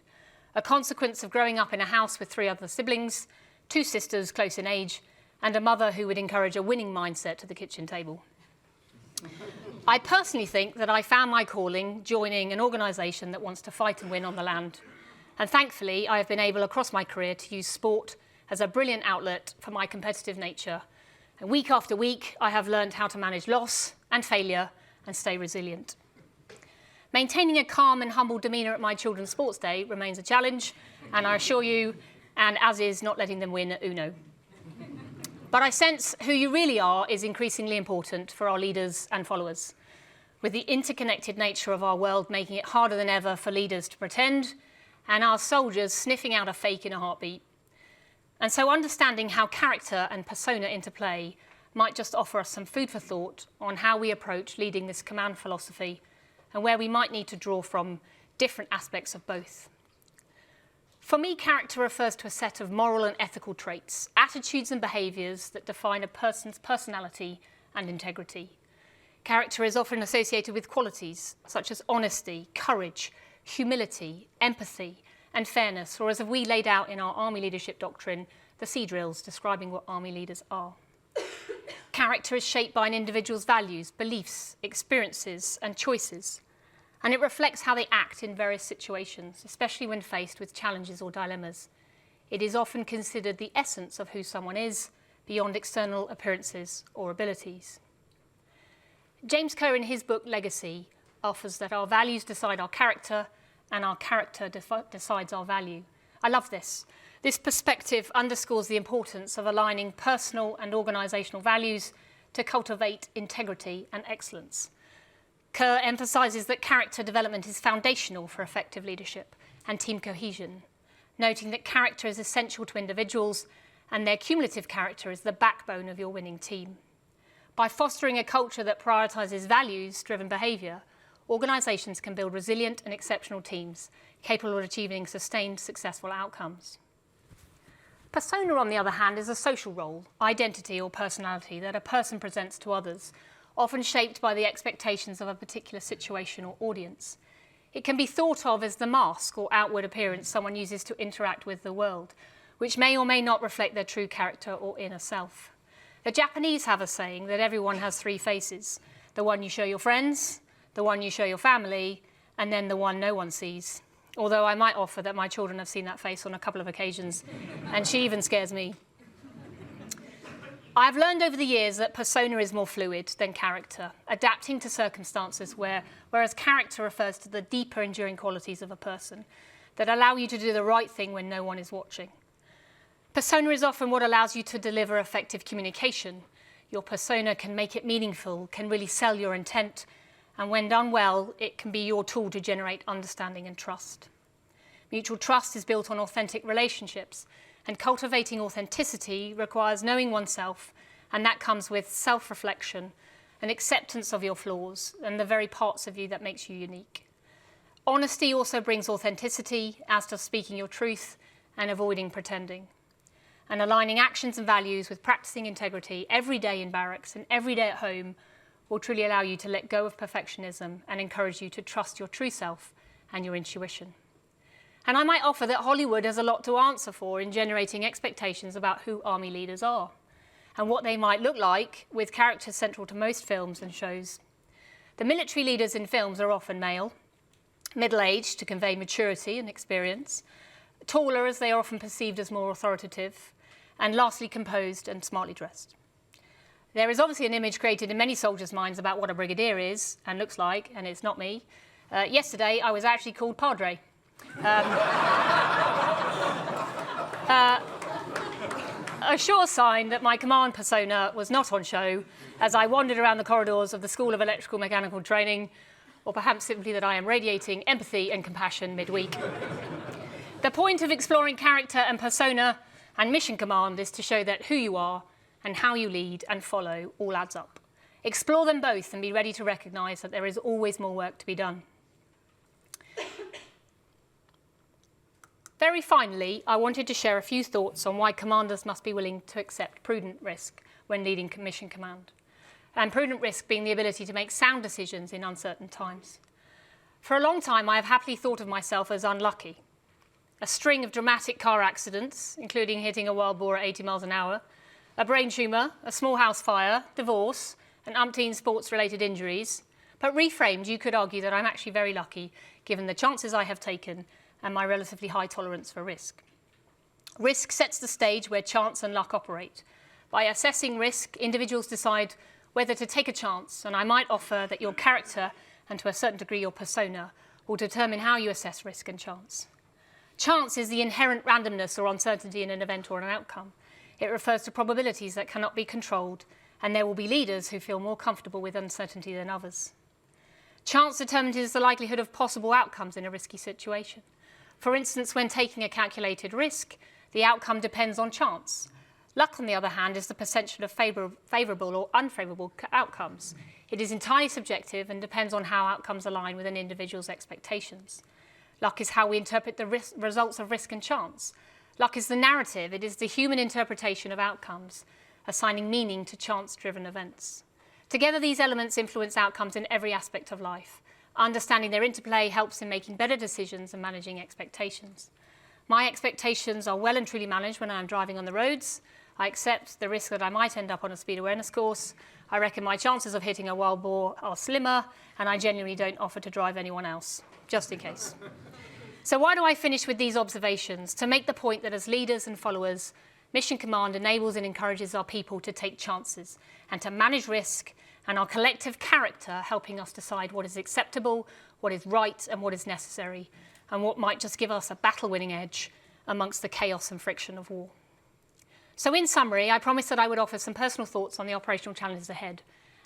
[SPEAKER 8] a consequence of growing up in a house with 3 other siblings, 2 sisters close in age, and a mother who would encourage a winning mindset to the kitchen table. I personally think that I found my calling joining an organisation that wants to fight and win on the land. And thankfully, I have been able across my career to use sport as a brilliant outlet for my competitive nature. And week after week, I have learned how to manage loss and failure and stay resilient. Maintaining a calm and humble demeanour at my children's sports day remains a challenge, and I assure you, and as is not letting them win at Uno. But I sense who you really are is increasingly important for our leaders and followers, with the interconnected nature of our world making it harder than ever for leaders to pretend, and our soldiers sniffing out a fake in a heartbeat. And so understanding how character and persona interplay might just offer us some food for thought on how we approach leading this command philosophy and where we might need to draw from different aspects of both. For me, character refers to a set of moral and ethical traits, attitudes and behaviours that define a person's personality and integrity. Character is often associated with qualities such as honesty, courage, humility, empathy, and fairness, or as we laid out in our Army Leadership Doctrine, the sea drills describing what Army leaders are. Character is shaped by an individual's values, beliefs, experiences, and choices, and it reflects how they act in various situations, especially when faced with challenges or dilemmas. It is often considered the essence of who someone is, beyond external appearances or abilities. James Kerr, in his book Legacy, offers that our values decide our character, and our character decides our value. I love this. This perspective underscores the importance of aligning personal and organisational values to cultivate integrity and excellence. Kerr emphasises that character development is foundational for effective leadership and team cohesion, noting that character is essential to individuals and their cumulative character is the backbone of your winning team. By fostering a culture that prioritises values-driven behaviour, organisations can build resilient and exceptional teams capable of achieving sustained, successful outcomes. Persona, on the other hand, is a social role, identity or personality that a person presents to others, often shaped by the expectations of a particular situation or audience. It can be thought of as the mask or outward appearance someone uses to interact with the world, which may or may not reflect their true character or inner self. The Japanese have a saying that everyone has 3 faces: the one you show your friends, the one you show your family, and then the one no one sees. Although I might offer that my children have seen that face on a couple of occasions, and she even scares me. I've learned over the years that persona is more fluid than character, adapting to circumstances whereas character refers to the deeper enduring qualities of a person that allow you to do the right thing when no one is watching. Persona is often what allows you to deliver effective communication. Your persona can make it meaningful, can really sell your intent, and when done well, it can be your tool to generate understanding and trust. Mutual trust is built on authentic relationships, and cultivating authenticity requires knowing oneself, and that comes with self-reflection, an acceptance of your flaws, and the very parts of you that makes you unique. Honesty also brings authenticity, as does speaking your truth and avoiding pretending. And aligning actions and values with practicing integrity every day in barracks and every day at home will truly allow you to let go of perfectionism and encourage you to trust your true self and your intuition. And I might offer that Hollywood has a lot to answer for in generating expectations about who army leaders are and what they might look like, with characters central to most films and shows. The military leaders in films are often male, middle-aged to convey maturity and experience, taller as they are often perceived as more authoritative, and lastly composed and smartly dressed. There is obviously an image created in many soldiers' minds about what a brigadier is and looks like, and it's not me. Yesterday I was actually called Padre. A sure sign that my command persona was not on show as I wandered around the corridors of the School of Electrical Mechanical Training, or perhaps simply that I am radiating empathy and compassion midweek. The point of exploring character and persona and mission command is to show that who you are and how you lead and follow all adds up. Explore them both and be ready to recognise that there is always more work to be done. Very finally, I wanted to share a few thoughts on why commanders must be willing to accept prudent risk when leading mission command. And prudent risk being the ability to make sound decisions in uncertain times. For a long time, I have happily thought of myself as unlucky. A string of dramatic car accidents, including hitting a wild boar at 80 miles an hour, a brain tumour, a small house fire, divorce, and umpteen sports-related injuries. But reframed, you could argue that I'm actually very lucky, given the chances I have taken and my relatively high tolerance for risk. Risk sets the stage where chance and luck operate. By assessing risk, individuals decide whether to take a chance, and I might offer that your character, and to a certain degree your persona, will determine how you assess risk and chance. Chance is the inherent randomness or uncertainty in an event or an outcome. It refers to probabilities that cannot be controlled, and there will be leaders who feel more comfortable with uncertainty than others. Chance determines the likelihood of possible outcomes in a risky situation. For instance, when taking a calculated risk, the outcome depends on chance. Luck, on the other hand, is the potential of favourable or unfavourable outcomes. It is entirely subjective and depends on how outcomes align with an individual's expectations. Luck is how we interpret the results of risk and chance. Luck is the narrative. It is the human interpretation of outcomes, assigning meaning to chance-driven events. Together, these elements influence outcomes in every aspect of life. Understanding their interplay helps in making better decisions and managing expectations. My expectations are well and truly managed when I am driving on the roads. I accept the risk that I might end up on a speed awareness course. I reckon my chances of hitting a wild boar are slimmer, and I genuinely don't offer to drive anyone else, just in case. So why do I finish with these observations? To make the point that as leaders and followers, Mission Command enables and encourages our people to take chances and to manage risk, and our collective character helping us decide what is acceptable, what is right, and what is necessary, and what might just give us a battle-winning edge amongst the chaos and friction of war. So in summary, I promised that I would offer some personal thoughts on the operational challenges ahead,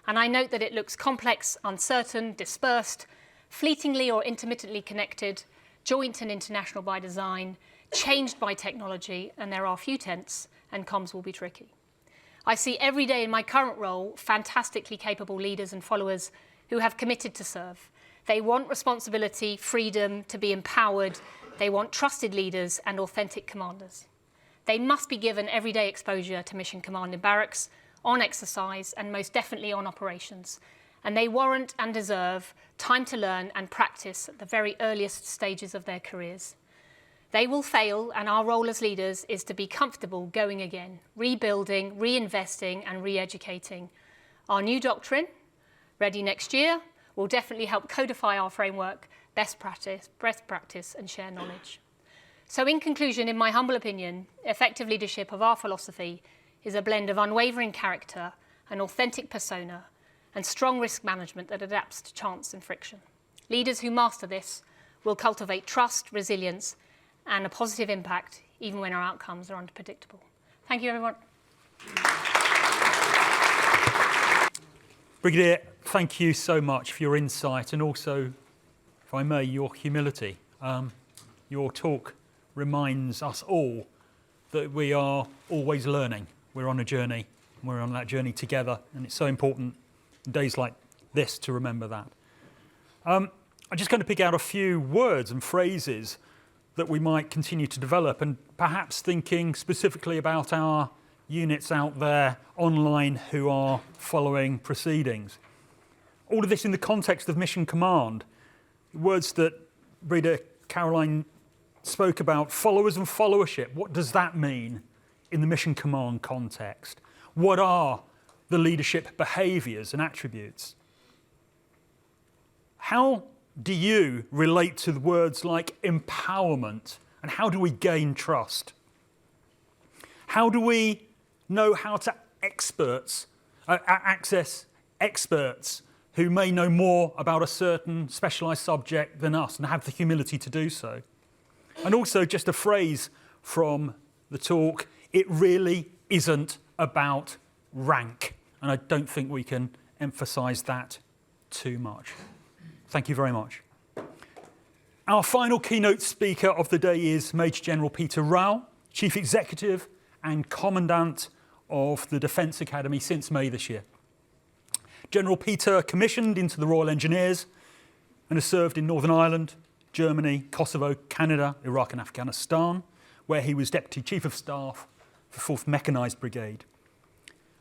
[SPEAKER 8] and I note that it looks complex, uncertain, dispersed, fleetingly or intermittently connected, joint and international by design, changed by technology, and there are few tents, and comms will be tricky. I see every day in my current role fantastically capable leaders and followers who have committed to serve. They want responsibility, freedom, to be empowered. They want trusted leaders and authentic commanders. They must be given everyday exposure to mission command in barracks, on exercise, and most definitely on operations. And they warrant and deserve time to learn and practice at the very earliest stages of their careers. They will fail, and our role as leaders is to be comfortable going again, rebuilding, reinvesting, and re-educating. Our new doctrine, ready next year, will definitely help codify our framework, best practice, and share knowledge. So in conclusion, in my humble opinion, effective leadership of our philosophy is a blend of unwavering character, an authentic persona, and strong risk management that adapts to chance and friction. Leaders who master this will cultivate trust, resilience, and a positive impact, even when our outcomes are unpredictable. Thank you, everyone.
[SPEAKER 1] Brigadier, thank you so much for your insight and also, if I may, your humility. Your talk reminds us all that we are always learning. We're on a journey, and we're on that journey together, and it's so important in days like this to remember that. I'm just going to pick out a few words and phrases that we might continue to develop, and perhaps thinking specifically about our units out there online who are following proceedings. All of this in the context of mission command. Words that Reader Caroline spoke about, followers and followership. What does that mean in the mission command context? What are the leadership behaviours and attributes? How do you relate to the words like empowerment, and how do we gain trust? How do we know how to access experts who may know more about a certain specialised subject than us and have the humility to do so? And also just a phrase from the talk, it really isn't about rank. And I don't think we can emphasise that too much. Thank you very much. Our final keynote speaker of the day is Major General Peter Rao, Chief Executive and Commandant of the Defence Academy since May this year. General Peter commissioned into the Royal Engineers and has served in Northern Ireland, Germany, Kosovo, Canada, Iraq and Afghanistan, where he was Deputy Chief of Staff for 4th Mechanised Brigade.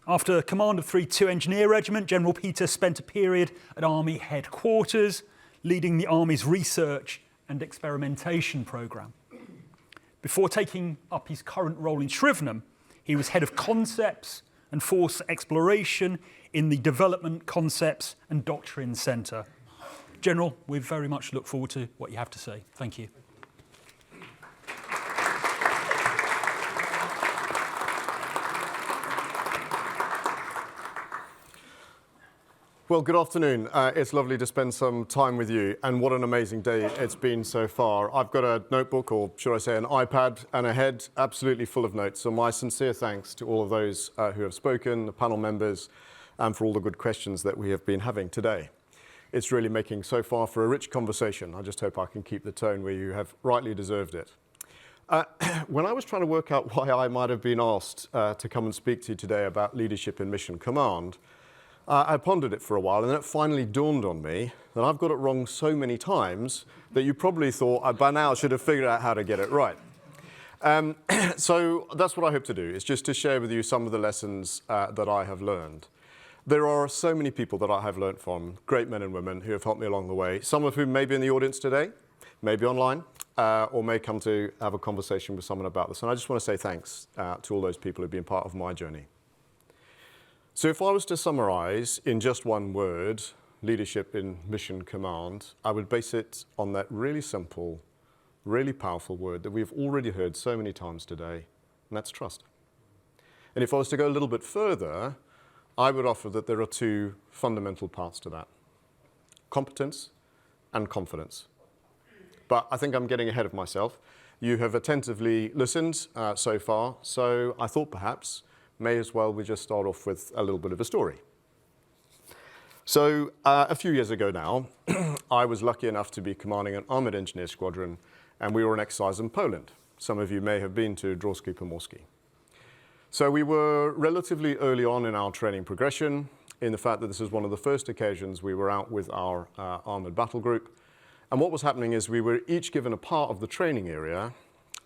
[SPEAKER 1] After command of 3-2 Engineer Regiment, General Peter spent a period at Army headquarters, leading the Army's research and experimentation programme. Before taking up his current role in Shrivenham, he was head of concepts and force exploration in the Development Concepts and Doctrine Centre. General, we very much look forward to what you have to say. Thank you.
[SPEAKER 9] Well, good afternoon. It's lovely to spend some time with you, and what an amazing day it's been so far. I've got a notebook, or should I say an iPad, and a head absolutely full of notes. So my sincere thanks to all of those who have spoken, the panel members, and for all the good questions that we have been having today. It's really making so far for a rich conversation. I just hope I can keep the tone where you have rightly deserved it. When I was trying to work out why I might have been asked to come and speak to you today about leadership in mission command, I pondered it for a while, and then it finally dawned on me that I've got it wrong so many times that you probably thought I by now should have figured out how to get it right. So that's what I hope to do, is just to share with you some of the lessons that I have learned. There are so many people that I have learned from, great men and women who have helped me along the way, some of whom may be in the audience today, maybe online, or may come to have a conversation with someone about this. And I just want to say thanks to all those people who have been part of my journey. So if I was to summarize in just one word, leadership in mission command, I would base it on that really simple, really powerful word that we've already heard so many times today, and that's trust. And if I was to go a little bit further, I would offer that there are two fundamental parts to that: competence and confidence. But I think I'm getting ahead of myself. You have attentively listened so far, so I thought perhaps may as well we just start off with a little bit of a story. So a few years ago now, I was lucky enough to be commanding an armoured engineer squadron, and we were on exercise in Poland. Some of you may have been to Drawski Pomorski. So we were relatively early on in our training progression, in the fact that this was one of the first occasions we were out with our armoured battle group. And what was happening is we were each given a part of the training area,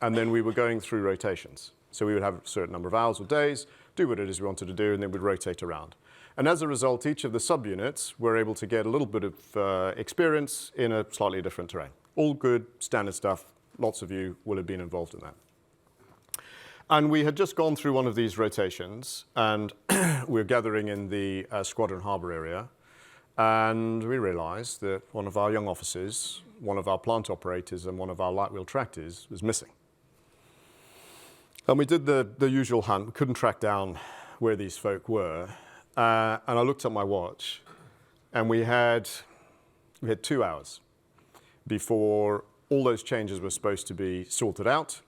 [SPEAKER 9] and then we were going through rotations. So we would have a certain number of hours or days, do what it is we wanted to do, and then we'd rotate around. And as a result, each of the subunits were able to get a little bit of experience in a slightly different terrain. All good, standard stuff. Lots of you will have been involved in that. And we had just gone through one of these rotations, and we were gathering in the squadron harbour area, and we realised that one of our young officers, one of our plant operators, and one of our light wheel tractors was missing. And we did the usual hunt. We couldn't track down where these folk were. And I looked at my watch, and we had 2 hours before all those changes were supposed to be sorted out,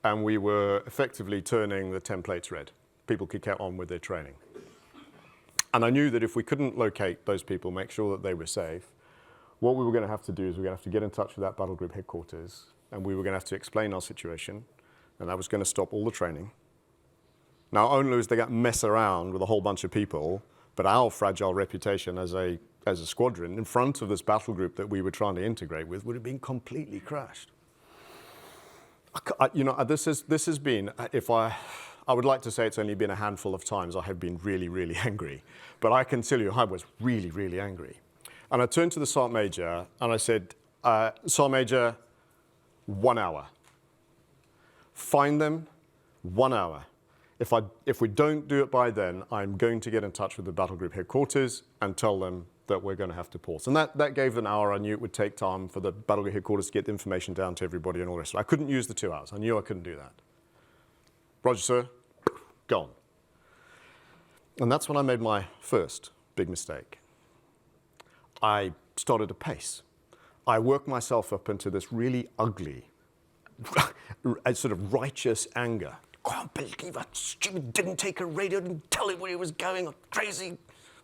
[SPEAKER 9] and we were effectively turning the templates red. People could get on with their training. And I knew that if we couldn't locate those people, make sure that they were safe, what we were going to have to do is we were going to have to get in touch with that battle group headquarters, and we were going to have to explain our situation, and that was going to stop all the training. Now, only was they got mess around with a whole bunch of people, but our fragile reputation as a squadron in front of this battle group that we were trying to integrate with would have been completely crashed. This has been, if I I would like to say it's only been a handful of times I have been really, really angry. But I can tell you I was really, really angry. And I turned to the Sergeant Major and I said, Sergeant Major, 1 hour. Find them, 1 hour. If we don't do it by then, I'm going to get in touch with the battle group headquarters and tell them that we're going to have to pause. And that gave an hour. I knew it would take time for the battle group headquarters to get the information down to everybody and all the rest. I couldn't use the 2 hours. I knew I couldn't do that. Roger, sir. Gone. And that's when I made my first big mistake. I started to pace. I worked myself up into this really ugly, sort of righteous anger. Can't believe that stupid didn't take a radio, didn't tell him where he was going, or crazy,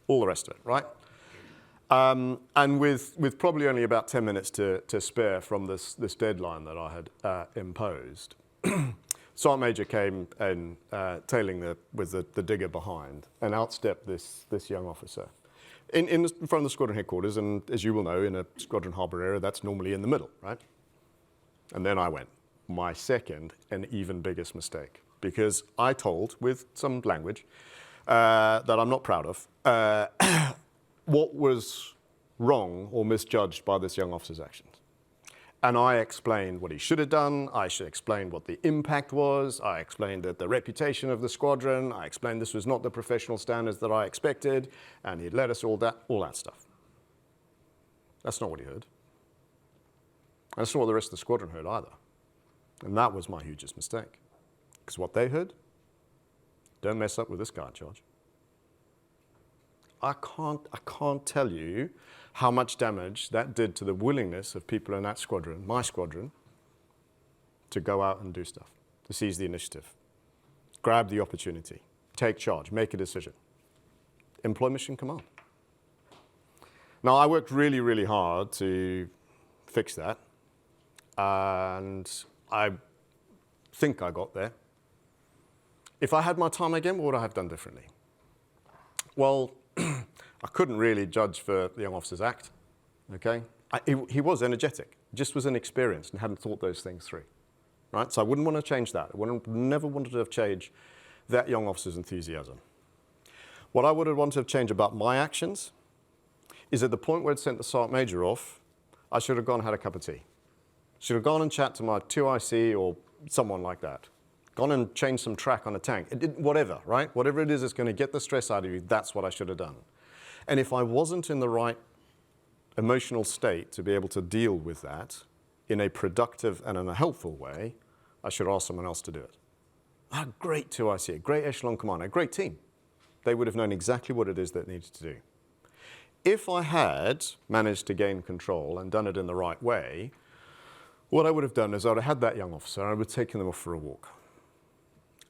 [SPEAKER 9] all the rest of it, right? And with probably only about 10 minutes to spare from this deadline that I had imposed, Sergeant Major came and tailing with the digger behind, and outstepped this young officer. In front of the squadron headquarters, and as you will know, in a squadron harbour area, that's normally in the middle, right? And then I went, my second and even biggest mistake, because I told, with some language that I'm not proud of, what was wrong or misjudged by this young officer's actions. And I explained what he should have done. I should explain what the impact was. I explained that the reputation of the squadron. I explained this was not the professional standards that I expected, and he'd let us all that stuff. That's not what he heard. That's not what the rest of the squadron heard either. And that was my hugest mistake. Because what they heard, don't mess up with this guy in charge. I can't tell you how much damage that did to the willingness of people in that squadron, my squadron, to go out and do stuff, to seize the initiative, grab the opportunity, take charge, make a decision, employ mission command. Now, I worked really, really hard to fix that, and I think I got there. If I had my time again, what would I have done differently? Well, I couldn't really judge for the young officer's act, okay? He was energetic, just was inexperienced and hadn't thought those things through, right? So I wouldn't want to change that. I never wanted to have changed that young officer's enthusiasm. What I would have wanted to have changed about my actions is at the point where I'd sent the Sergeant Major off, I should have gone and had a cup of tea. Should have gone and chat to my 2IC or someone like that. Gone and changed some track on a tank. Whatever, right? Whatever it is that's going to get the stress out of you, that's what I should have done. And if I wasn't in the right emotional state to be able to deal with that in a productive and in a helpful way, I should ask someone else to do it. A great 2IC, a great echelon commander, a great team. They would have known exactly what it is that needed to do. If I had managed to gain control and done it in the right way, what I would have done is I would have had that young officer and I would have taken them off for a walk.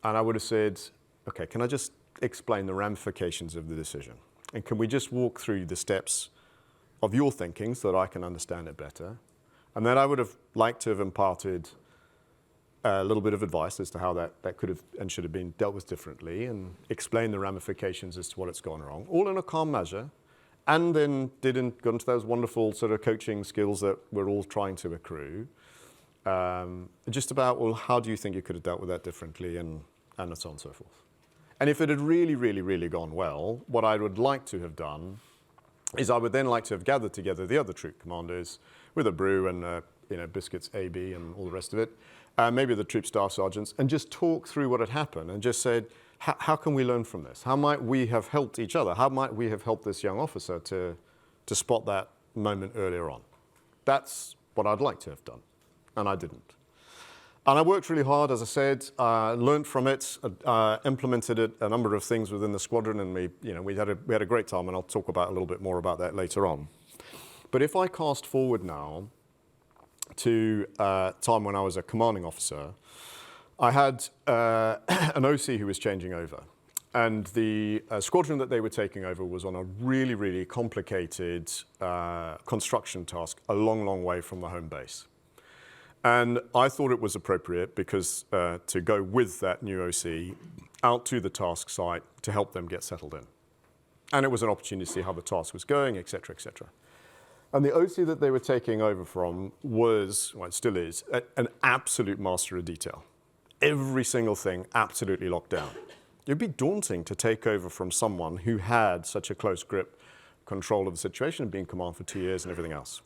[SPEAKER 9] And I would have said, okay, can I just explain the ramifications of the decision? And can we just walk through the steps of your thinking so that I can understand it better? And then I would have liked to have imparted a little bit of advice as to how that could have and should have been dealt with differently, and explain the ramifications as to what it's gone wrong, all in a calm measure, and then didn't go into those wonderful sort of coaching skills that we're all trying to accrue. Just about, well, how do you think you could have dealt with that differently, and so on and so forth. And if it had really, really, really gone well, what I would like to have done is I would then like to have gathered together the other troop commanders with a brew and biscuits A, B, and all the rest of it, maybe the troop staff sergeants, and just talk through what had happened and just said, how can we learn from this? How might we have helped each other? How might we have helped this young officer to spot that moment earlier on? That's what I'd like to have done, and I didn't. And I worked really hard, as I said, learned from it, implemented it, a number of things within the squadron, and we had a great time, and I'll talk about a little bit more about that later on. But if I cast forward now to time when I was a commanding officer, I had an OC who was changing over, and the squadron that they were taking over was on a really, really complicated construction task a long, long way from the home base. And I thought it was appropriate because to go with that new OC out to the task site to help them get settled in. And it was an opportunity to see how the task was going, et cetera, et cetera. And the OC that they were taking over from was, well, it still is, an absolute master of detail. every single thing absolutely locked down. It'd be daunting to take over from someone who had such a close grip control of the situation and been in command for 2 years and everything else.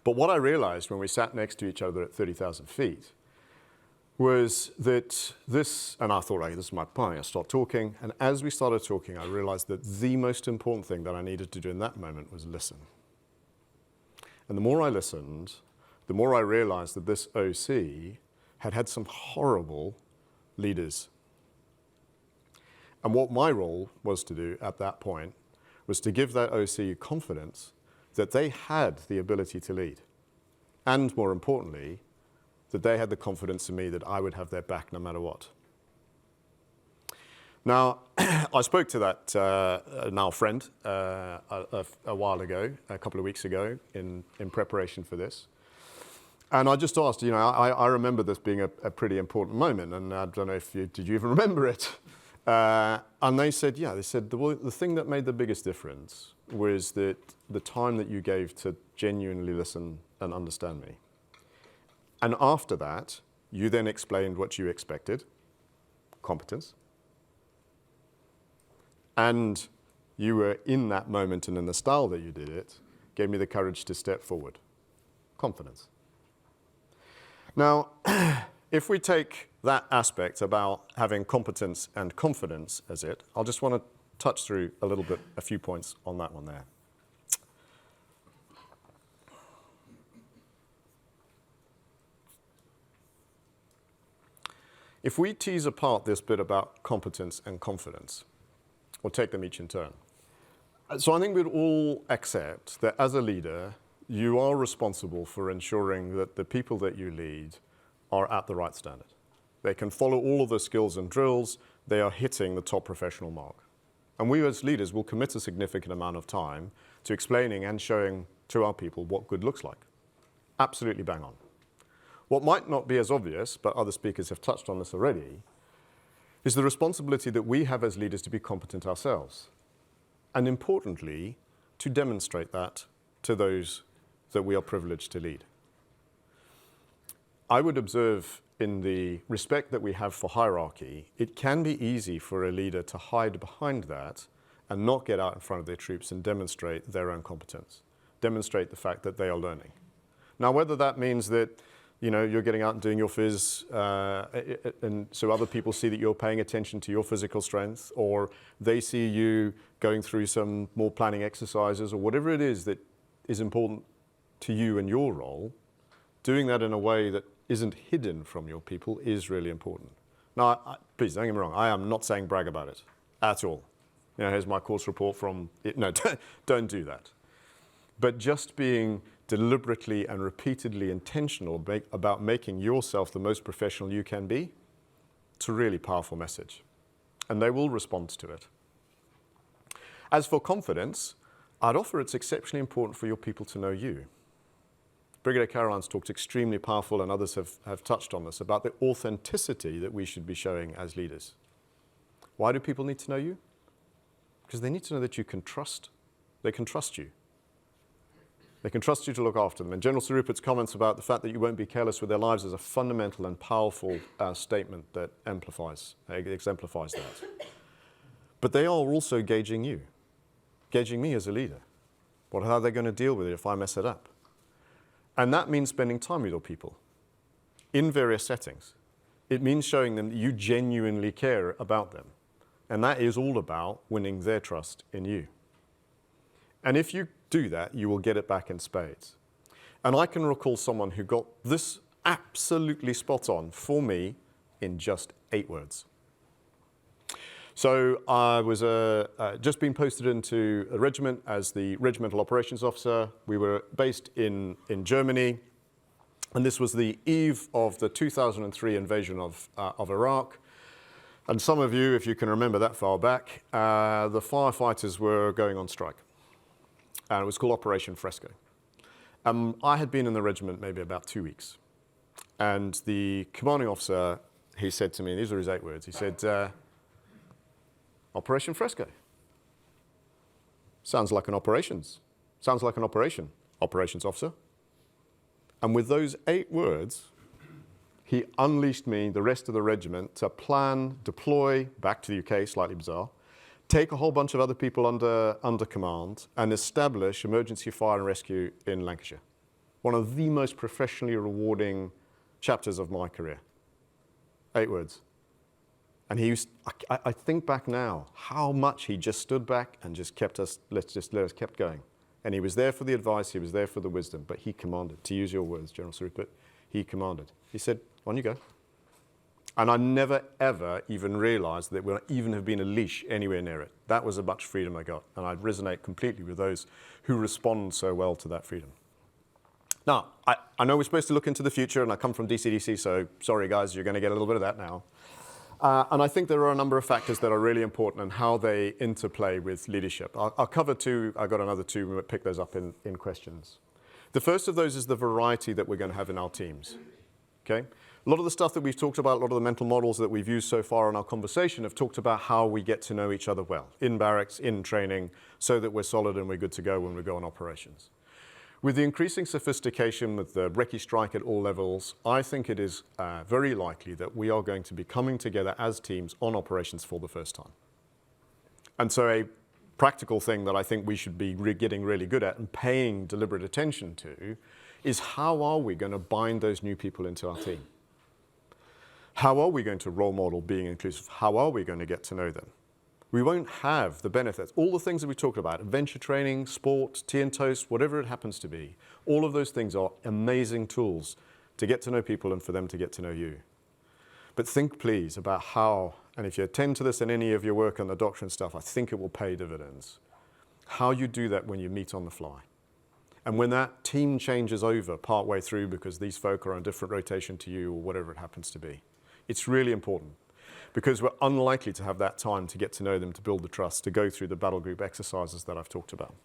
[SPEAKER 9] But what I realized when we sat next to each other at 30,000 feet was that this, and I thought, hey, this is my point, I start talking, and as we started talking, I realized that the most important thing that I needed to do in that moment was listen. And the more I listened, the more I realized that this OC had had some horrible leaders. And what my role was to do at that point was to give that OC confidence that they had the ability to lead. And more importantly, that they had the confidence in me that I would have their back no matter what. Now, I spoke to that now friend a while ago, a couple of weeks ago, in preparation for this. And I just asked, I remember this being a pretty important moment, and I don't know if did you even remember it? And they said, yeah, they said the thing that made the biggest difference was that the time that you gave to genuinely listen and understand me. And after that, you then explained what you expected, competence. And you were in that moment and in the style that you did it, gave me the courage to step forward, confidence. Now, if we take that aspect about having competence and confidence as it, I'll just want to touch through a little bit, a few points on that one there. If we tease apart this bit about competence and confidence, we'll take them each in turn. So I think we'd all accept that as a leader, you are responsible for ensuring that the people that you lead are at the right standard. They can follow all of the skills and drills, they are hitting the top professional mark. And we as leaders will commit a significant amount of time to explaining and showing to our people what good looks like. Absolutely bang on. What might not be as obvious, but other speakers have touched on this already, is the responsibility that we have as leaders to be competent ourselves. And importantly, to demonstrate that to those that we are privileged to lead. I would observe in the respect that we have for hierarchy, it can be easy for a leader to hide behind that and not get out in front of their troops and demonstrate their own competence, demonstrate the fact that they are learning. Now, whether that means that you're getting out and doing your phys, and so other people see that you're paying attention to your physical strength, or they see you going through some more planning exercises, or whatever it is that is important to you and your role, doing that in a way that isn't hidden from your people is really important. Now, please don't get me wrong, I am not saying brag about it at all. Here's my course report from it. No, don't do that. But just being deliberately and repeatedly intentional about making yourself the most professional you can be, it's a really powerful message. And they will respond to it. As for confidence, I'd offer it's exceptionally important for your people to know you. Brigadier Caroline's talked extremely powerful, and others have touched on this, about the authenticity that we should be showing as leaders. Why do people need to know you? Because they need to know that you can trust. They can trust you. They can trust you to look after them. And General Sir Rupert's comments about the fact that you won't be careless with their lives is a fundamental and powerful statement that exemplifies that. But they are also gauging you, gauging me as a leader. How are they going to deal with it if I mess it up? And that means spending time with your people in various settings. It means showing them that you genuinely care about them. And that is all about winning their trust in you. And if you do that, you will get it back in spades. And I can recall someone who got this absolutely spot on for me in just 8 words. So I was just been posted into a regiment as the regimental operations officer. We were based in Germany, and this was the eve of the 2003 invasion of Iraq. And some of you, if you can remember that far back, the firefighters were going on strike. And it was called Operation Fresco. I had been in the regiment maybe about 2 weeks. And the commanding officer, he said to me, these are his 8 words, he said, Operation Fresco. Sounds like an operations. Sounds like an operation. Operations officer. And with those 8 words, he unleashed me, the rest of the regiment, to plan, deploy, back to the UK, slightly bizarre, take a whole bunch of other people under command, and establish emergency fire and rescue in Lancashire. One of the most professionally rewarding chapters of my career. 8 words. And he used, I think back now, how much he just stood back and just kept us, let us kept going. And he was there for the advice, he was there for the wisdom, but he commanded, to use your words, General Sir Rupert, he commanded. He said, on you go. And I never, ever even realized that there would even have been a leash anywhere near it. That was how much freedom I got. And I resonate completely with those who respond so well to that freedom. Now, I know we're supposed to look into the future, and I come from DCDC, so sorry guys, you're going to get a little bit of that now. And I think there are a number of factors that are really important and how they interplay with leadership. I'll cover 2, I've got another 2, we'll pick those up in questions. The first of those is the variety that we're going to have in our teams. Okay? A lot of the stuff that we've talked about, a lot of the mental models that we've used so far in our conversation have talked about how we get to know each other well, in barracks, in training, so that we're solid and we're good to go when we go on operations. With the increasing sophistication with the recce strike at all levels, I think it is very likely that we are going to be coming together as teams on operations for the first time. And so a practical thing that I think we should be getting really good at and paying deliberate attention to is how are we going to bind those new people into our team? How are we going to role model being inclusive? How are we going to get to know them? We won't have the benefits, all the things that we talked about, adventure training, sport, tea and toast, whatever it happens to be. All of those things are amazing tools to get to know people and for them to get to know you. But think, please, about how, and if you attend to this in any of your work on the doctrine stuff, I think it will pay dividends. How you do that when you meet on the fly. And when that team changes over partway through because these folk are on a different rotation to you or whatever it happens to be. It's really important. Because we're unlikely to have that time to get to know them, to build the trust, to go through the battle group exercises that I've talked about.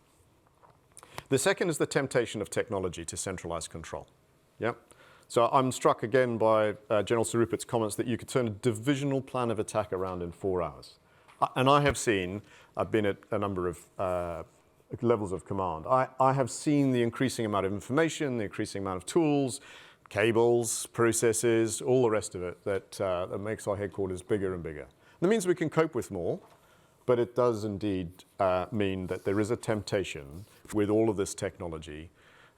[SPEAKER 9] The second is the temptation of technology to centralize control. Yeah? So I'm struck again by General Sir Rupert's comments that you could turn a divisional plan of attack around in 4 hours. And I have seen, I've been at a number of levels of command, I have seen the increasing amount of information, the increasing amount of tools, cables, processes, all the rest of it that makes our headquarters bigger and bigger. That means we can cope with more, but it does indeed mean that there is a temptation with all of this technology,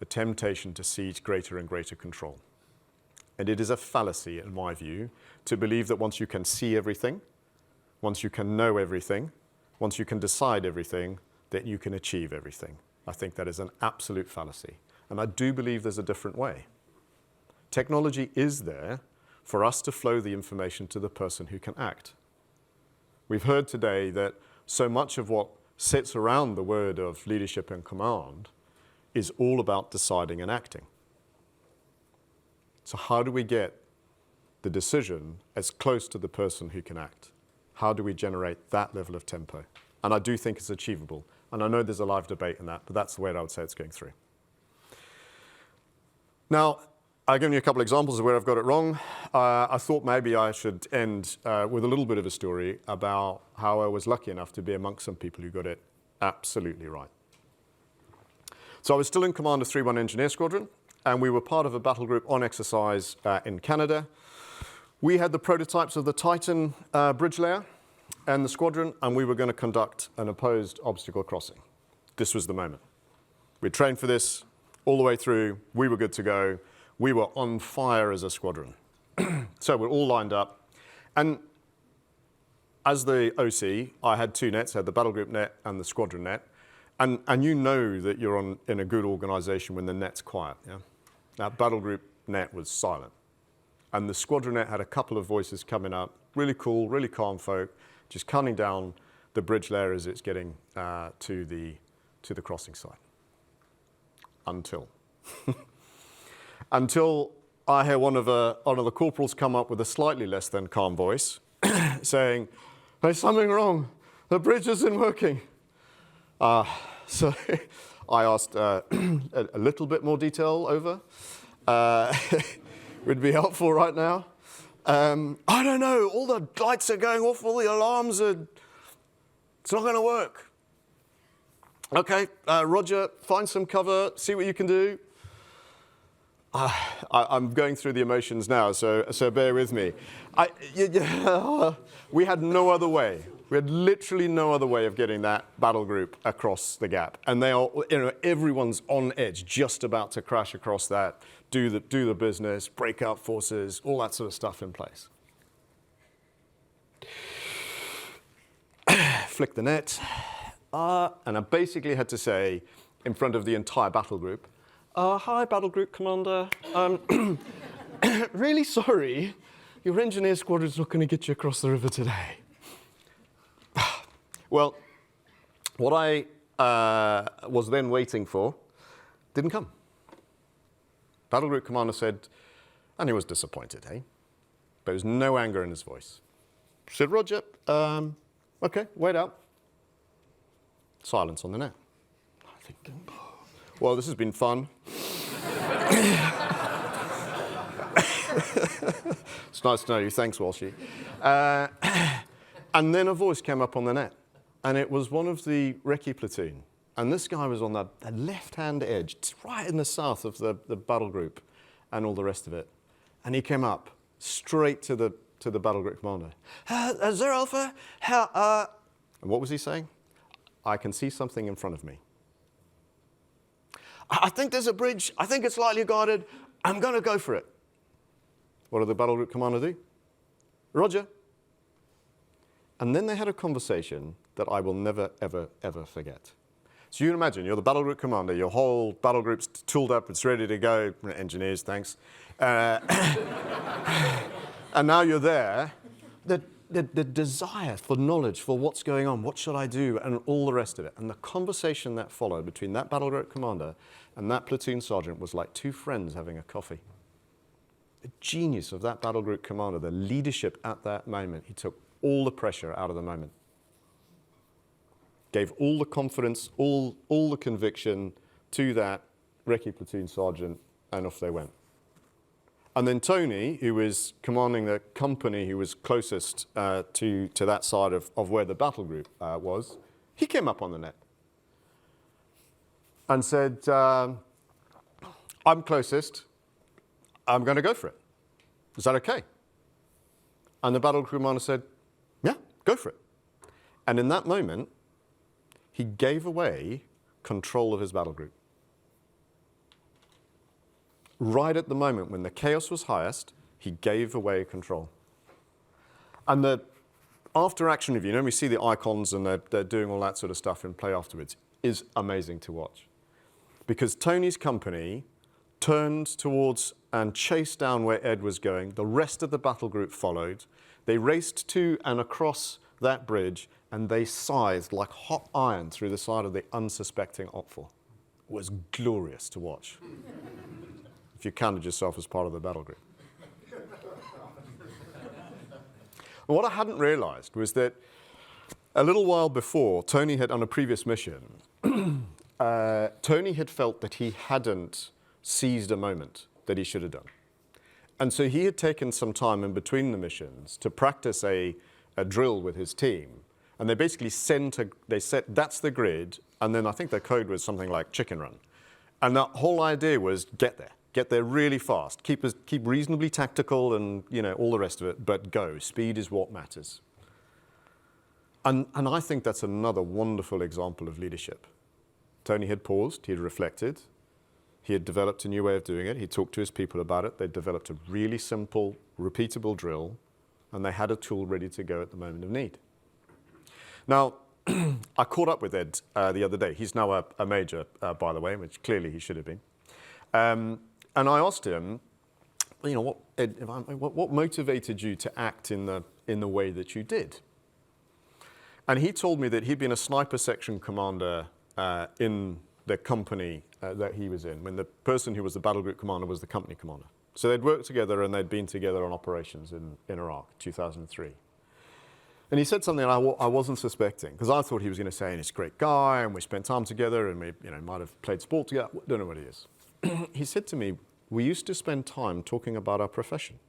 [SPEAKER 9] a temptation to seize greater and greater control. And it is a fallacy, in my view, to believe that once you can see everything, once you can know everything, once you can decide everything, that you can achieve everything. I think that is an absolute fallacy. And I do believe there's a different way. Technology is there for us to flow the information to the person who can act. We've heard today that so much of what sits around the word of leadership and command is all about deciding and acting. So how do we get the decision as close to the person who can act? How do we generate that level of tempo? And I do think it's achievable. And I know there's a live debate in that, but that's the way I would say it's going through. Now, I've given you a couple of examples of where I've got it wrong. I thought maybe I should end with a little bit of a story about how I was lucky enough to be amongst some people who got it absolutely right. So I was still in command of 3-1 Engineer Squadron, and we were part of a battle group on exercise in Canada. We had the prototypes of the Titan bridge layer and the squadron, and we were going to conduct an opposed obstacle crossing. This was the moment. We trained for this all the way through. We were good to go. We were on fire as a squadron. So we're all lined up. And as the OC, I had 2 nets. I had the battle group net and the squadron net. And you know that you're in a good organization when the net's quiet. Yeah? That battle group net was silent. And the squadron net had a couple of voices coming up, really cool, really calm folk, just counting down the bridge layer as it's getting to the crossing site. Until I hear one of the corporals come up with a slightly less than calm voice, saying, "There's something wrong. The bridge isn't working." So I asked a little bit more detail over. Would be helpful right now. I don't know. All the lights are going off. All the alarms are. It's not going to work. Okay, Roger. Find some cover. See what you can do. I'm going through the emotions now, so bear with me. We had no other way. We had literally no other way of getting that battle group across the gap. And they are, everyone's on edge, just about to crash across that, do the business, break out forces, all that sort of stuff in place. Flick the net. And I basically had to say, in front of the entire battle group, hi, battle group commander. Really sorry, your engineer squadron's not going to get you across the river today. Well, what I was then waiting for didn't come. Battle group commander said, and he was disappointed, eh? But there was no anger in his voice. He said, Roger, okay, wait out. Silence on the net. I think, well, this has been fun. It's nice to know you. Thanks, Walshy. And then a voice came up on the net, and it was one of the recce platoon. And this guy was on the left-hand edge, right in the south of the battle group and all the rest of it. And he came up straight to the battle group commander. Zero Alpha, and what was he saying? I can see something in front of me. I think there's a bridge. I think it's lightly guarded. I'm going to go for it. What did the battle group commander do? Roger. And then they had a conversation that I will never, ever, ever forget. So you can imagine, you're the battle group commander, your whole battle group's tooled up, it's ready to go. Engineers, thanks. And now you're there. The desire for knowledge, for what's going on, what should I do, and all the rest of it. And the conversation that followed between that battle group commander and that platoon sergeant was like two friends having a coffee. The genius of that battle group commander, the leadership at that moment, he took all the pressure out of the moment. Gave all the confidence, all the conviction to that recce platoon sergeant, and off they went. And then Tony, who was commanding the company who was closest to that side of where the battle group was, he came up on the net and said, I'm closest, I'm going to go for it. Is that okay? And the battle group commander said, yeah, go for it. And in that moment, he gave away control of his battle group. Right at the moment when the chaos was highest, he gave away control. And the after-action review, we see the icons and they're doing all that sort of stuff in play afterwards, is amazing to watch. Because Tony's company turned towards and chased down where Ed was going. The rest of the battle group followed. They raced to and across that bridge, and they scythed like hot iron through the side of the unsuspecting Opful. It was glorious to watch. If you counted yourself as part of the battle group. And what I hadn't realized was that a little while before, Tony had, on a previous mission, Tony had felt that he hadn't seized a moment that he should have done. And so he had taken some time in between the missions to practice a drill with his team. And they basically said, that's the grid, and then I think their code was something like chicken run. And that whole idea was get there really fast, keep reasonably tactical and all the rest of it, but go. Speed is what matters. And I think that's another wonderful example of leadership. Tony had paused, he had reflected, he had developed a new way of doing it, he talked to his people about it, they developed a really simple, repeatable drill, and they had a tool ready to go at the moment of need. Now, I caught up with Ed the other day. He's now a major, by the way, which clearly he should have been. And I asked him, what motivated you to act in the way that you did? And he told me that he'd been a sniper section commander in the company that he was in, when the person who was the battle group commander was the company commander. So they'd worked together and they'd been together on operations in Iraq, 2003. And he said something I wasn't suspecting, because I thought he was going to say, he's a great guy, and we spent time together, and we might have played sport together. Don't know what he is. He said to me, we used to spend time talking about our profession.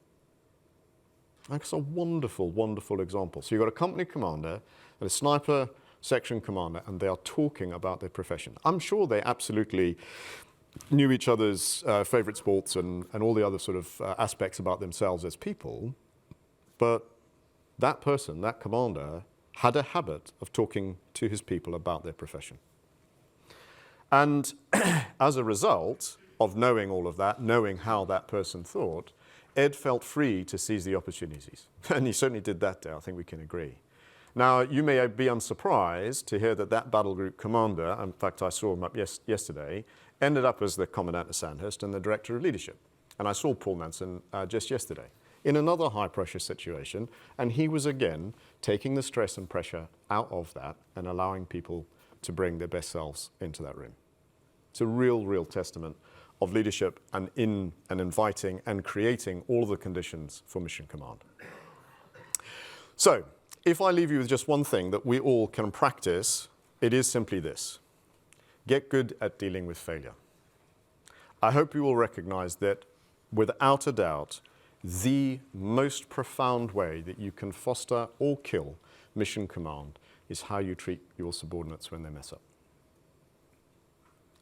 [SPEAKER 9] That's a wonderful, wonderful example. So you've got a company commander and a sniper section commander, and they are talking about their profession. I'm sure they absolutely knew each other's favorite sports and all the other sort of aspects about themselves as people, but that person, that commander, had a habit of talking to his people about their profession. And as a result of knowing all of that, knowing how that person thought, Ed felt free to seize the opportunities. And he certainly did that day, I think we can agree. Now, you may be unsurprised to hear that that battle group commander, in fact, I saw him up yesterday, ended up as the commandant of Sandhurst and the director of leadership. And I saw Paul Manson just yesterday in another high-pressure situation, and he was again taking the stress and pressure out of that and allowing people to bring their best selves into that room. It's a real, real testament of leadership and inviting and creating all of the conditions for mission command. So, if I leave you with just one thing that we all can practice, it is simply this: get good at dealing with failure. I hope you will recognize that, without a doubt, the most profound way that you can foster or kill mission command is how you treat your subordinates when they mess up.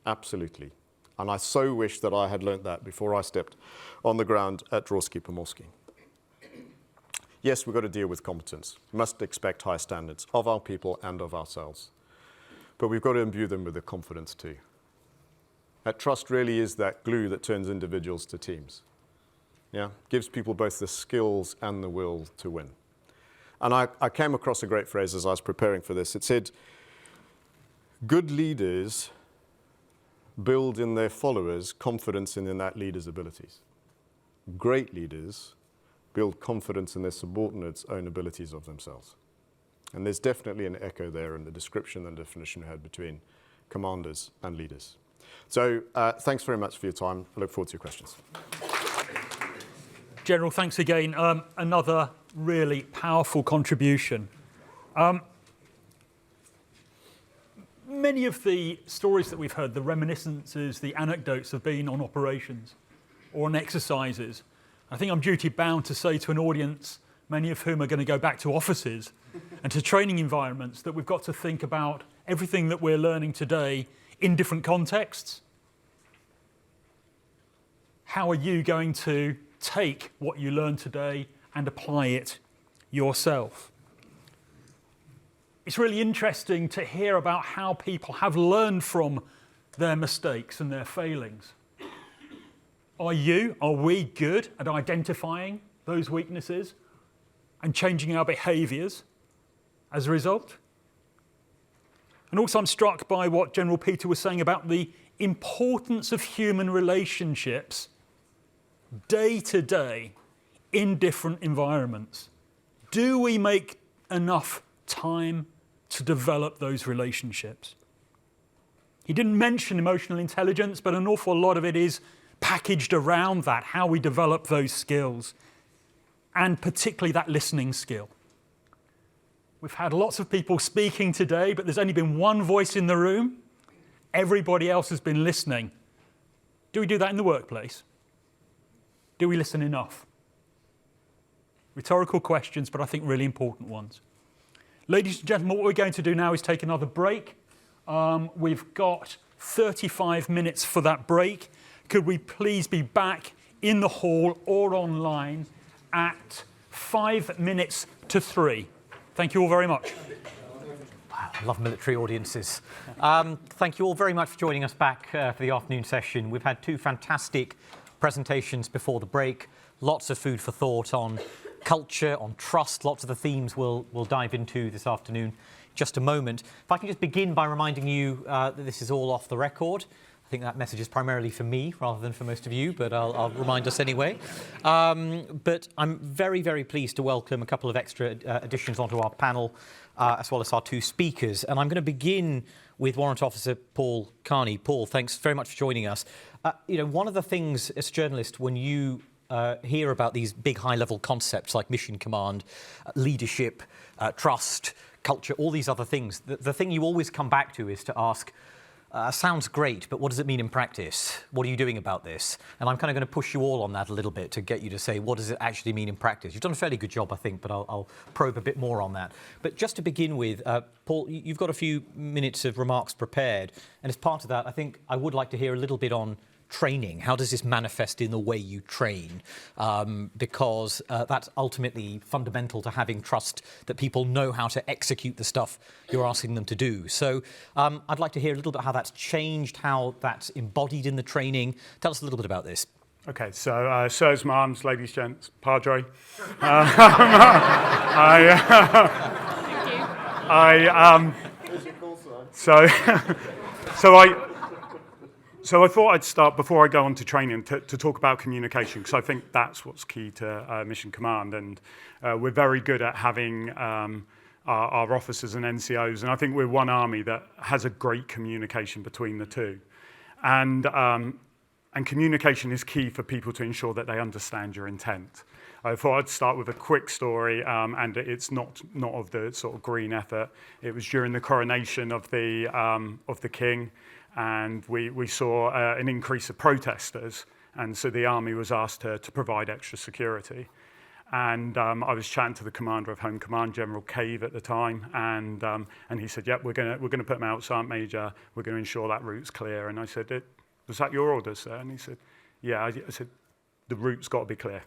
[SPEAKER 9] Absolutely. And I so wish that I had learnt that before I stepped on the ground at Drorsky Pomorsky. Yes, we've got to deal with competence. We must expect high standards of our people and of ourselves. But we've got to imbue them with the confidence too. That trust really is that glue that turns individuals to teams. Yeah, gives people both the skills and the will to win. And I came across a great phrase as I was preparing for this. It said, good leaders build in their followers confidence in that leader's abilities. Great leaders build confidence in their subordinates' own abilities of themselves. And there's definitely an echo there in the description and definition we had between commanders and leaders. So thanks very much for your time. I look forward to your questions.
[SPEAKER 1] General, thanks again. Another really powerful contribution. Many of the stories that we've heard, the reminiscences, the anecdotes have been on operations or on exercises. I think I'm duty-bound to say to an audience, many of whom are going to go back to offices and to training environments, that we've got to think about everything that we're learning today in different contexts. How are you going to take what you learn today and apply it yourself? It's really interesting to hear about how people have learned from their mistakes and their failings. Are we good at identifying those weaknesses and changing our behaviours as a result? And also I'm struck by what General Peter was saying about the importance of human relationships day to day in different environments. Do we make enough time to develop those relationships? He didn't mention emotional intelligence, but an awful lot of it is packaged around that, how we develop those skills, and particularly that listening skill. We've had lots of people speaking today, but there's only been one voice in the room. Everybody else has been listening. Do we do that in the workplace? Do we listen enough? Rhetorical questions, but I think really important ones. Ladies and gentlemen, what we're going to do now is take another break. We've got 35 minutes for that break. Could we please be back in the hall or online at 5 minutes to 3? Thank you all very much.
[SPEAKER 10] Wow, I love military audiences. Thank you all very much for joining us back for the afternoon session. We've had two fantastic presentations before the break. Lots of food for thought on culture, on trust, lots of the themes we'll dive into this afternoon. Just a moment. If I can just begin by reminding you that this is all off the record. I think that message is primarily for me rather than for most of you, but I'll remind us anyway. But I'm very, very pleased to welcome a couple of extra additions onto our panel, as well as our two speakers. And I'm going to begin with Warrant Officer Paul Carney. Paul, thanks very much for joining us. One of the things as a journalist, when you hear about these big high-level concepts like mission command, leadership, trust, culture, all these other things, the thing you always come back to is to ask, sounds great, but what does it mean in practice? What are you doing about this? And I'm kind of going to push you all on that a little bit to get you to say, what does it actually mean in practice? You've done a fairly good job, I think, but I'll probe a bit more on that. But just to begin with, Paul, you've got a few minutes of remarks prepared. And as part of that, I think I would like to hear a little bit on training. How does this manifest in the way you train? Because that's ultimately fundamental to having trust that people know how to execute the stuff you're asking them to do. So I'd like to hear a little bit how that's changed, how that's embodied in the training. Tell us a little bit about this.
[SPEAKER 11] Okay, so sirs, mums, ladies, gents, Padre. So I thought I'd start, before I go on to training, to talk about communication, because I think that's what's key to Mission Command. And we're very good at having our officers and NCOs, and I think we're one army that has a great communication between the two. And communication is key for people to ensure that they understand your intent. I thought I'd start with a quick story, and it's not of the sort of green effort. It was during the coronation of the king, and we saw an increase of protesters, and so the army was asked to provide extra security. And I was chatting to the commander of Home Command, General Cave, at the time, and he said, "Yep, we're going to put them out, Sergeant Major. We're going to ensure that route's clear." And I said, "Was that your orders, sir?" And he said, "Yeah." I said, "The route's got to be clear."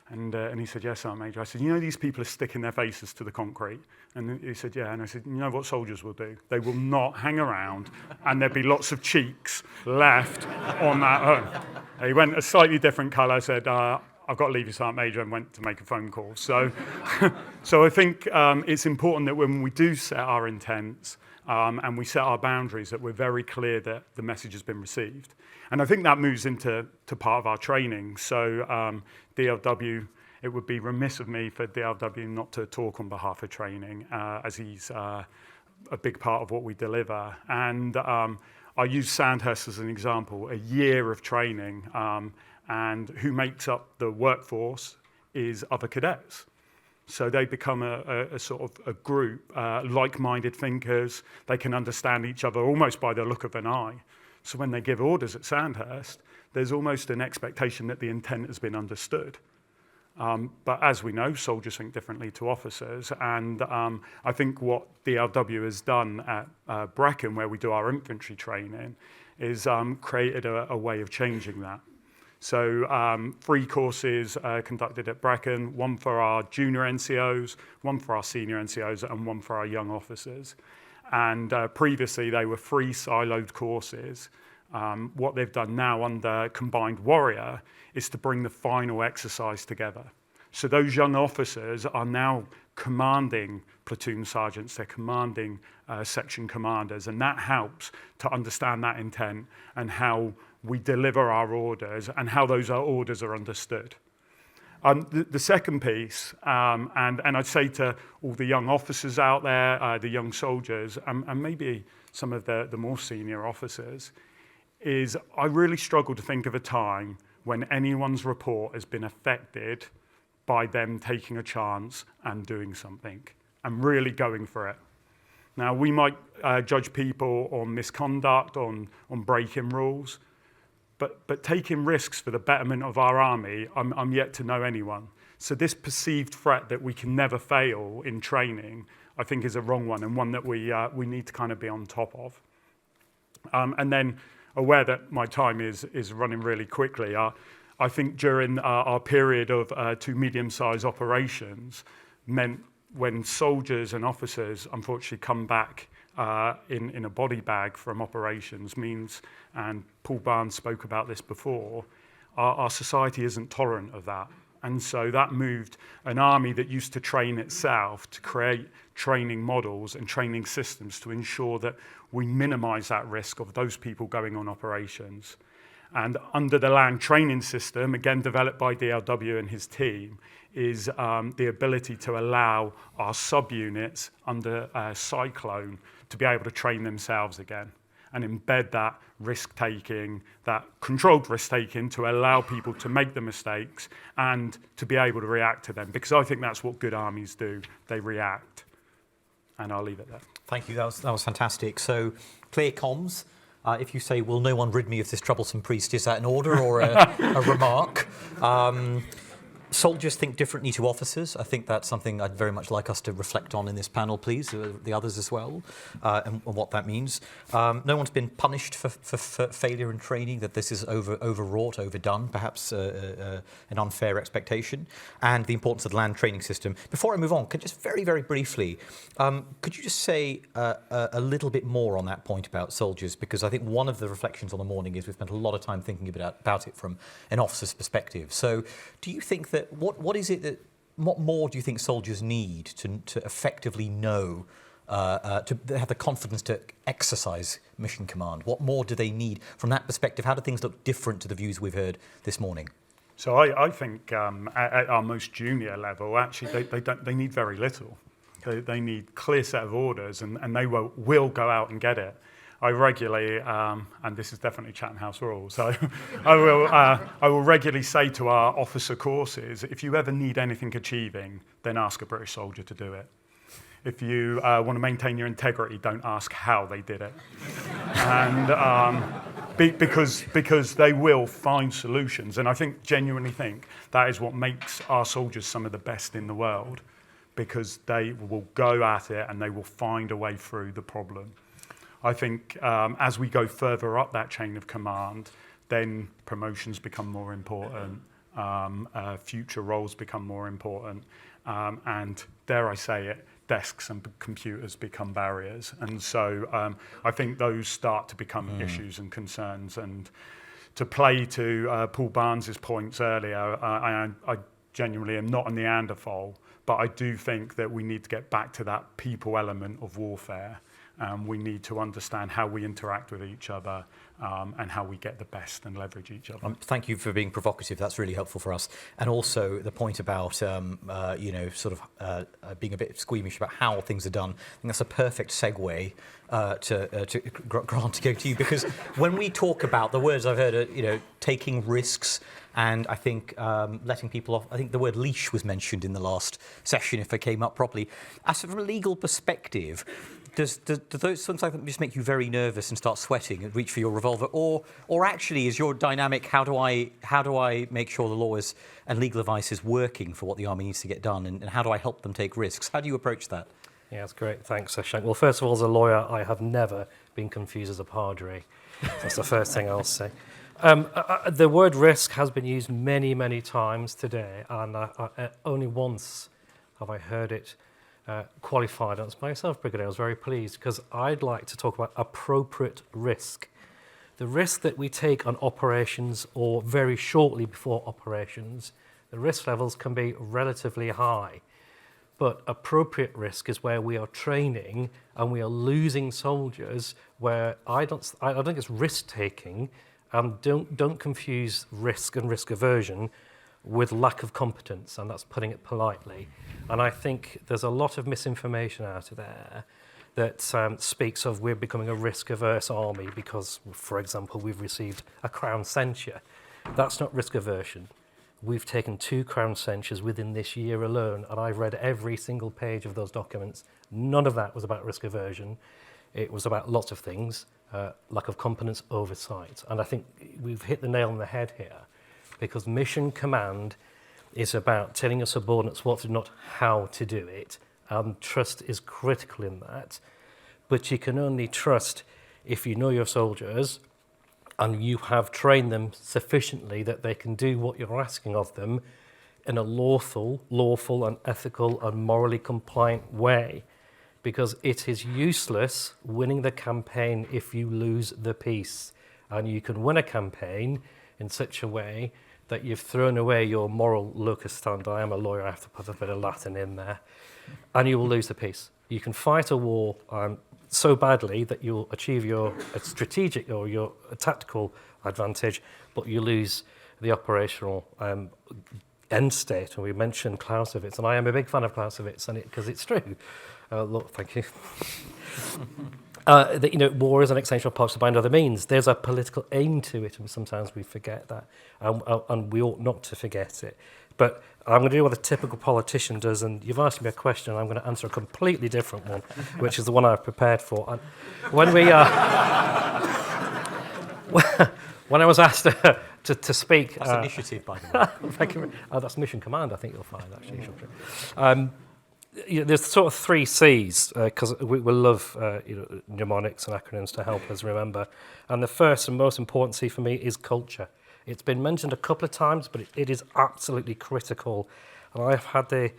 [SPEAKER 11] And he said, "Yes, Sergeant Major." I said, "You know these people are sticking their faces to the concrete?" And he said, "Yeah." And I said, "You know what soldiers will do? They will not hang around, and there'll be lots of cheeks left on that home." He went a slightly different colour, said, "I've got to leave you, Sergeant Major," and went to make a phone call. So I think it's important that when we do set our intents and we set our boundaries, that we're very clear that the message has been received. And I think that moves into part of our training. So DLW, it would be remiss of me for DLW not to talk on behalf of training, as he's a big part of what we deliver. And I use Sandhurst as an example, a year of training, and who makes up the workforce is other cadets. So they become a sort of a group, like-minded thinkers. They can understand each other almost by the look of an eye. So when they give orders at Sandhurst, there's almost an expectation that the intent has been understood. But as we know, soldiers think differently to officers. And I think what DLW has done at Brecon, where we do our infantry training, is created a way of changing that. So 3 courses conducted at Brecon, 1 for our junior NCOs, 1 for our senior NCOs, and 1 for our young officers. And previously, they were 3 siloed courses. What they've done now under Combined Warrior is to bring the final exercise together. So those young officers are now commanding platoon sergeants, they're commanding section commanders, and that helps to understand that intent and how we deliver our orders and how those orders are understood. The second piece, and I'd say to all the young officers out there, the young soldiers, and maybe some of the more senior officers, is I really struggle to think of a time when anyone's report has been affected by them taking a chance and doing something and really going for it. Now, we might judge people on misconduct, on breaking rules, but taking risks for the betterment of our army, I'm yet to know anyone. So this perceived threat that we can never fail in training, I think is a wrong one, and one that we need to kind of be on top of. And then, aware that my time is running really quickly, I think during our period of 2 medium-sized operations meant when soldiers and officers unfortunately come back in a body bag from operations means, and Paul Barnes spoke about this before, our society isn't tolerant of that. And so that moved an army that used to train itself to create training models and training systems to ensure that we minimize that risk of those people going on operations. And under the land training system, again developed by DLW and his team, is the ability to allow our subunits under Cyclone to be able to train themselves again and embed that risk-taking, that controlled risk-taking to allow people to make the mistakes and to be able to react to them. Because I think that's what good armies do. They react. And I'll leave it there.
[SPEAKER 10] Thank you. That was fantastic. So clear comms. If you say, will no one rid me of this troublesome priest, is that an order or a remark? Soldiers think differently to officers. I think that's something I'd very much like us to reflect on in this panel, please, the others as well, and what that means. No one's been punished for failure in training, that this is overwrought, overdone, perhaps an unfair expectation, and the importance of the land training system. Before I move on, just very, very briefly, could you just say a little bit more on that point about soldiers? Because I think one of the reflections on the morning is we've spent a lot of time thinking about it from an officer's perspective. So do you think that what more do you think soldiers need to effectively know, to have the confidence to exercise mission command? What more do they need from that perspective? How do things look different to the views we've heard this morning?
[SPEAKER 11] So I think at our most junior level, actually, they need very little. They need clear set of orders, and they will go out and get it. I regularly, and this is definitely Chatham House rules, so I will regularly say to our officer courses, if you ever need anything achieving, then ask a British soldier to do it. If you want to maintain your integrity, don't ask how they did it. And because they will find solutions. And I genuinely think that is what makes our soldiers some of the best in the world, because they will go at it and they will find a way through the problem. I think as we go further up that chain of command, then promotions become more important, future roles become more important, and dare I say it, desks and computers become barriers. And so I think those start to become issues and concerns. And to play to Paul Barnes's points earlier, I genuinely am not a Neanderthal, but I do think that we need to get back to that people element of warfare. We need to understand how we interact with each other and how we get the best and leverage each other.
[SPEAKER 10] Thank you for being provocative. That's really helpful for us. And also the point about, being a bit squeamish about how things are done. I think that's a perfect segue to Grant, to go to you, because when we talk about the words I've heard are, taking risks, and I think letting people off, I think the word leash was mentioned in the last session, if I came up properly. As from a legal perspective, does those sometimes like just make you very nervous and start sweating and reach for your revolver, or actually is your dynamic, how do I make sure the law is and legal advice is working for what the army needs to get done, and how do I help them take risks? How do you approach that?
[SPEAKER 12] Yeah, that's great. Thanks, Shank. Well, first of all, as a lawyer, I have never been confused as a padre. That's the first thing I'll say. The word risk has been used many, many times today, and only once have I heard it qualified. And it's myself, Brigadier. I was very pleased, because I'd like to talk about appropriate risk. The risk that we take on operations or very shortly before operations, the risk levels can be relatively high. But appropriate risk is where we are training and we are losing soldiers, where I don't think it's risk-taking, and don't confuse risk and risk aversion with lack of competence, and that's putting it politely. And I think there's a lot of misinformation out there that speaks of we're becoming a risk-averse army because, for example, we've received a Crown Censure. That's not risk aversion. We've taken 2 Crown Censures within this year alone, and I've read every single page of those documents. None of that was about risk aversion. It was about lots of things, lack of competence, oversight. And I think we've hit the nail on the head here, because mission command is about telling your subordinates what to do, not how to do it. Trust is critical in that. But you can only trust if you know your soldiers and you have trained them sufficiently that they can do what you're asking of them in a lawful and ethical and morally compliant way. Because it is useless winning the campaign if you lose the peace. And you can win a campaign in such a way that you've thrown away your moral locus standi. I am a lawyer, I have to put a bit of Latin in there. And you will lose the peace. You can fight a war so badly that you'll achieve your strategic or your tactical advantage, but you lose the operational end state. And we mentioned Clausewitz, and I am a big fan of Clausewitz, because it's true. Look, thank you. That, war is an extension of policy by other means. There's a political aim to it, and sometimes we forget that, and we ought not to forget it. But I'm going to do what a typical politician does, and you've asked me a question, and I'm going to answer a completely different one, which is the one I've prepared for. And when we when I was asked to speak...
[SPEAKER 10] That's initiative, by the way.
[SPEAKER 12] Thank you. That's Mission Command, I think you'll find, actually. There's sort of 3 C's, because we love mnemonics and acronyms to help us remember. And the first and most important C for me is culture. It's been mentioned a couple of times, but it is absolutely critical. And I've had the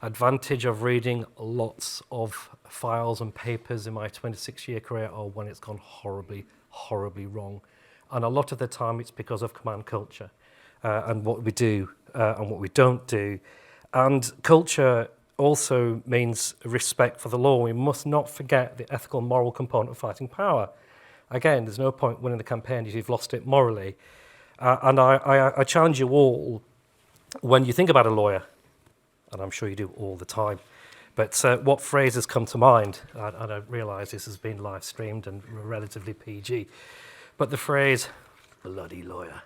[SPEAKER 12] advantage of reading lots of files and papers in my 26-year career when it's gone horribly, horribly wrong. And a lot of the time it's because of command culture and what we do and what we don't do. And culture also means respect for the law. We must not forget the ethical and moral component of fighting power. Again, there's no point winning the campaign if you've lost it morally. And I challenge you all, when you think about a lawyer, and I'm sure you do all the time, but what phrases come to mind? And I realise this has been live streamed and relatively PG, but the phrase, bloody lawyer.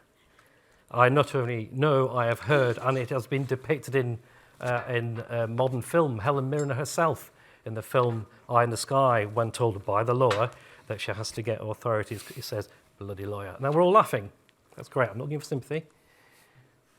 [SPEAKER 12] I not only know, I have heard, and it has been depicted in modern film. Helen Mirren herself, in the film Eye in the Sky, when told by the lawyer that she has to get authorities, he says, bloody lawyer. Now, we're all laughing. That's great. I'm not looking for sympathy.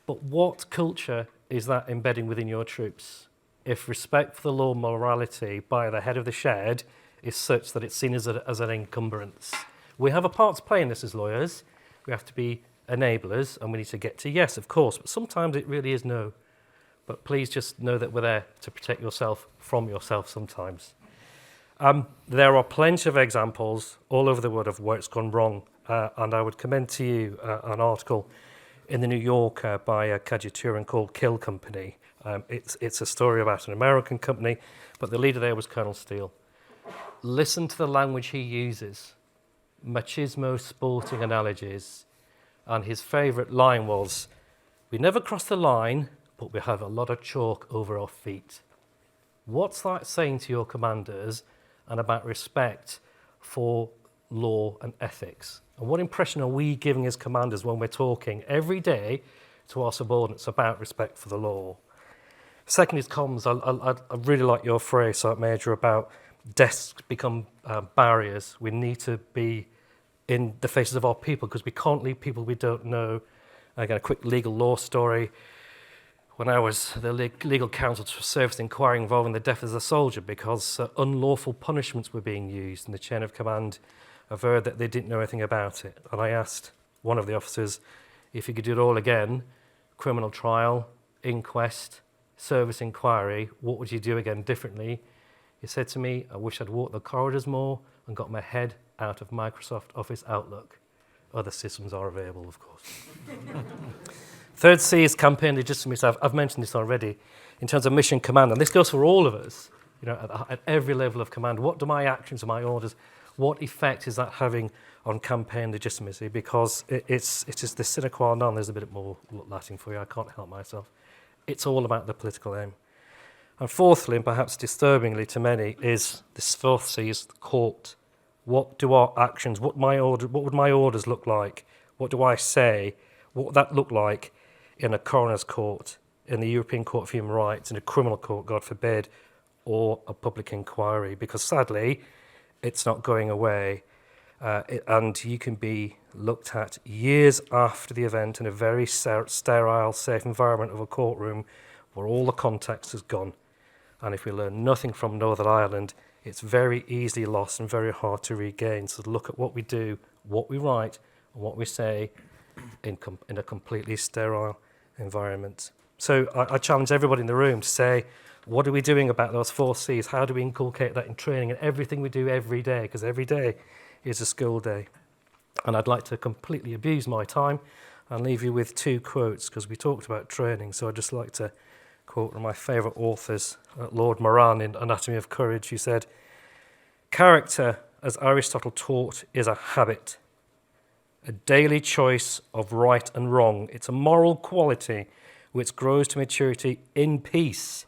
[SPEAKER 12] But what culture is that embedding within your troops? If respect for the law and morality by the head of the shed is such that it's seen as an encumbrance. We have a part to play in this as lawyers. We have to be enablers, and we need to get to yes, of course, but sometimes it really is no. But please just know that we're there to protect yourself from yourself sometimes. There are plenty of examples all over the world of where it's gone wrong, and I would commend to you an article in the New Yorker by Kaji Turan called Kill Company. It's a story about an American company, but the leader there was Colonel Steele. Listen to the language he uses, machismo sporting analogies, and his favourite line was, we never cross the line, but we have a lot of chalk over our feet. What's that saying to your commanders and about respect for law and ethics? And what impression are we giving as commanders when we're talking every day to our subordinates about respect for the law? Second is comms. I really like your phrase, Sergeant Major, about desks become barriers. We need to be in the faces of our people because we can't leave people we don't know. Again, a quick legal law story. When I was the legal counsel to a service inquiry involving the death of a soldier because unlawful punishments were being used, and the chain of command averred that they didn't know anything about it. And I asked one of the officers if he could do it all again, criminal trial, inquest, service inquiry, what would you do again differently? He said to me, I wish I'd walked the corridors more and got my head out of Microsoft Office Outlook. Other systems are available, of course. Third C is campaign legitimacy. I've mentioned this already in terms of mission command, and this goes for all of us, at every level of command. What do my actions and my orders, what effect is that having on campaign legitimacy? Because it's just the sine qua non. There's a bit more Latin for you. I can't help myself. It's all about the political aim. And fourthly, and perhaps disturbingly to many, is this fourth C is the court. What do our actions, what would my orders look like? What do I say? What would that look like in a coroner's court, in the European Court of Human Rights, in a criminal court, God forbid, or a public inquiry? Because sadly, it's not going away. And you can be looked at years after the event in a very sterile, safe environment of a courtroom where all the context is gone. And if we learn nothing from Northern Ireland, it's very easily lost and very hard to regain. So look at what we do, what we write, and what we say in a completely sterile environment. So I challenge everybody in the room to say, what are we doing about those 4 C's? How do we inculcate that in training and everything we do every day? Because every day is a school day. And I'd like to completely abuse my time and leave you with 2 quotes because we talked about training. So I'd just like to quote one of my favourite authors, Lord Moran in Anatomy of Courage, who said, character, as Aristotle taught, is a habit, a daily choice of right and wrong. It's a moral quality which grows to maturity in peace.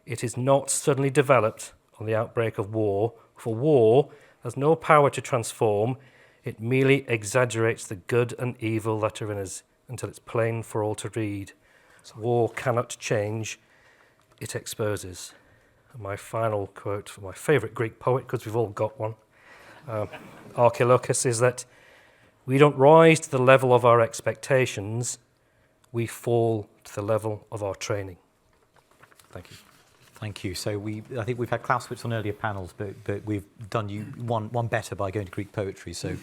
[SPEAKER 12] It is not suddenly developed on the outbreak of war, for war has no power to transform. It merely exaggerates the good and evil that are in us until it's plain for all to read. War cannot change, it exposes. And my final quote from my favourite Greek poet, because we've all got one, Archilochus, is that We don't rise to the level of our expectations, we fall to the level of our training. Thank you.
[SPEAKER 10] Thank you. So I think we've had Clausewitz on earlier panels, but we've done you one better by going to Greek poetry. So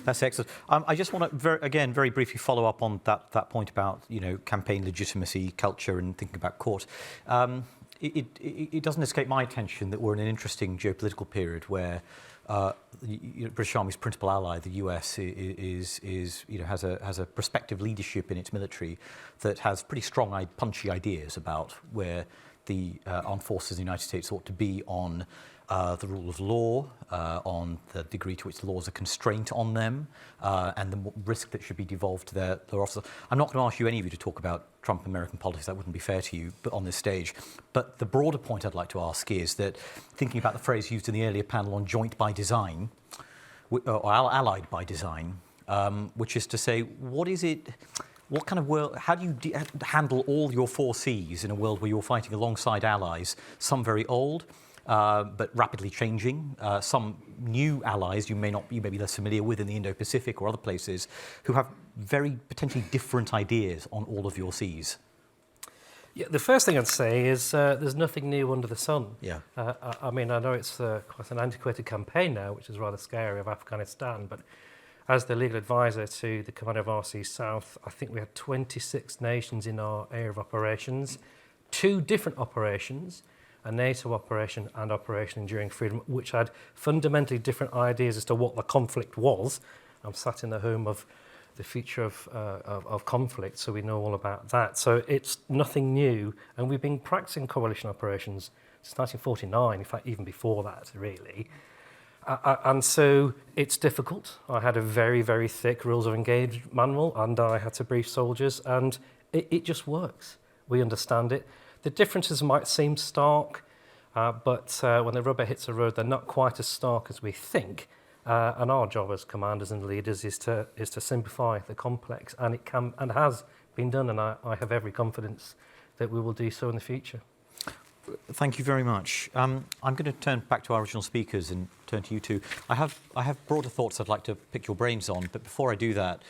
[SPEAKER 10] that's excellent. I just want to very briefly follow up on that point about campaign legitimacy, culture, and thinking about court. It doesn't escape my attention that we're in an interesting geopolitical period where the British Army's principal ally, the US, has a prospective leadership in its military that has pretty strong, punchy ideas about where the armed forces of the United States ought to be on the rule of law, on the degree to which the laws are constraint on them, and the risk that should be devolved to their officers. I'm not going to ask any of you to talk about Trump American politics, that wouldn't be fair to you, but on this stage. But the broader point I'd like to ask is that, thinking about the phrase used in the earlier panel on joint by design, or allied by design, which is to say, what kind of world, how do you handle all your 4 Cs in a world where you're fighting alongside allies, some very old, but rapidly changing, some new allies you may be less familiar with in the Indo-Pacific or other places, who have very potentially different ideas on all of your Cs?
[SPEAKER 12] Yeah, the first thing I'd say is there's nothing new under the sun.
[SPEAKER 10] Yeah.
[SPEAKER 12] I mean, I know it's quite an antiquated campaign now, which is rather scary, of Afghanistan, but as the legal advisor to the Commander of RC South, I think we had 26 nations in our area of operations, 2 different operations, a NATO operation and Operation Enduring Freedom, which had fundamentally different ideas as to what the conflict was. I'm sat in the home of the future of conflict, so we know all about that. So it's nothing new, and we've been practicing coalition operations since 1949, in fact, even before that, really. And so it's difficult. I had a very, very thick rules of engagement manual, and I had to brief soldiers, and it just works. We understand it. The differences might seem stark, but when the rubber hits the road, they're not quite as stark as we think. And our job as commanders and leaders is to simplify the complex, and it can and has been done, and I have every confidence that we will do so in the future.
[SPEAKER 10] Thank you very much. I'm going to turn back to our original speakers and turn to you two. I have broader thoughts I'd like to pick your brains on, but before I do that,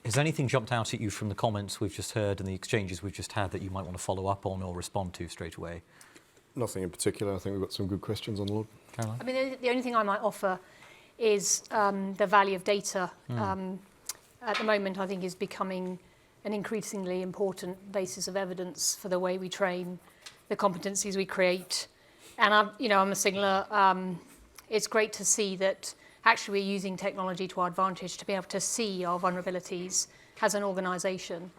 [SPEAKER 10] has anything jumped out at you from the comments we've just heard and the exchanges we've just had that you might want to follow up on or respond to straight away?
[SPEAKER 9] Nothing in particular. I think we've got some good questions on the board.
[SPEAKER 10] Caroline?
[SPEAKER 5] I mean, the only thing I might offer is the value of data. At the moment, I think is becoming an increasingly important basis of evidence for the way we train, the competencies we create. And I'm a signaller. It's great to see that actually we're using technology to our advantage to be able to see our vulnerabilities as an organisation.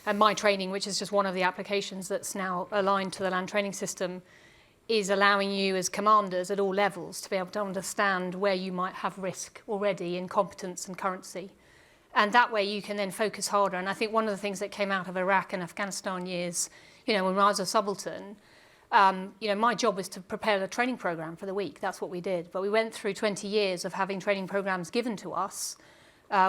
[SPEAKER 5] And my training, which is just one of the applications that's now aligned to the land training system, is allowing you as commanders at all levels to be able to understand where you might have risk already in competence and currency. And that way you can then focus harder. And I think one of the things that came out of Iraq and Afghanistan years, when I was a subaltern, my job was to prepare the training program for the week. That's what we did. But we went through 20 years of having training programs given to us,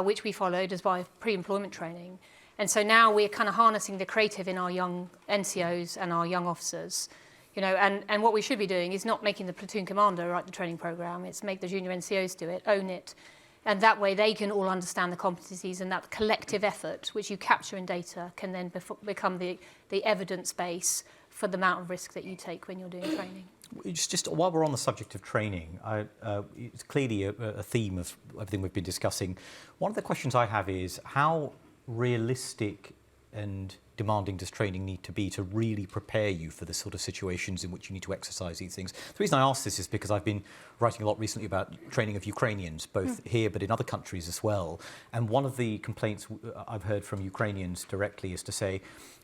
[SPEAKER 5] which we followed as by pre-employment training. And so now we're kind of harnessing the creative in our young NCOs and our young officers. And what we should be doing is not making the platoon commander write the training program. It's make the junior NCOs do it, own it. And that way they can all understand the competencies, and that collective effort, which you capture in data, can then become the evidence base for the amount of risk that you take when you're doing training.
[SPEAKER 10] Just while we're on the subject of training, it's clearly a theme of everything we've been discussing. One of the questions I have is how realistic and demanding does training need to be to really prepare you for the sort of situations in which you need to exercise these things? The reason I ask this is because I've been writing a lot recently about training of Ukrainians, both here but in other countries as well. And one of the complaints I've heard from Ukrainians directly is to say,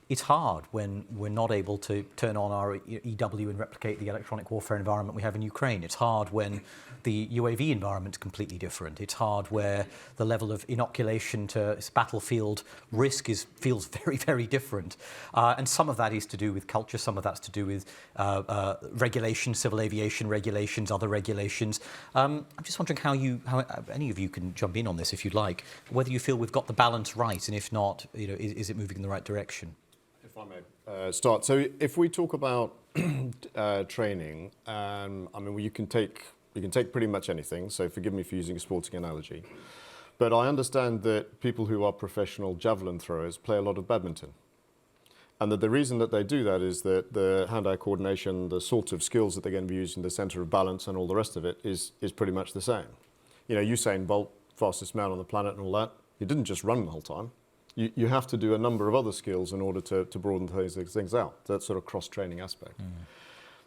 [SPEAKER 10] it's hard when we're not able to turn on our EW and replicate the electronic warfare environment we have in Ukraine. It's hard when the UAV environment is completely different. It's hard where the level of inoculation to battlefield risk feels very, very different. And some of that is to do with culture. Some of that's to do with regulations, civil aviation regulations, other regulations. I'm just wondering how any of you can jump in on this if you'd like, whether you feel we've got the balance right, and if not, is it moving in the right direction?
[SPEAKER 9] If I may start. So if we talk about training, I mean, you can take pretty much anything. So forgive me for using a sporting analogy. But I understand that people who are professional javelin throwers play a lot of badminton. And that the reason that they do that is that the hand-eye coordination, the sort of skills that they're going to be using, the center of balance and all the rest of it is pretty much the same. You know, Usain Bolt, fastest man on the planet and all that, he didn't just run the whole time. You have to do a number of other skills in order to broaden those things out, that sort of cross-training aspect.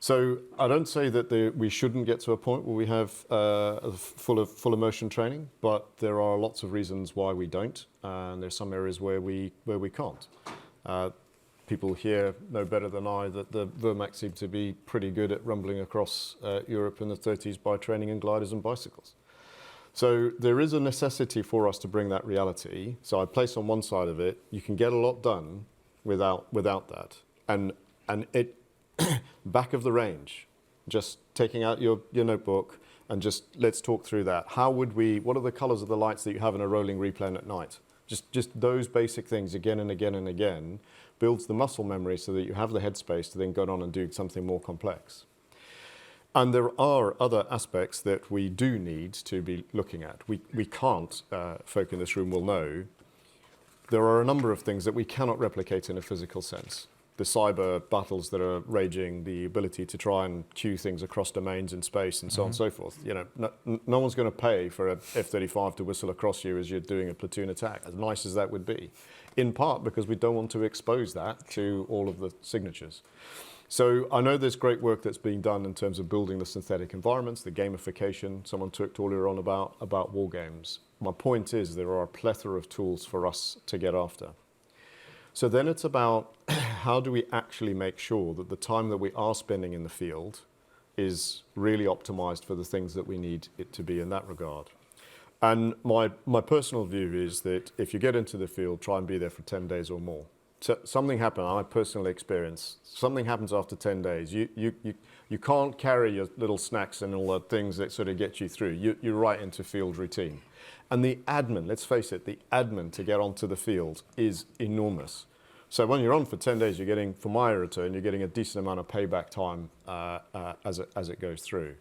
[SPEAKER 9] So I don't say that we shouldn't get to a point where we have full immersion training, but there are lots of reasons why we don't, and there's some areas where we can't. People here know better than I that the Wehrmacht seem to be pretty good at rumbling across Europe in the 30s by training in gliders and bicycles. So there is a necessity for us to bring that reality. So I place on one side of it, you can get a lot done without that. And it back of the range, just taking out your notebook and just let's talk through that. What are the colors of the lights that you have in a rolling replane at night? Just those basic things again and again and again builds the muscle memory so that you have the headspace to then go on and do something more complex. And there are other aspects that we do need to be looking at. We can't, folk in this room will know, there are a number of things that we cannot replicate in a physical sense. The cyber battles that are raging, the ability to try and cue things across domains in space and so on and so forth. You know, no one's going to pay for a F-35 to whistle across you as you're doing a platoon attack, as nice as that would be. In part because we don't want to expose that to all of the signatures. So I know there's great work that's being done in terms of building the synthetic environments, the gamification. Someone talked earlier on about war games. My point is there are a plethora of tools for us to get after. So then it's about how do we actually make sure that the time that we are spending in the field is really optimized for the things that we need it to be in that regard. And my personal view is that if you get into the field, try and be there for 10 days or more. So something happened, I personally experienced, something happens after 10 days. You can't carry your little snacks and all the things that sort of get you through. You're right into field routine. And the admin, let's face it, the admin to get onto the field is enormous. So when you're on for 10 days, you're getting, for my return, you're getting a decent amount of payback time as it goes through.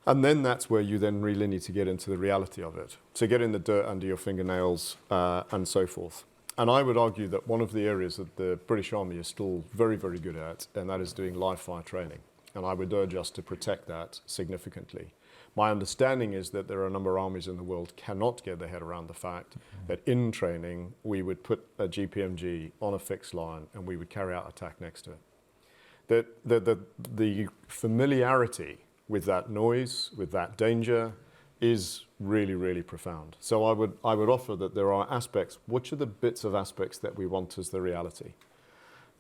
[SPEAKER 9] And then that's where you then really need to get into the reality of it. So get in the dirt under your fingernails and so forth. And I would argue that one of the areas that the British Army is still very, very good at, and that is doing live fire training. And I would urge us to protect that significantly. My understanding is that there are a number of armies in the world cannot get their head around the fact that in training, we would put a GPMG on a fixed line and we would carry out attack next to it. The familiarity with that noise, with that danger, is really, really profound. So I would offer that there are aspects, which are the bits of aspects that we want as the reality?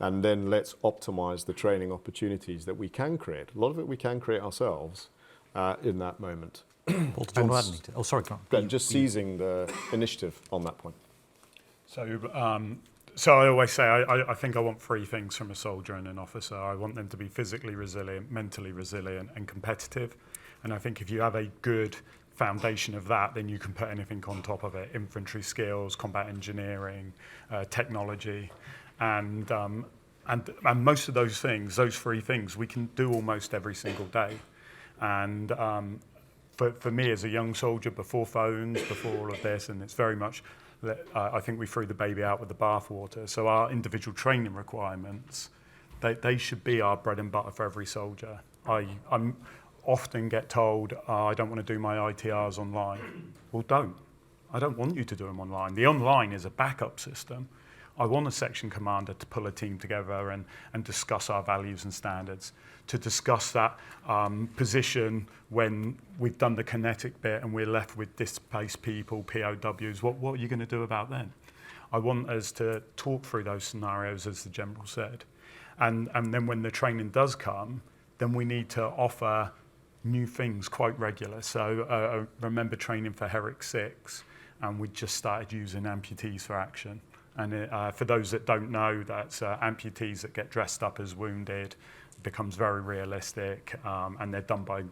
[SPEAKER 9] And then let's optimize the training opportunities that we can create. A lot of it we can create ourselves in that moment.
[SPEAKER 10] Paul, do you want to add anything? Oh, sorry, Clark.
[SPEAKER 9] And just seizing the initiative on that point.
[SPEAKER 11] So I always say I think I want three things from a soldier and an officer. I want them to be physically resilient, mentally resilient, and competitive. And I think if you have a good foundation of that, then you can put anything on top of it: infantry skills, combat engineering, technology, and most of those things, those three things, we can do almost every single day. And for me as a young soldier, before phones, before all of this, and it's very much, I think we threw the baby out with the bathwater. So our individual training requirements, they should be our bread and butter for every soldier. I'm often get told, I don't want to do my ITRs online. Well, don't. I don't want you to do them online. The online is a backup system. I want a section commander to pull a team together and discuss our values and standards, to discuss that position when we've done the kinetic bit and we're left with displaced people, POWs. What are you going to do about them? I want us to talk through those scenarios, as the General said. And then when the training does come, then we need to offer new things quite regular. So I remember training for Herrick 6, and we just started using amputees for action. And for those that don't know, that's amputees that get dressed up as wounded, becomes very realistic, and they're done by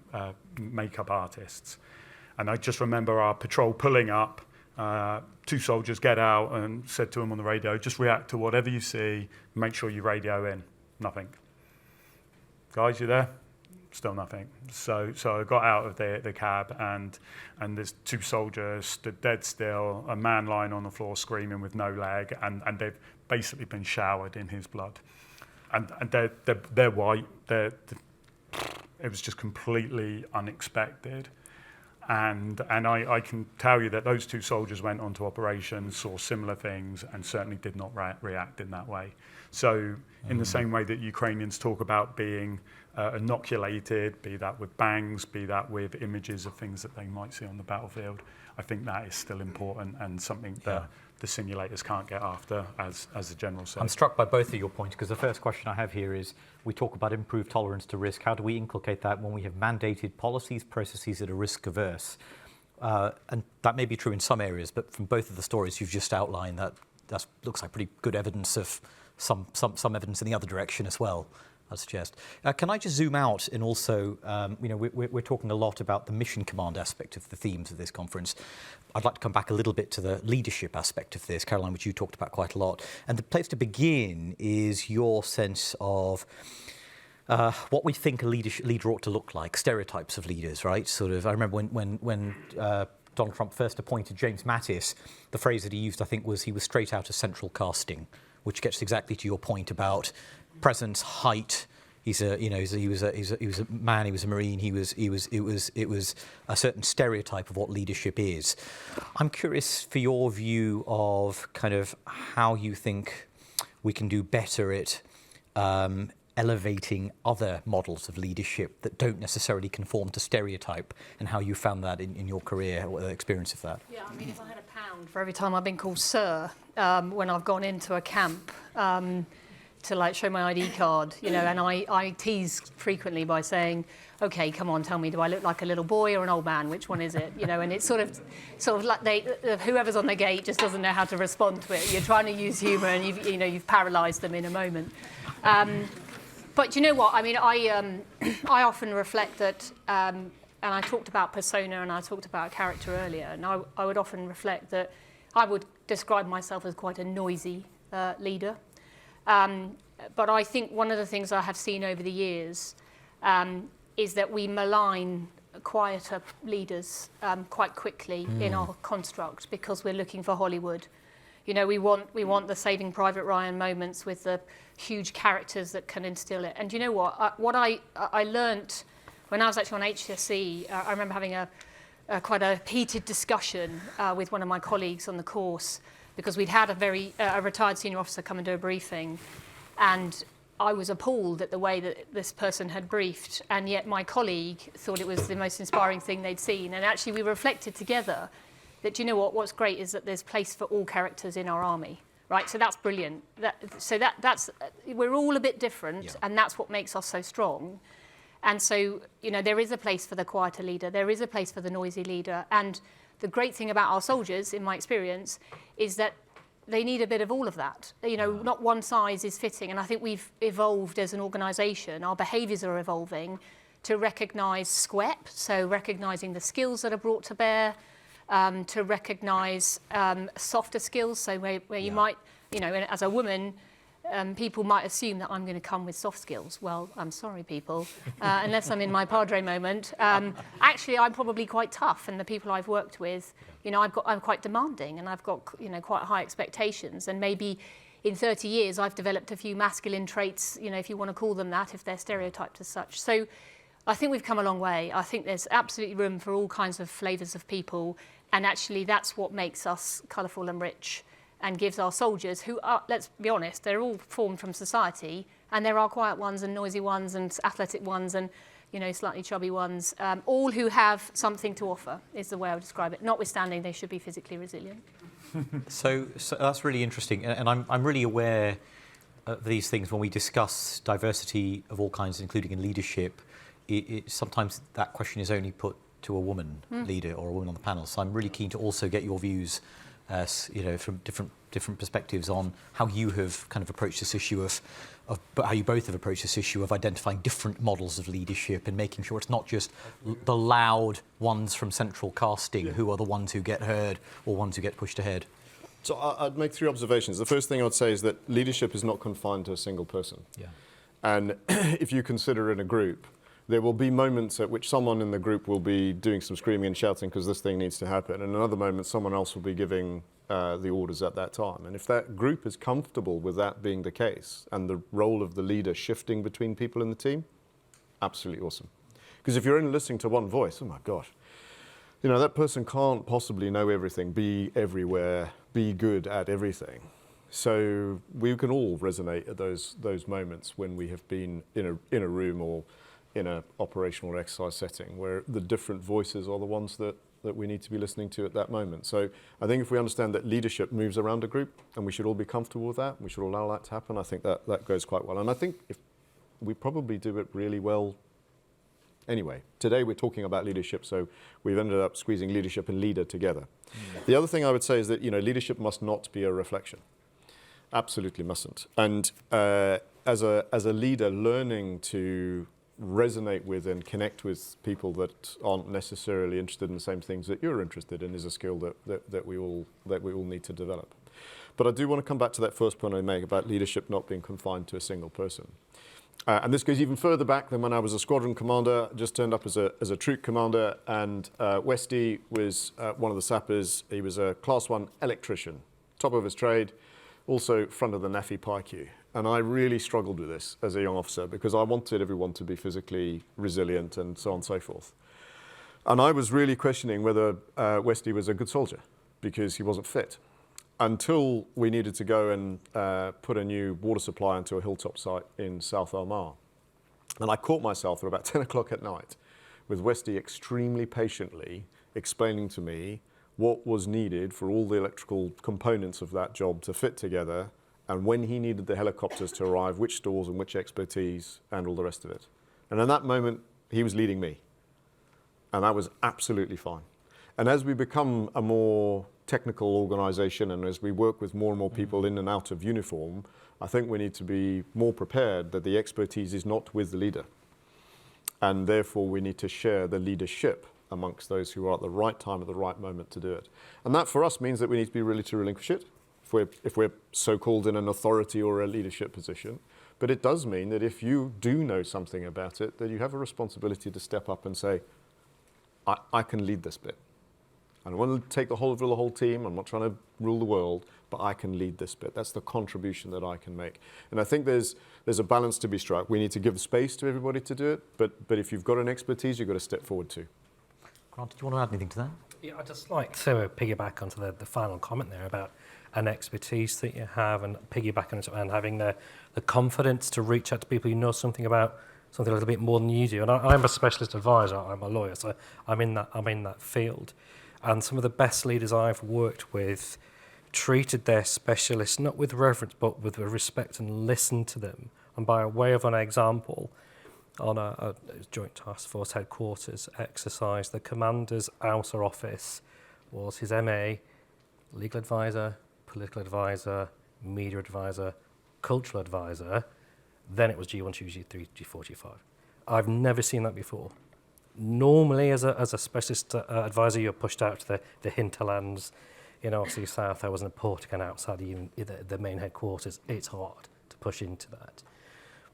[SPEAKER 11] makeup artists. And I just remember our patrol pulling up, two soldiers get out and said to them on the radio, just react to whatever you see, make sure you radio in. Nothing. Guys, you there? Still nothing. So I got out of the cab, and there's 2 soldiers stood dead still, a man lying on the floor screaming with no leg, and they've basically been showered in his blood. And they're white. It was just completely unexpected. And I can tell you that those 2 soldiers went onto operations, saw similar things, and certainly did not react in that way. So in the same way that Ukrainians talk about being inoculated, be that with bangs, be that with images of things that they might see on the battlefield, I think that is still important and something that the simulators can't get after, as the General said.
[SPEAKER 10] I'm struck by both of your points, because the first question I have here is, we talk about improved tolerance to risk. How do we inculcate that when we have mandated policies, processes that are risk averse? And that may be true in some areas, but from both of the stories you've just outlined, that looks like pretty good evidence of some evidence in the other direction as well, I suggest. Can I just zoom out and also, we're talking a lot about the mission command aspect of the themes of this conference. I'd like to come back a little bit to the leadership aspect of this, Caroline, which you talked about quite a lot. And the place to begin is your sense of what we think a leader ought to look like, stereotypes of leaders, right? Sort of, I remember when Donald Trump first appointed James Mattis, the phrase that he used, I think, was he was straight out of central casting, which gets exactly to your point about presence, height. He was a man. He was a Marine. It was a certain stereotype of what leadership is. I'm curious for your view of kind of how you think we can do better at elevating other models of leadership that don't necessarily conform to stereotype, and how you found that in your career, or the experience of that.
[SPEAKER 8] Yeah, I mean, if I had a pound for every time I've been called sir when I've gone into a camp to like show my ID card, and I tease frequently by saying, okay, come on, tell me, do I look like a little boy or an old man? Which one is it? And it's sort of like whoever's on the gate just doesn't know how to respond to it. You're trying to use humour, and you've paralysed them in a moment. But you know what? I mean, I often reflect that, and I talked about persona and I talked about character earlier, and I would often reflect that I would describe myself as quite a noisy leader. But I think one of the things I have seen over the years is that we malign quieter leaders quite quickly in our construct, because we're looking for Hollywood. We want the Saving Private Ryan moments with the huge characters that can instill it. And you know what? What I learnt when I was actually on HSC, I remember having quite a heated discussion with one of my colleagues on the course, because we'd had a retired senior officer come and do a briefing, and I was appalled at the way that this person had briefed, and yet my colleague thought it was the most inspiring thing they'd seen. And actually we reflected together that, you know what's great is that there's place for all characters in our army, right? So that's brilliant. We're all a bit different, and that's what makes us so strong. And so, there is a place for the quieter leader, there is a place for the noisy leader, and the great thing about our soldiers, in my experience, is that they need a bit of all of that. Not one size is fitting, and I think we've evolved as an organisation, our behaviours are evolving to recognise SQEP, so recognising the skills that are brought to bear, to recognise softer skills, so where you might, as a woman, people might assume that I'm going to come with soft skills. Well, I'm sorry, people, unless I'm in my padre moment. Actually, I'm probably quite tough, and the people I've worked with, I'm quite demanding, and I've got, quite high expectations. And maybe in 30 years, I've developed a few masculine traits, if you want to call them that, if they're stereotyped as such. So I think we've come a long way. I think there's absolutely room for all kinds of flavours of people, and actually that's what makes us colourful and rich, and gives our soldiers, who are, let's be honest, they're all formed from society, and there are quiet ones and noisy ones and athletic ones and, slightly chubby ones, all who have something to offer, is the way I would describe it, notwithstanding they should be physically resilient.
[SPEAKER 10] So that's really interesting, and I'm really aware of these things when we discuss diversity of all kinds, including in leadership. Sometimes that question is only put to a woman leader or a woman on the panel, so I'm really keen to also get your views from different perspectives on how you have kind of approached this issue but how you both have approached this issue of identifying different models of leadership and making sure it's not just the loud ones from central casting who are the ones who get heard or ones who get pushed ahead.
[SPEAKER 9] So I'd make 3 observations. The first thing I would say is that leadership is not confined to a single person.
[SPEAKER 10] Yeah.
[SPEAKER 9] And if you consider in a group, There will be moments at which someone in the group will be doing some screaming and shouting because this thing needs to happen, and another moment someone else will be giving the orders at that time. And if that group is comfortable with that being the case and the role of the leader shifting between people in the team, absolutely awesome. Because if you're only listening to one voice, oh my gosh, you know, that person can't possibly know everything, be everywhere, be good at everything. So we can all resonate at those moments when we have been in a room or in an operational exercise setting where the different voices are the ones that we need to be listening to at that moment. So I think if we understand that leadership moves around a group and we should all be comfortable with that, we should allow that to happen, I think that goes quite well. And I think if we probably do it really well anyway. Today we're talking about leadership, so we've ended up squeezing leadership and leader together. The other thing I would say is that, you know, leadership must not be a reflection. Absolutely mustn't. And as a leader, learning to resonate with and connect with people that aren't necessarily interested in the same things that you're interested in is a skill that we all need to develop. But I do want to come back to that first point I made about leadership not being confined to a single person. And this goes even further back than when I was a squadron commander. I just turned up as a troop commander, and Westy was one of the sappers. He was a class 1 electrician, top of his trade, also front of the NAFI PIQ. And I really struggled with this as a young officer because I wanted everyone to be physically resilient and so on and so forth. And I was really questioning whether Westy was a good soldier because he wasn't fit, until we needed to go and put a new water supply into a hilltop site in South Almar. And I caught myself at about 10 o'clock at night with Westy extremely patiently explaining to me what was needed for all the electrical components of that job to fit together, and when he needed the helicopters to arrive, which stores and which expertise and all the rest of it. And in that moment, he was leading me. And that was absolutely fine. And as we become a more technical organization and as we work with more and more people in and out of uniform, I think we need to be more prepared that the expertise is not with the leader. And therefore, we need to share the leadership amongst those who are at the right time at the right moment to do it. And that for us means that we need to be willing to relinquish it if we're so-called in an authority or a leadership position. But it does mean that if you do know something about it, that you have a responsibility to step up and say, I can lead this bit. I don't want to take the whole of the whole team. I'm not trying to rule the world, but I can lead this bit. That's the contribution that I can make. And I think there's a balance to be struck. We need to give space to everybody to do it, but if you've got an expertise, you've got to step forward too.
[SPEAKER 10] Grant, do you want to add anything to that?
[SPEAKER 12] Yeah, I'd just like to piggyback onto the final comment there about an expertise that you have and piggyback on it and having the confidence to reach out to people you know something about, something a little bit more than you do. And I'm a specialist advisor, I'm a lawyer, so I'm in that field. And some of the best leaders I've worked with treated their specialists not with reverence but with respect and listened to them. And by way of an example, on a Joint Task Force headquarters exercise, the commander's outer office was his MA, legal advisor, political advisor, media advisor, cultural advisor. Then it was G1, G2, G3, G4, G5. I've never seen that before. Normally, as a specialist advisor, you're pushed out to the hinterlands. In RC South, I was in a Portican outside the main headquarters. It's hard to push into that.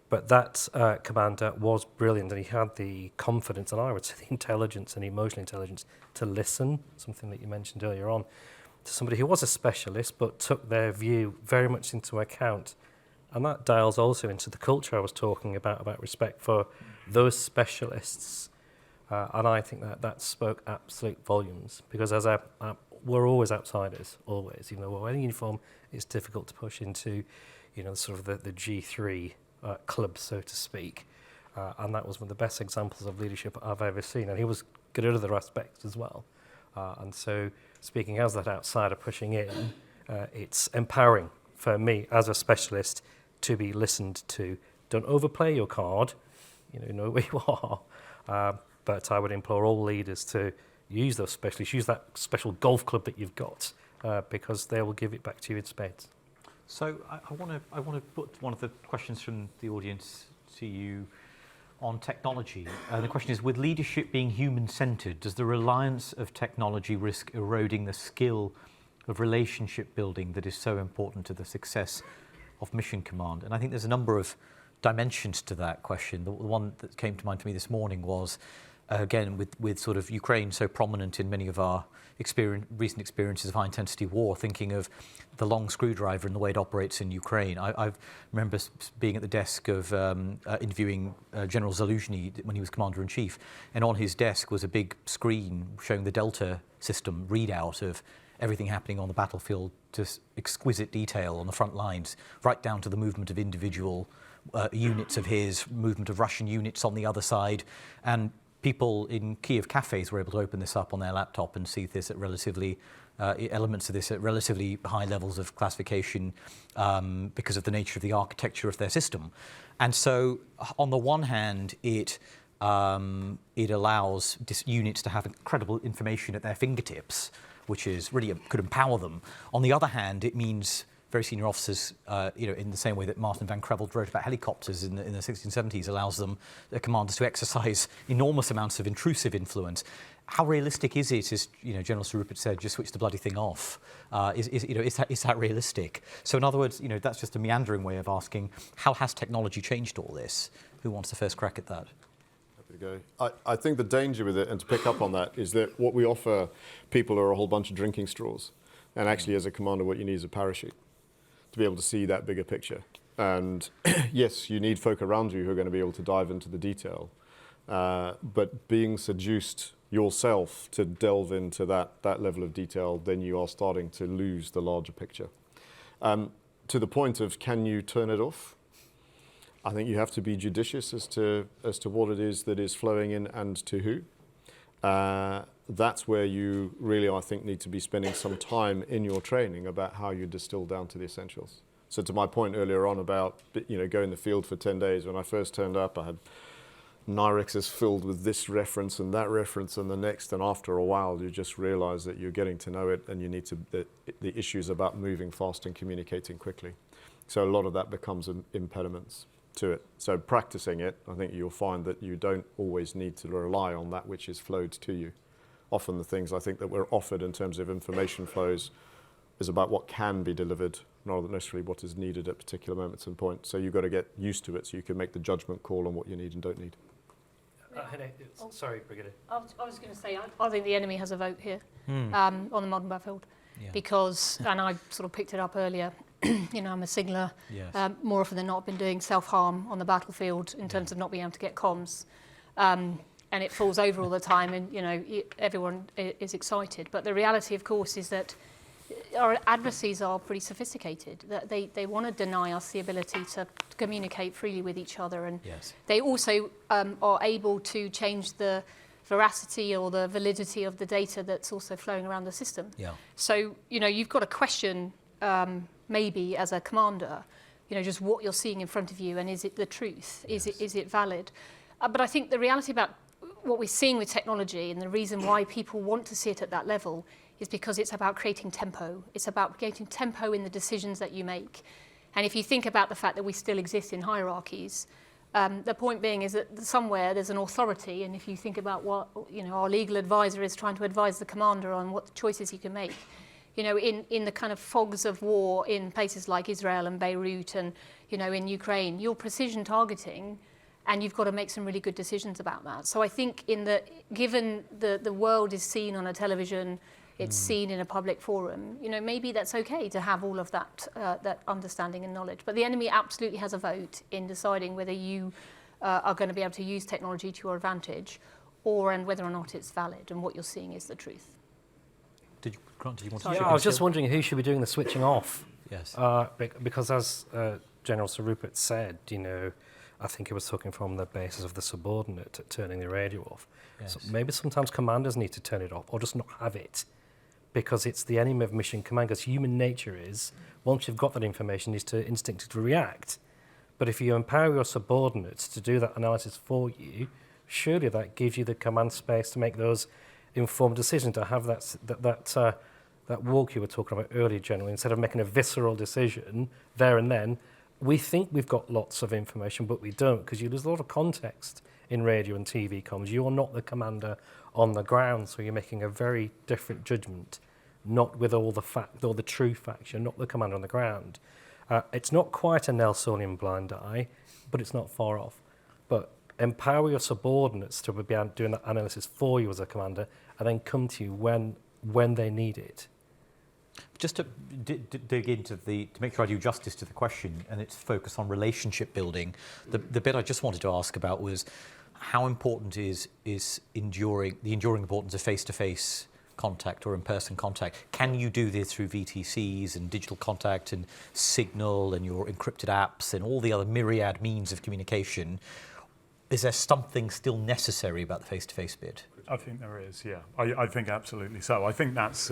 [SPEAKER 12] But that commander was brilliant, and he had the confidence, and I would say the intelligence and emotional intelligence to listen, something that you mentioned earlier on, to somebody who was a specialist but took their view very much into account. And that dials also into the culture I was talking about respect for those specialists. And I think that spoke absolute volumes, because as we're always outsiders, always. Even though we're wearing uniform, it's difficult to push into, sort of the G3 club, so to speak. And that was one of the best examples of leadership I've ever seen. And he was good at other aspects as well. And so, speaking as that outsider pushing in, it's empowering for me as a specialist to be listened to. Don't overplay your card. You know where you are. But I would implore all leaders to use those specialists, use that special golf club that you've got, because they will give it back to you in spades.
[SPEAKER 10] So I want to put one of the questions from the audience to you on technology. The question is, with leadership being human-centered, does the reliance of technology risk eroding the skill of relationship building that is so important to the success of mission command? And I think there's a number of dimensions to that question. The one that came to mind for me this morning was, again, with sort of Ukraine so prominent in many of our recent experiences of high-intensity war, thinking of the long screwdriver and the way it operates in Ukraine. I remember being at the desk of interviewing General Zaluzhny when he was Commander-in-Chief, and on his desk was a big screen showing the Delta system readout of everything happening on the battlefield to exquisite detail on the front lines, right down to the movement of individual units of his, movement of Russian units on the other side, and people in Kiev cafes were able to open this up on their laptop and see this at relatively elements of this at relatively high levels of classification because of the nature of the architecture of their system. And so, on the one hand, it allows units to have incredible information at their fingertips, which is really could empower them. On the other hand, it means very senior officers, in the same way that Martin van Creveld wrote about helicopters in the 1670s, allows them, the commanders, to exercise enormous amounts of intrusive influence. How realistic is it, as General Sir Rupert said, just switch the bloody thing off? Is that realistic? So in other words, that's just a meandering way of asking, how has technology changed all this? Who wants the first crack at that?
[SPEAKER 9] Happy to go. I think the danger with it, and to pick up on that, is that what we offer people are a whole bunch of drinking straws. And actually, as a commander, what you need is a parachute to be able to see that bigger picture. And yes, you need folk around you who are going to be able to dive into the detail. But being seduced yourself to delve into that level of detail, then you are starting to lose the larger picture. To the point of, can you turn it off? I think you have to be judicious as to what it is that is flowing in and to who. That's where you really, I think, need to be spending some time in your training about how you distill down to the essentials. So to my point earlier on about, going in the field for 10 days, when I first turned up, I had Nirexes filled with this reference and that reference and the next, and after a while you just realize that you're getting to know it, and you need to, the issues about moving fast and communicating quickly. So a lot of that becomes impediments to it. So practicing it, I think you'll find that you don't always need to rely on that which is flowed to you. Often the things I think that we're offered in terms of information flows is about what can be delivered, rather than necessarily what is needed at particular moments and points. So you've got to get used to it so you can make the judgment call on what you need and don't need.
[SPEAKER 12] Sorry, Brigadier.
[SPEAKER 5] I was going to say, I think the enemy has a vote here on the modern battlefield. Yeah. Because, and I sort of picked it up earlier, I'm a signaller. Yes. More often than not, I've been doing self-harm on the battlefield in terms of not being able to get comms. And it falls over all the time, and everyone is excited. But the reality, of course, is that our adversaries are pretty sophisticated. That they want to deny us the ability to communicate freely with each other, and yes. They also are able to change the veracity or the validity of the data that's also flowing around the system. Yeah. So you've got to question maybe as a commander, just what you're seeing in front of you, and is it the truth? Yes. Is it valid? But I think the reality about what we're seeing with technology, and the reason why people want to see it at that level, is because it's about creating tempo. It's about creating tempo in the decisions that you make. And if you think about the fact that we still exist in hierarchies, the point being is that somewhere there's an authority, and if you think about what our legal advisor is trying to advise the commander on what choices he can make, in the kind of fogs of war in places like Israel and Beirut and in Ukraine, you're precision targeting, and you've got to make some really good decisions about that. So I think given the world is seen on a television, it's seen in a public forum, maybe that's okay to have all of that understanding and knowledge. But the enemy absolutely has a vote in deciding whether you are going to be able to use technology to your advantage, and whether or not it's valid, and what you're seeing is the truth.
[SPEAKER 10] Grant, did you want to?
[SPEAKER 12] Yeah, I was just wondering who should be doing the switching off.
[SPEAKER 10] Yes.
[SPEAKER 12] Because as General Sir Rupert said, I think he was talking from the basis of the subordinate turning the radio off. Yes. So maybe sometimes commanders need to turn it off or just not have it, because it's the enemy of mission command. Because human nature is, once you've got that information, is to instinctively react. But if you empower your subordinates to do that analysis for you, surely that gives you the command space to make those informed decisions, to have that walk you were talking about earlier, General, instead of making a visceral decision there and then. We think we've got lots of information, but we don't, because you lose a lot of context in radio and TV comms. You're not the commander on the ground, so you're making a very different judgment, not with all the true facts. You're not the commander on the ground. It's not quite a Nelsonian blind eye, but it's not far off. But empower your subordinates to be doing that analysis for you as a commander, and then come to you when they need it.
[SPEAKER 10] Just to dig into to make sure I do justice to the question and its focus on relationship building, the bit I just wanted to ask about was how important is the enduring importance of face-to-face contact or in-person contact. Can you do this through VTCs and digital contact and Signal and your encrypted apps and all the other myriad means of communication? Is there something still necessary about the face-to-face bit?
[SPEAKER 11] I think there is, yeah. I think absolutely so. I think that's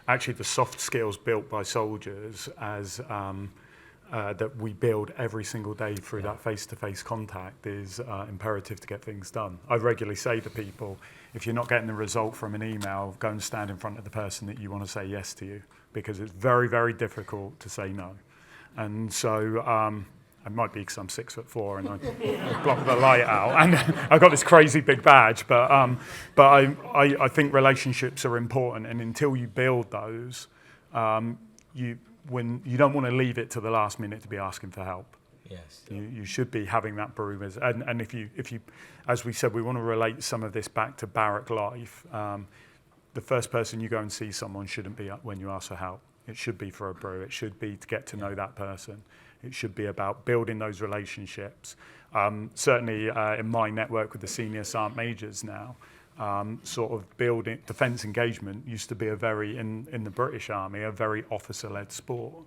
[SPEAKER 11] actually the soft skills built by soldiers as that we build every single day through that face-to-face contact is imperative to get things done. I regularly say to people, if you're not getting the result from an email, go and stand in front of the person that you want to say yes to you, because it's very, very difficult to say no. And so it might be because I'm 6'4" and I block the light out, and I've got this crazy big badge. But I think relationships are important, and until you build those, you don't want to leave it to the last minute to be asking for help.
[SPEAKER 10] Yes.
[SPEAKER 11] You should be having that broom and if you, as we said, we want to relate some of this back to barrack life. The first person you go and see someone shouldn't be when you ask for help. It should be for a brew. It should be to get to know that person. It should be about building those relationships. Certainly in my network with the senior sergeant majors now, sort of building defence engagement used to be in the British Army, a very officer-led sport.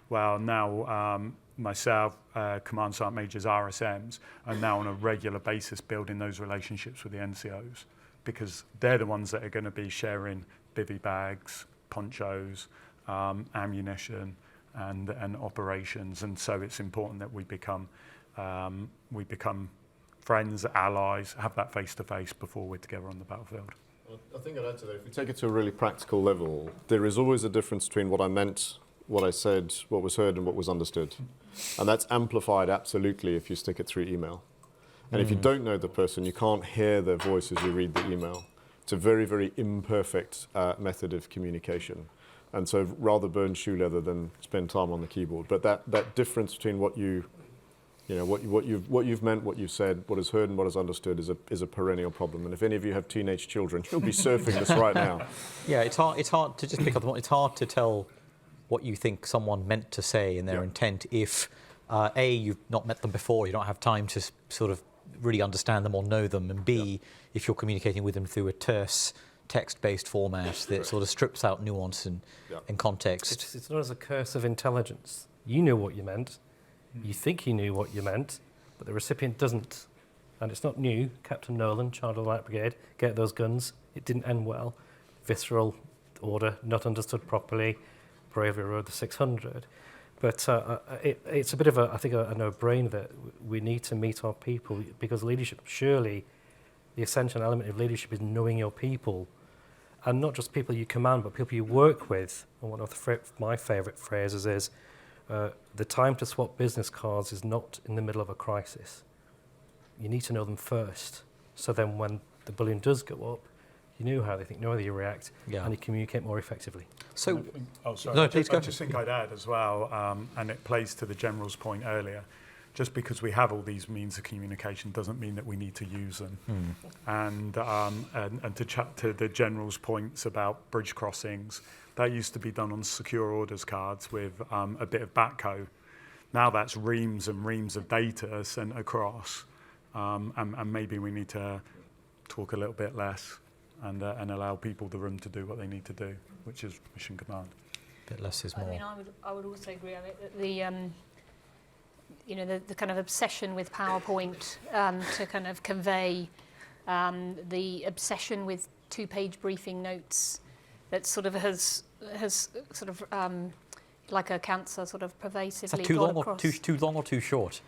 [SPEAKER 11] Well, now myself, Command Sergeant Majors, RSMs, are now on a regular basis building those relationships with the NCOs, because they're the ones that are going to be sharing bivvy bags, ponchos, ammunition, and operations. And so it's important that we become friends, allies, have that face-to-face before we're together on the battlefield.
[SPEAKER 9] I think I'd add to that, if we take it to a really practical level, there is always a difference between what I meant, what I said, what was heard, and what was understood. And that's amplified absolutely if you stick it through email. And if you don't know the person, you can't hear their voice as you read the email. It's a very, very imperfect method of communication. And so rather burn shoe leather than spend time on the keyboard. But that difference between what you've meant, what you've said, what is heard and what is understood is a perennial problem. And if any of you have teenage children, you'll be surfing this right now.
[SPEAKER 10] Yeah, it's hard to just pick up the point. It's hard to tell what you think someone meant to say and their intent if A, you've not met them before, you don't have time to sort of really understand them or know them, and B, if you're communicating with them through a terse text-based format that sort of strips out nuance and context.
[SPEAKER 12] It's not as a curse of intelligence. You knew what you meant. You think you knew what you meant, but the recipient doesn't. And it's not new. Captain Nolan, Child of the Light Brigade, get those guns. It didn't end well. Visceral order, not understood properly. Bravery rode the 600. But it's a bit of I think a no-brainer that we need to meet our people, because leadership, surely the essential element of leadership is knowing your people, and not just people you command, but people you work with. And one of my favourite phrases is, the time to swap business cards is not in the middle of a crisis. You need to know them first, so then when the balloon does go up, you know how they think, know how they react, and you communicate more effectively.
[SPEAKER 11] So, I just think I'd add as well, and it plays to the General's point earlier, just because we have all these means of communication doesn't mean that we need to use them. And to chat to the General's points about bridge crossings, that used to be done on secure orders cards with a bit of backcode. Now that's reams and reams of data sent across, and maybe we need to talk a little bit less and allow people the room to do what they need to do, which is mission command.
[SPEAKER 10] A bit less is more.
[SPEAKER 8] I mean, I would also agree on it that the kind of obsession with PowerPoint to kind of convey the obsession with two-page briefing notes that sort of has sort of like a cancer sort of pervasively
[SPEAKER 10] too
[SPEAKER 8] got
[SPEAKER 10] long
[SPEAKER 8] across.
[SPEAKER 10] Too long or too short?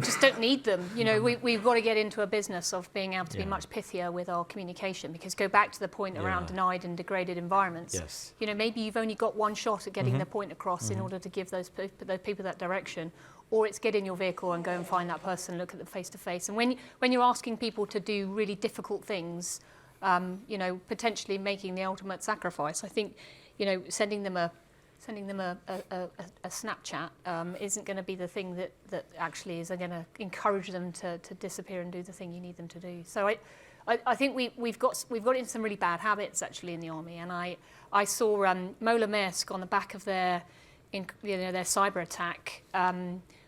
[SPEAKER 8] Just don't need them. You know, we've got to get into a business of being able to be much pithier with our communication, because go back to the point around denied and degraded environments.
[SPEAKER 10] Yes.
[SPEAKER 8] You know, maybe you've only got one shot at getting the point across in order to give those people that direction, or it's get in your vehicle and go and find that person, look at them face to face. And when you're asking people to do really difficult things, potentially making the ultimate sacrifice, I think, sending them a sending them a Snapchat isn't going to be the thing that actually is going to encourage them to disappear and do the thing you need them to do. So I think we've got into some really bad habits actually in the army, and I saw Mola Maersk on the back of their cyber attack.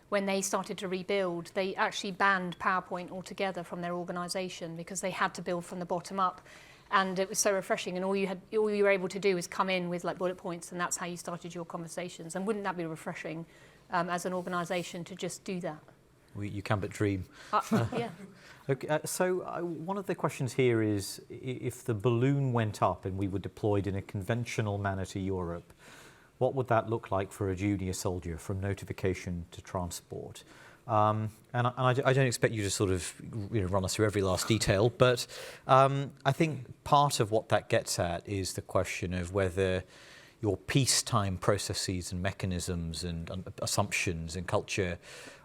[SPEAKER 8] When they started to rebuild, they actually banned PowerPoint altogether from their organisation because they had to build from the bottom up. And it was so refreshing, and all you were able to do was come in with like bullet points, and that's how you started your conversations. And wouldn't that be refreshing as an organisation to just do that?
[SPEAKER 10] You can but dream.
[SPEAKER 8] Yeah.
[SPEAKER 10] Okay, so one of the questions here is, if the balloon went up and we were deployed in a conventional manner to Europe, what would that look like for a junior soldier from notification to transport? And I don't expect you to sort of run us through every last detail, but I think part of what that gets at is the question of whether your peacetime processes and mechanisms and assumptions and culture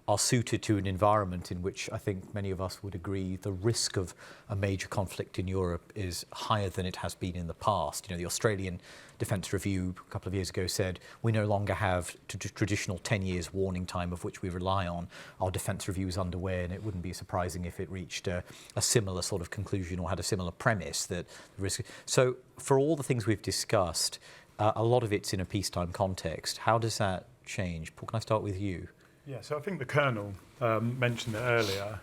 [SPEAKER 10] are suited to an environment in which I think many of us would agree the risk of a major conflict in Europe is higher than it has been in the past. The Australian Defence Review a couple of years ago said we no longer have traditional 10 years warning time of which we rely on. Our defence review is underway, and it wouldn't be surprising if it reached a similar sort of conclusion or had a similar premise that the risk. So for all the things we've discussed, a lot of it's in a peacetime context. How does that change? Paul, can I start with you?
[SPEAKER 11] Yeah, so I think the Colonel mentioned it earlier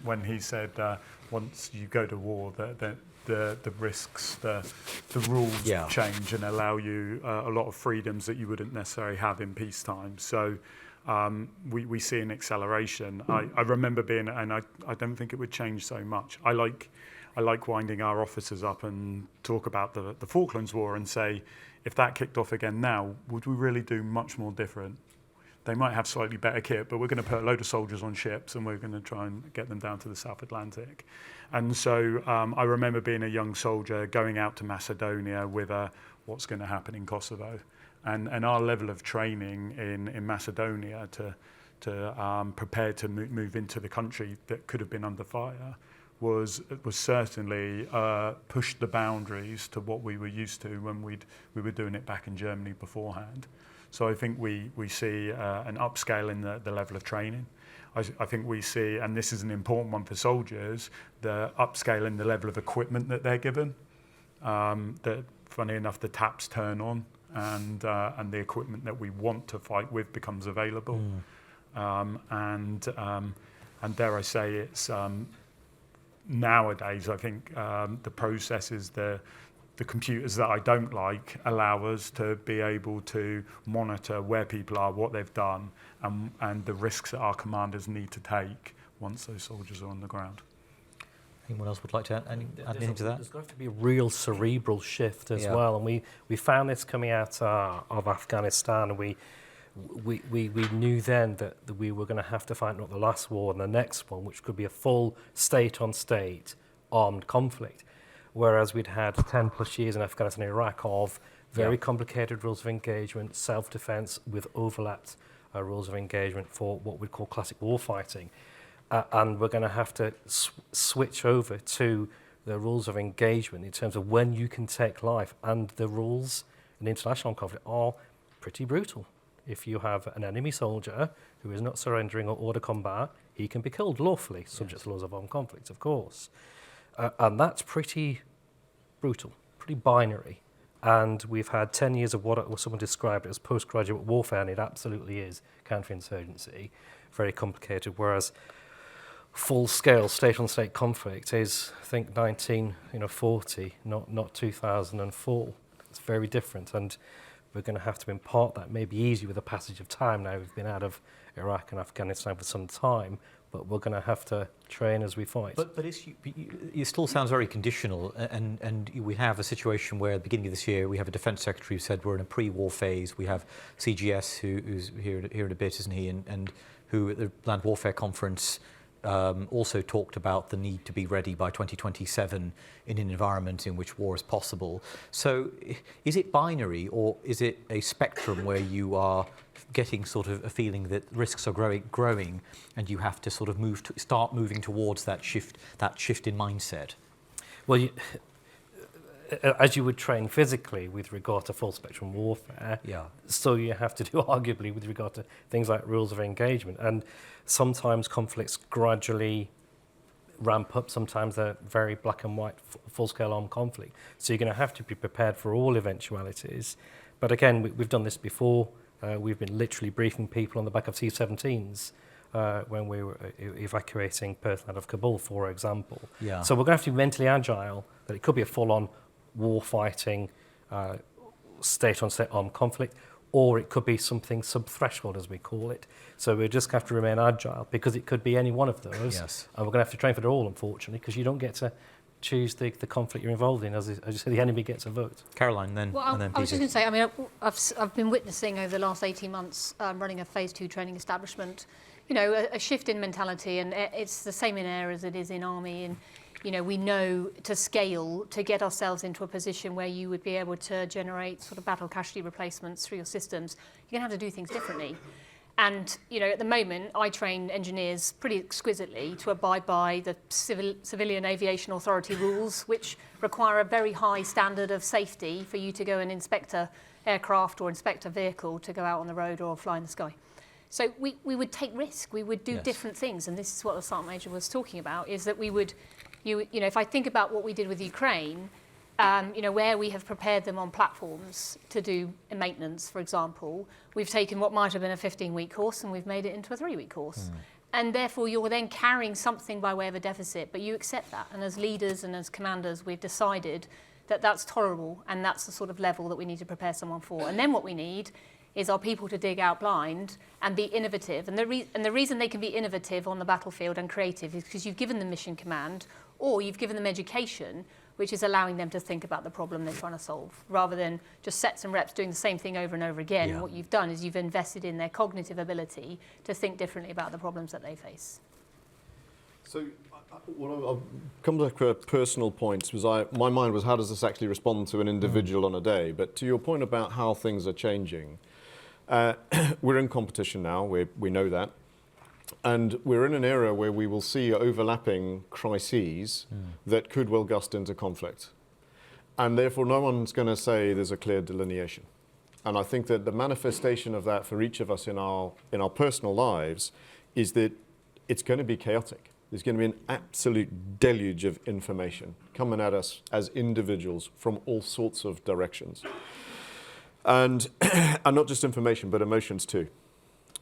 [SPEAKER 11] when he said once you go to war, the risks, the rules change and allow you a lot of freedoms that you wouldn't necessarily have in peacetime. So we see an acceleration. I remember being, and I don't think it would change so much. I like winding our officers up and talk about the Falklands War and say, if that kicked off again now, would we really do much more different? They might have slightly better kit, but we're going to put a load of soldiers on ships and we're going to try and get them down to the South Atlantic. And so I remember being a young soldier going out to Macedonia with what's going to happen in Kosovo. And our level of training in Macedonia to prepare to move into the country that could have been under fire was certainly pushed the boundaries to what we were used to when we were doing it back in Germany beforehand. So I think we see an upscale in the level of training. I think we see, and this is an important one for soldiers, the upscale in the level of equipment that they're given. That, funny enough, the taps turn on, and the equipment that we want to fight with becomes available. And dare I say, it's nowadays, I think the processes, the computers that I don't like allow us to be able to monitor where people are, what they've done, and the risks that our commanders need to take once those soldiers are on the ground.
[SPEAKER 10] Anyone else would like to add anything to that?
[SPEAKER 12] There's going to be a real cerebral shift as well, and we found this coming out of Afghanistan, and we knew then that we were going to have to fight not the last war and the next one, which could be a full state-on-state armed conflict. Whereas we'd had 10 plus years in Afghanistan and Iraq of very complicated rules of engagement, self-defense with overlapped rules of engagement for what we'd call classic warfighting. And we're going to have to switch over to the rules of engagement in terms of when you can take life. And the rules in international conflict are pretty brutal. If you have an enemy soldier who is not surrendering or order combat, he can be killed lawfully, subject to laws of armed conflict, of course. And that's pretty brutal, pretty binary. And we've had 10 years of what someone described as postgraduate warfare, and it absolutely is counterinsurgency, very complicated, whereas full-scale state-on-state conflict is, I think, 1940, not 2004. It's very different, and we're going to have to impart that. Maybe easy with the passage of time now. We've been out of Iraq and Afghanistan for some time, but we're going to have to train as we fight.
[SPEAKER 10] But it still sounds very conditional, and we have a situation where at the beginning of this year we have a defence secretary who said we're in a pre-war phase. We have CGS who's here in a bit, isn't he, and who at the Land Warfare Conference also talked about the need to be ready by 2027 in an environment in which war is possible. So is it binary, or is it a spectrum where you are getting sort of a feeling that risks are growing and you have to sort of start moving towards that shift in mindset?
[SPEAKER 12] Well, as you would train physically with regard to full spectrum warfare, so you have to do arguably with regard to things like rules of engagement. And sometimes conflicts gradually ramp up, sometimes they're very black and white, full-scale armed conflict. So you're going to have to be prepared for all eventualities. But again, we've done this before. We've been literally briefing people on the back of C-17s when we were evacuating personnel out of Kabul, for example. So we're going to have to be mentally agile, that it could be a full-on war-fighting, state-on-state armed conflict, or it could be something sub-threshold, as we call it. So we just have to remain agile, because it could be any one of those. And we're going to have to train for it all, unfortunately, because you don't get to choose the conflict you're involved in. As you say, the enemy gets a vote.
[SPEAKER 10] Caroline, then.
[SPEAKER 8] Well,
[SPEAKER 10] and then
[SPEAKER 8] I was just
[SPEAKER 10] Peter.
[SPEAKER 8] going to say, I mean, I've been witnessing over the last 18 months running a phase 2 training establishment, you know, a shift in mentality, and it's the same in air as it is in army. And, you know, we know to scale, to get ourselves into a position where you would be able to generate sort of battle casualty replacements through your systems, you're going to have to do things differently. And, you know, at the moment, I train engineers pretty exquisitely to abide by the Civilian Aviation Authority rules, which require a very high standard of safety for you to go and inspect a aircraft or inspect a vehicle to go out on the road or fly in the sky. So we would take risk, we would do different things, and this is what the Sergeant Major was talking about, is that we would, you know, if I think about what we did with Ukraine, you know, where we have prepared them on platforms to do maintenance, for example, we've taken what might have been a 15-week course and we've made it into a 3-week course. And therefore, you're then carrying something by way of a deficit, but you accept that. And as leaders and as commanders, we've decided that that's tolerable and that's the sort of level that we need to prepare someone for. And then what we need is our people to dig out blind and be innovative. And the reason they can be innovative on the battlefield and creative is because you've given them mission command, or you've given them education, which is allowing them to think about the problem they're trying to solve, rather than just sets and reps doing the same thing over and over again. What you've done is you've invested in their cognitive ability to think differently about the problems that they face.
[SPEAKER 9] So I'll come back to personal points, because my mind was, how does this actually respond to an individual on a day? But to your point about how things are changing, we're in competition now, we know that. And we're in an era where we will see overlapping crises that could well gust into conflict. And therefore, no one's going to say there's a clear delineation. And I think that the manifestation of that for each of us in our personal lives is that it's going to be chaotic. There's going to be an absolute deluge of information coming at us as individuals from all sorts of directions. And not just information, but emotions too.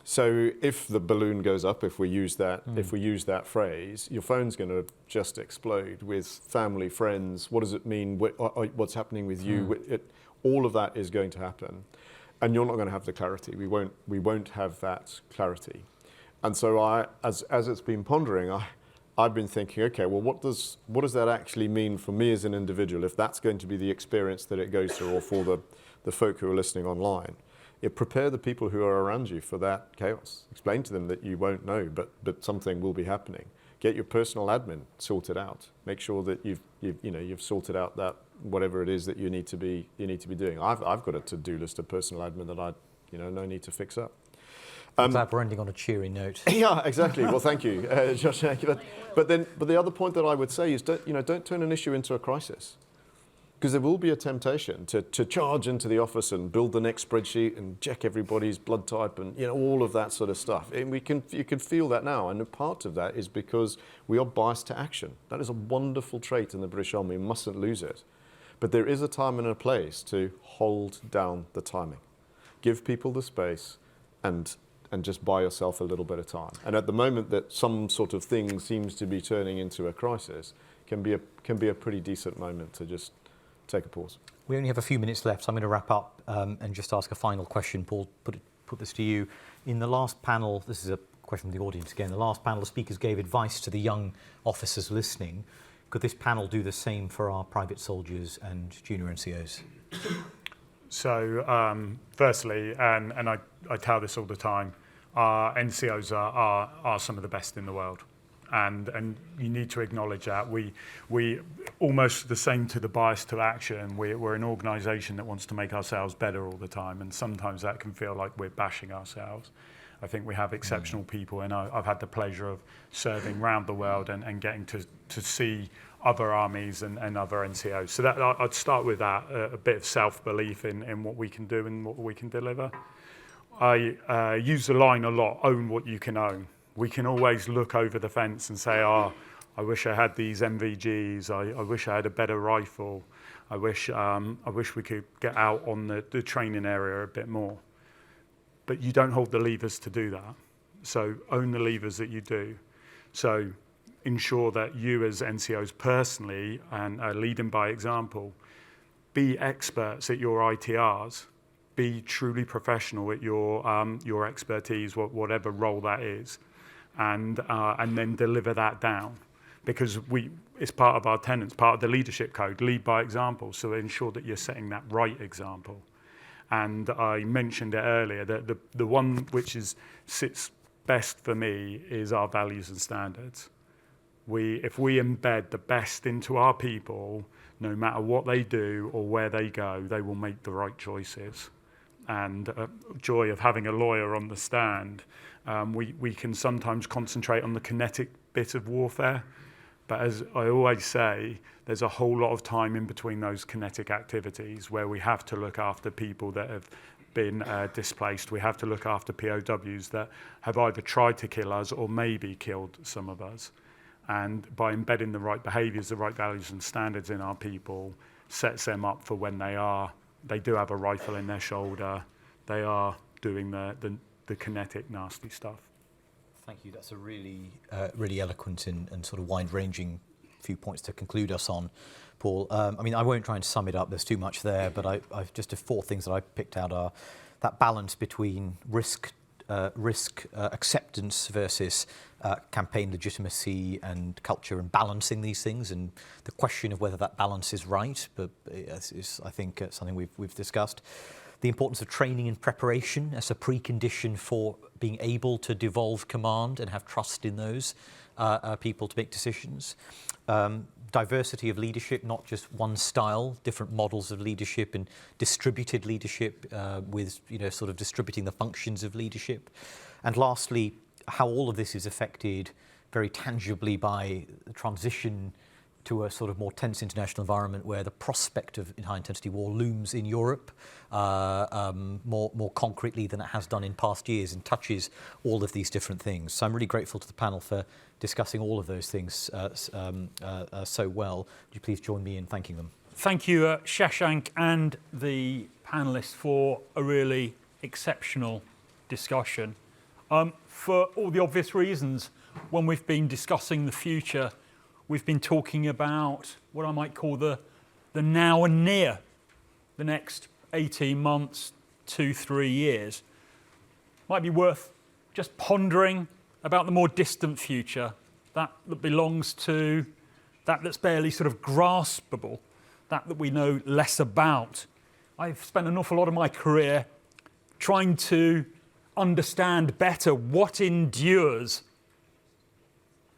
[SPEAKER 9] So if the balloon goes up, if we use that phrase, your phone's going to just explode with family, friends. What does it mean? What's happening with you? All of that is going to happen, and you're not going to have the clarity. We won't have that clarity. And so as it's been pondering, I've been thinking, okay, well, what does that actually mean for me as an individual, if that's going to be the experience that it goes through, or for the folk who are listening online? Prepare the people who are around you for that chaos. Explain to them that you won't know, but something will be happening. Get your personal admin sorted out. Make sure that you've sorted out that whatever it is that you need to be doing. I've got a to-do list of personal admin that no need to fix up.
[SPEAKER 10] I'm glad we're ending on a cheery note.
[SPEAKER 9] Yeah, exactly. Well, thank you, Josh. But the other point that I would say is don't turn an issue into a crisis. Because there will be a temptation to charge into the office and build the next spreadsheet and check everybody's blood type and all of that sort of stuff. And you can feel that now, and a part of that is because we are biased to action. That is a wonderful trait in the British Army. We mustn't lose it. But there is a time and a place to hold down the timing. Give people the space and just buy yourself a little bit of time. And at the moment that some sort of thing seems to be turning into a crisis, can be a pretty decent moment to just take a pause.
[SPEAKER 10] We only have a few minutes left, so I'm going to wrap up and just ask a final question. Paul, put this to you. In the last panel, this is a question from the audience again, the last panel, the speakers gave advice to the young officers listening. Could this panel do the same for our private soldiers and junior NCOs?
[SPEAKER 11] So, firstly, and I tell this all the time, our NCOs are some of the best in the world. And you need to acknowledge that. We almost the same to the bias to action. We're an organisation that wants to make ourselves better all the time, and sometimes that can feel like we're bashing ourselves. I think we have exceptional people, and I've had the pleasure of serving around the world and getting to see other armies and other NCOs. So that I'd start with that, a bit of self-belief in what we can do and what we can deliver. I use the line a lot, own what you can own. We can always look over the fence and say, oh, I wish I had these MVGs, I wish I had a better rifle, I wish we could get out on the training area a bit more. But you don't hold the levers to do that. So own the levers that you do. So ensure that you as NCOs personally, and leading by example, be experts at your ITRs, be truly professional at your expertise, whatever role that is, and then deliver that down. Because it's part of our tenets, part of the leadership code, lead by example, so ensure that you're setting that right example. And I mentioned it earlier, that the one which sits best for me is our values and standards. If we embed the best into our people, no matter what they do or where they go, they will make the right choices. And joy of having a lawyer on the stand, we can sometimes concentrate on the kinetic bit of warfare. But as I always say, there's a whole lot of time in between those kinetic activities where we have to look after people that have been displaced. We have to look after POWs that have either tried to kill us or maybe killed some of us. And by embedding the right behaviours, the right values and standards in our people, sets them up for when they do have a rifle in their shoulder, they are doing the kinetic nasty stuff.
[SPEAKER 10] Thank you. That's a really, really eloquent and sort of wide-ranging few points to conclude us on, Paul. I mean, I won't try and sum it up. There's too much there, but I've just four things that I picked out are that balance between risk acceptance versus campaign legitimacy and culture, and balancing these things, and the question of whether that balance is right, but is I think something we've discussed. The importance of training and preparation as a precondition for being able to devolve command and have trust in those people to make decisions. Diversity of leadership, not just one style, different models of leadership, and distributed leadership with sort of distributing the functions of leadership. And lastly, how all of this is affected very tangibly by the transition to a sort of more tense international environment where the prospect of high-intensity war looms in Europe more concretely than it has done in past years, and touches all of these different things. So I'm really grateful to the panel for discussing all of those things so well. Would you please join me in thanking them?
[SPEAKER 1] Thank you, Shashank, and the panellists for a really exceptional discussion. For all the obvious reasons, when we've been discussing the future, we've been talking about what I might call the now and near, the next 18 months, 2-3 years. Might be worth just pondering about the more distant future, that belongs to, that's barely sort of graspable, that we know less about. I've spent an awful lot of my career trying to understand better what endures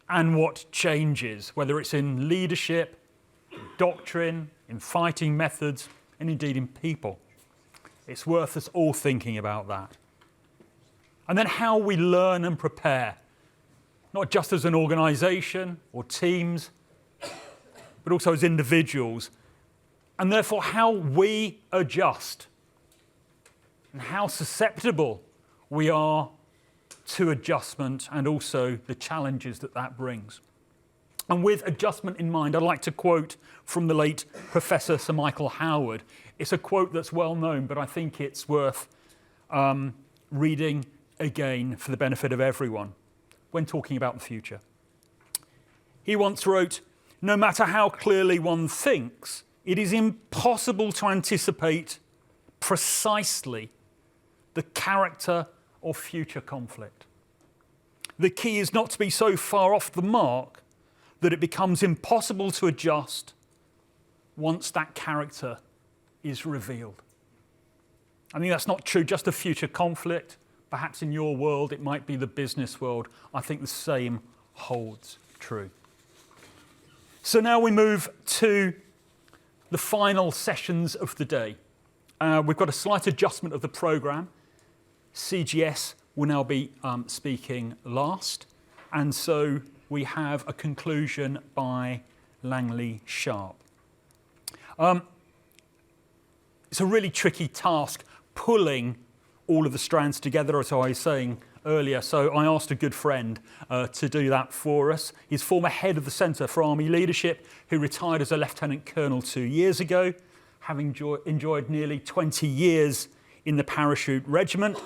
[SPEAKER 1] and what changes, whether it's in leadership, doctrine, in fighting methods, and indeed in people. It's worth us all thinking about that. And then how we learn and prepare, not just as an organisation or teams, but also as individuals, and therefore how we adjust and how susceptible we are to adjustment, and also the challenges that brings. And with adjustment in mind, I'd like to quote from the late Professor Sir Michael Howard. It's a quote that's well known, but I think it's worth reading again for the benefit of everyone when talking about the future. He once wrote, "No matter how clearly one thinks, it is impossible to anticipate precisely the character of future conflict. The key is not to be so far off the mark that it becomes impossible to adjust once that character is revealed." I think that's not true just of future conflict. Perhaps in your world it might be the business world. I think the same holds true. So now we move to the final sessions of the day. We've got a slight adjustment of the programme. CGS will now be speaking last, and so we have a conclusion by Langley Sharp. It's a really tricky task pulling all of the strands together, as I was saying earlier. So I asked a good friend to do that for us. He's former head of the Centre for Army Leadership, who retired as a Lieutenant Colonel 2 years ago, having enjoyed nearly 20 years in the Parachute Regiment,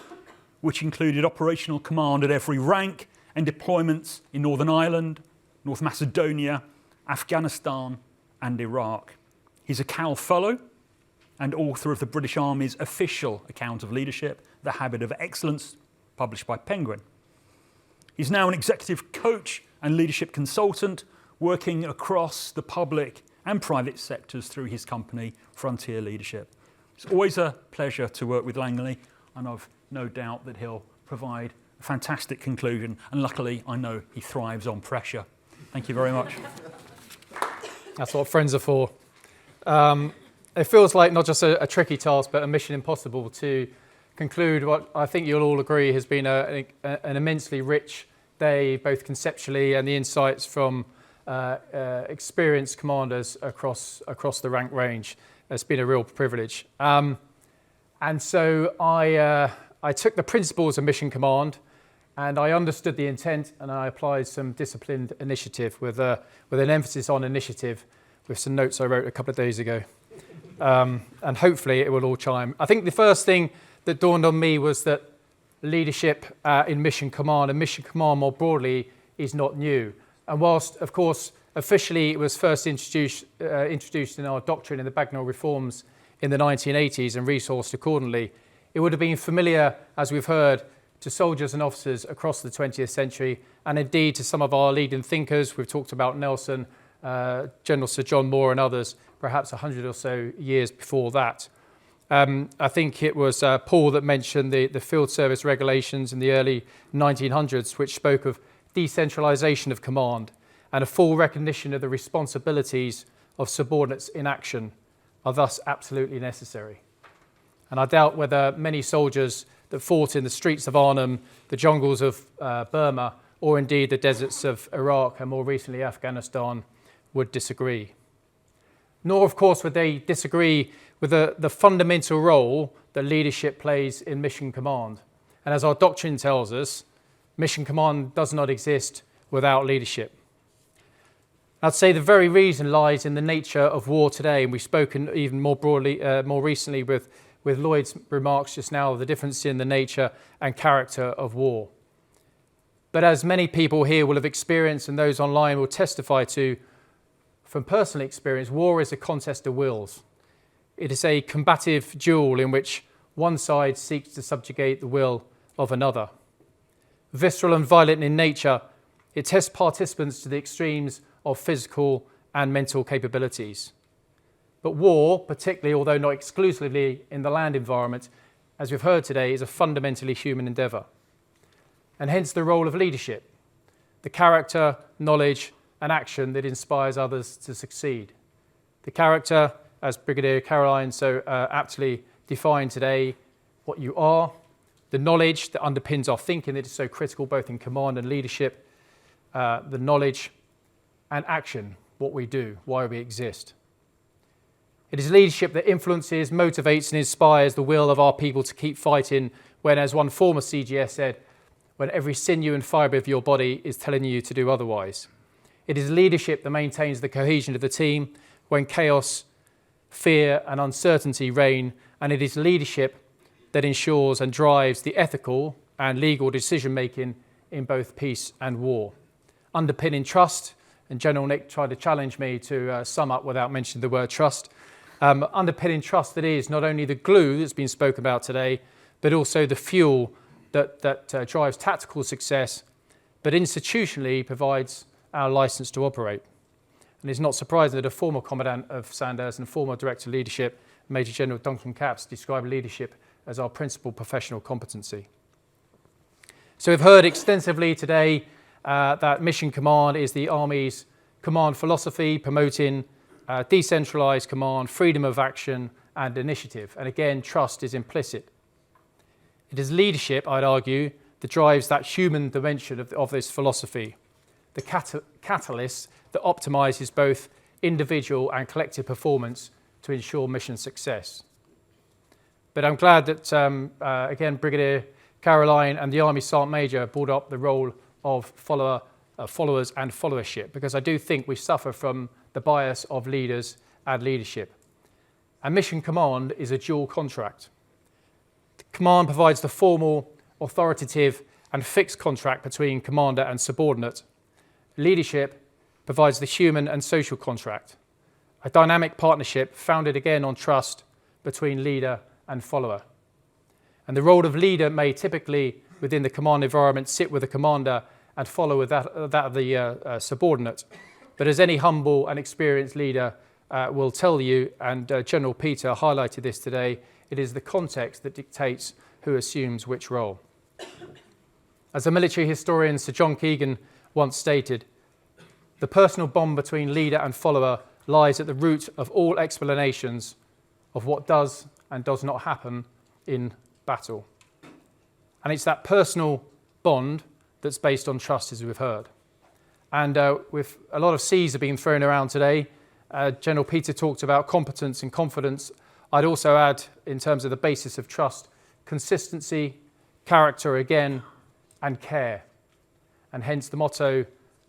[SPEAKER 1] which included operational command at every rank and deployments in Northern Ireland, North Macedonia, Afghanistan and Iraq. He's a Cal Fellow and author of the British Army's official account of leadership, The Habit of Excellence, published by Penguin. He's now an executive coach and leadership consultant, working across the public and private sectors through his company, Frontier Leadership. It's always a pleasure to work with Langley, and I've no doubt that he'll provide a fantastic conclusion, and luckily I know he thrives on pressure. Thank you very much.
[SPEAKER 13] That's what friends are for. It feels like not just a tricky task, but a mission impossible to conclude what I think you'll all agree has been an immensely rich day, both conceptually and the insights from experienced commanders across the rank range. It's been a real privilege. And so I took the principles of mission command, and I understood the intent, and I applied some disciplined initiative with an emphasis on initiative, with some notes I wrote a couple of days ago. And hopefully it will all chime. I think the first thing that dawned on me was that leadership in mission command, and mission command more broadly, is not new. And whilst, of course, officially it was first introduced in our doctrine in the Bagnall Reforms in the 1980s and resourced accordingly, it would have been familiar, as we've heard, to soldiers and officers across the 20th century, and indeed to some of our leading thinkers. We've talked about Nelson, General Sir John Moore and others, perhaps 100 or so years before that. I think it was Paul that mentioned the field service regulations in the early 1900s, which spoke of decentralisation of command and a full recognition of the responsibilities of subordinates in action are thus absolutely necessary. And I doubt whether many soldiers that fought in the streets of Arnhem, the jungles of Burma, or indeed the deserts of Iraq and more recently Afghanistan would disagree. Nor, of course, would they disagree with the fundamental role that leadership plays in mission command. And as our doctrine tells us, mission command does not exist without leadership. I'd say the very reason lies in the nature of war today, and we've spoken even more broadly, more recently with Lloyd's remarks just now, of the difference in the nature and character of war. But as many people here will have experienced, and those online will testify to, from personal experience, war is a contest of wills. It is a combative duel in which one side seeks to subjugate the will of another. Visceral and violent in nature, it tests participants to the extremes of physical and mental capabilities. But war, particularly, although not exclusively in the land environment, as we've heard today, is a fundamentally human endeavour. And hence the role of leadership, the character, knowledge and action that inspires others to succeed. The character, as Brigadier Caroline so aptly defined today, what you are, the knowledge that underpins our thinking that is so critical both in command and leadership, the knowledge and action, what we do, why we exist. It is leadership that influences, motivates and inspires the will of our people to keep fighting when, as one former CGS said, when every sinew and fibre of your body is telling you to do otherwise. It is leadership that maintains the cohesion of the team when chaos, fear and uncertainty reign, and it is leadership that ensures and drives the ethical and legal decision-making in both peace and war. Underpinning trust, and General Nick tried to challenge me to sum up without mentioning the word trust, underpinning trust that is not only the glue that's been spoken about today, but also the fuel that drives tactical success, but institutionally provides our licence to operate. And it's not surprising that a former Commandant of Sandhurst and former Director of Leadership, Major General Duncan Capps, described leadership as our principal professional competency. So we've heard extensively today that mission command is the Army's command philosophy, promoting decentralised command, freedom of action and initiative. And again, trust is implicit. It is leadership, I'd argue, that drives that human dimension of this philosophy, the catalyst that optimises both individual and collective performance to ensure mission success. But I'm glad that, again, Brigadier Caroline and the Army Sergeant Major brought up the role of followers and followership, because I do think we suffer from the bias of leaders and leadership. And Mission Command is a dual contract. Command provides the formal, authoritative and fixed contract between commander and subordinate. Leadership provides the human and social contract, a dynamic partnership founded again on trust between leader and follower. And the role of leader may typically, within the command environment, sit with the commander and follow with that of the subordinate. But as any humble and experienced leader will tell you, and General Peter highlighted this today, it is the context that dictates who assumes which role. As the military historian Sir John Keegan once stated, the personal bond between leader and follower lies at the root of all explanations of what does and does not happen in battle. And it's that personal bond that's based on trust, as we've heard. And with a lot of C's have been thrown around today, General Peter talked about competence and confidence. I'd also add, in terms of the basis of trust, consistency, character again, and care. And hence the motto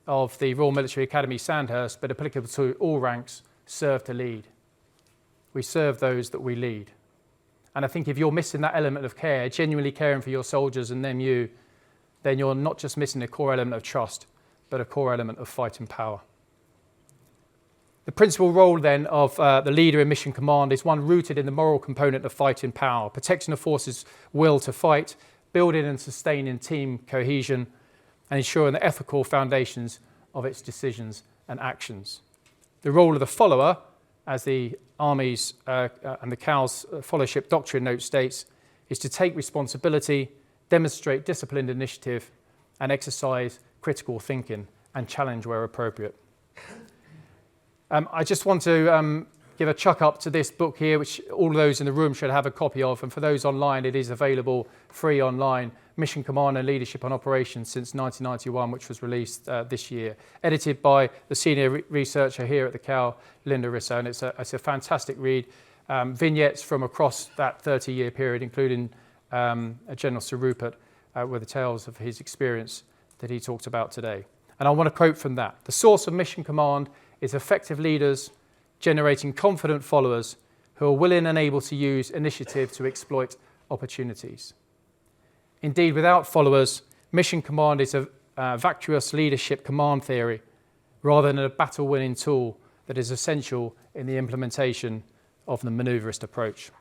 [SPEAKER 13] of the Royal Military Academy Sandhurst, but applicable to all ranks, serve to lead. We serve those that we lead. And I think if you're missing that element of care, genuinely caring for your soldiers and them you, then you're not just missing a core element of trust, but a core element of fighting power. The principal role then of the leader in Mission Command is one rooted in the moral component of fighting power, protecting the force's will to fight, building and sustaining team cohesion, and ensuring the ethical foundations of its decisions and actions. The role of the follower, as the Army's and the CAL's Fellowship Doctrine Note states, is to take responsibility, demonstrate disciplined initiative, and exercise critical thinking and challenge where appropriate. I just want to give a chuck up to this book here, which all those in the room should have a copy of, and for those online, it is available free online, Mission Command and Leadership on Operations since 1991, which was released this year, edited by the senior researcher here at the CAL, Linda Risser, and it's a fantastic read. Vignettes from across that 30-year period, including General Sir Rupert, with the tales of his experience that he talked about today. And I want to quote from that. The source of Mission Command is effective leaders generating confident followers who are willing and able to use initiative to exploit opportunities. Indeed, without followers, Mission Command is a vacuous leadership command theory rather than a battle-winning tool that is essential in the implementation of the maneuverist approach.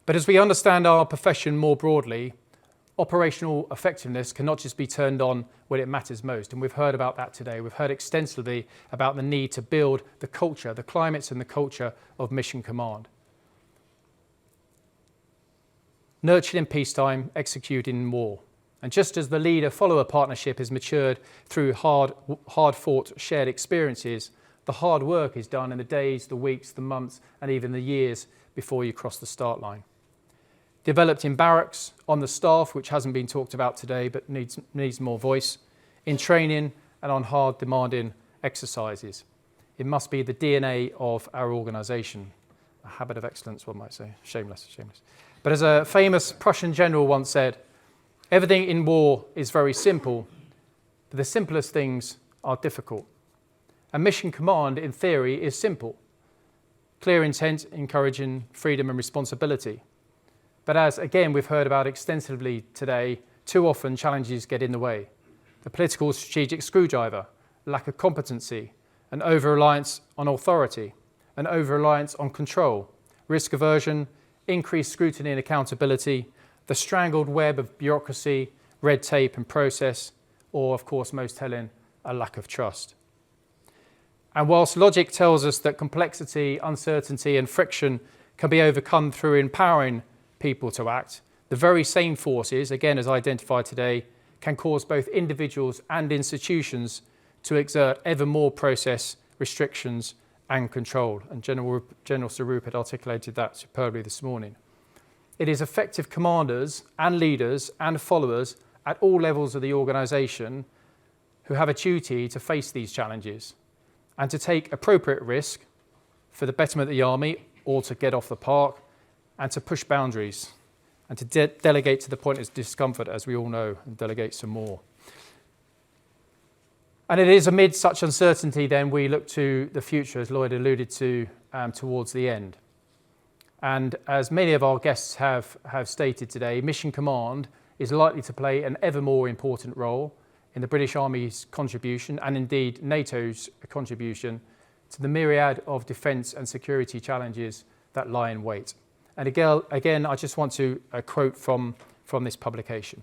[SPEAKER 13] But as we understand our profession more broadly, operational effectiveness cannot just be turned on when it matters most, and we've heard about that today. We've heard extensively about the need to build the culture, the climates and the culture of Mission Command. Nurtured in peacetime, executed in war. And just as the leader-follower partnership is matured through hard-fought shared experiences, the hard work is done in the days, the weeks, the months, and even the years before you cross the start line. Developed in barracks, on the staff, which hasn't been talked about today but needs more voice, in training and on hard, demanding exercises. It must be the DNA of our organisation. A habit of excellence, one might say. Shameless, shameless. But as a famous Prussian general once said, everything in war is very simple, but the simplest things are difficult. And Mission Command, in theory, is simple. Clear intent, encouraging freedom and responsibility. But as, again, we've heard about extensively today, too often challenges get in the way. The political strategic screwdriver, lack of competency, an over-reliance on authority, an over-reliance on control, risk aversion, increased scrutiny and accountability, the strangled web of bureaucracy, red tape and process, or, of course, most telling, a lack of trust. And whilst logic tells us that complexity, uncertainty and friction can be overcome through empowering people to act, the very same forces, again as identified today, can cause both individuals and institutions to exert ever more process, restrictions and control. And General Sir Rupert articulated that superbly this morning. It is effective commanders and leaders and followers at all levels of the organisation who have a duty to face these challenges and to take appropriate risk for the betterment of the army or to get off the park, and to push boundaries and to delegate to the point of discomfort, as we all know, and delegate some more. And it is amid such uncertainty then we look to the future, as Lloyd alluded to, towards the end. And as many of our guests have stated today, Mission Command is likely to play an ever more important role in the British Army's contribution, and indeed NATO's contribution, to the myriad of defence and security challenges that lie in wait. And again, I just want to quote from this publication.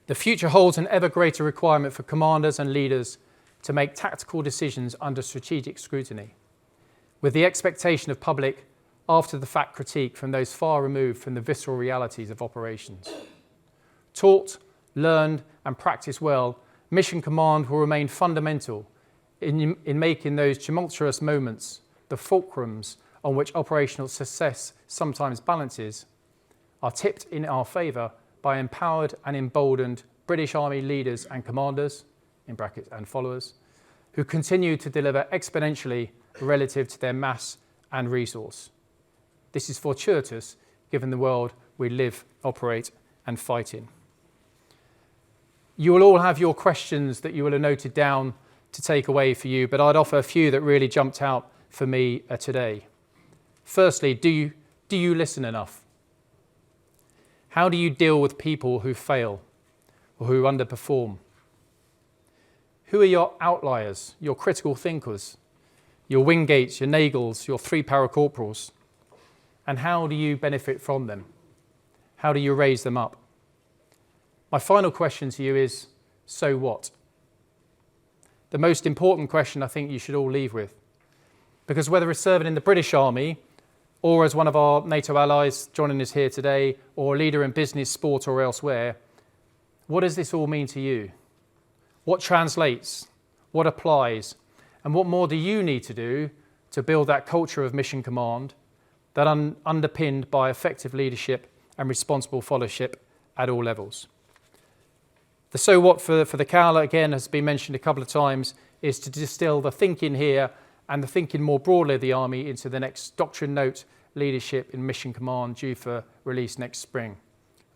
[SPEAKER 13] The future holds an ever greater requirement for commanders and leaders to make tactical decisions under strategic scrutiny, with the expectation of public after-the-fact critique from those far removed from the visceral realities of operations. Taught, learned and practiced well, Mission Command will remain fundamental in making those tumultuous moments, the fulcrums on which operational success sometimes balances, are tipped in our favour by empowered and emboldened British Army leaders and commanders, in brackets and followers, who continue to deliver exponentially relative to their mass and resource. This is fortuitous given the world we live, operate and fight in. You will all have your questions that you will have noted down to take away for you, but I'd offer a few that really jumped out for me today. Firstly, do you listen enough? How do you deal with people who fail or who underperform? Who are your outliers, your critical thinkers, your Wingates, your Nagles, your 3 paracorporals? And how do you benefit from them? How do you raise them up? My final question to you is, so what? The most important question I think you should all leave with. Because whether it's serving in the British Army, or as one of our NATO allies joining us here today, or a leader in business, sport or elsewhere, what does this all mean to you? What translates? What applies? And what more do you need to do to build that culture of Mission Command that underpinned by effective leadership and responsible followership at all levels? The so what for the CAL, again, has been mentioned a couple of times, is to distill the thinking here and the thinking more broadly of the Army into the next Doctrine Note leadership in Mission Command, due for release next spring.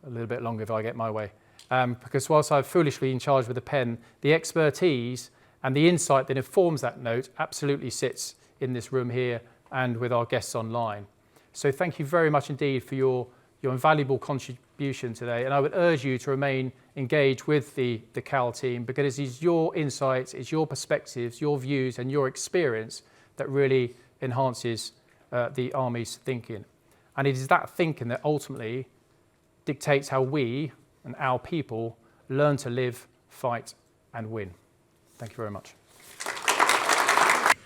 [SPEAKER 13] A little bit longer if I get my way. Because whilst I'm foolishly in charge with a pen, the expertise and the insight that informs that note absolutely sits in this room here and with our guests online. So thank you very much indeed for your invaluable contribution today, and I would urge you to remain engaged with the CAL team, because it is your insights, it's your perspectives, your views and your experience that really enhances the Army's thinking. And it is that thinking that ultimately dictates how we and our people learn to live, fight and win. Thank you very much.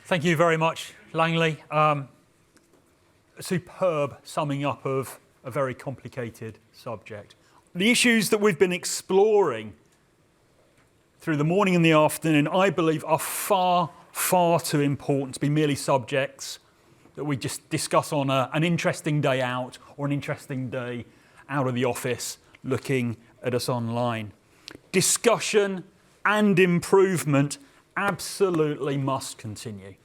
[SPEAKER 1] Thank you very much, Langley. A superb summing up of a very complicated subject. The issues that we've been exploring through the morning and the afternoon, I believe, are far, far too important to be merely subjects that we just discuss on an interesting day out or an interesting day out of the office looking at us online. Discussion and improvement absolutely must continue.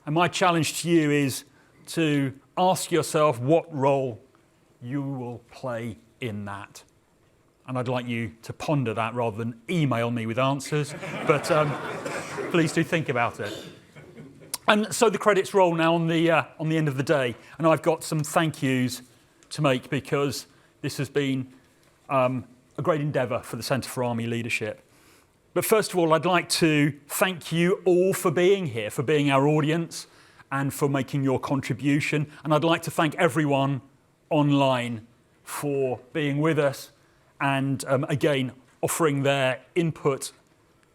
[SPEAKER 1] And my challenge to you is to ask yourself what role you will play in that. And I'd like you to ponder that rather than email me with answers, but please do think about it. And so the credits roll now on the end of the day, and I've got some thank yous to make, because this has been a great endeavour for the Centre for Army Leadership. But first of all, I'd like to thank you all for being here, for being our audience, and for making your contribution. And I'd like to thank everyone online for being with us and, again, offering their input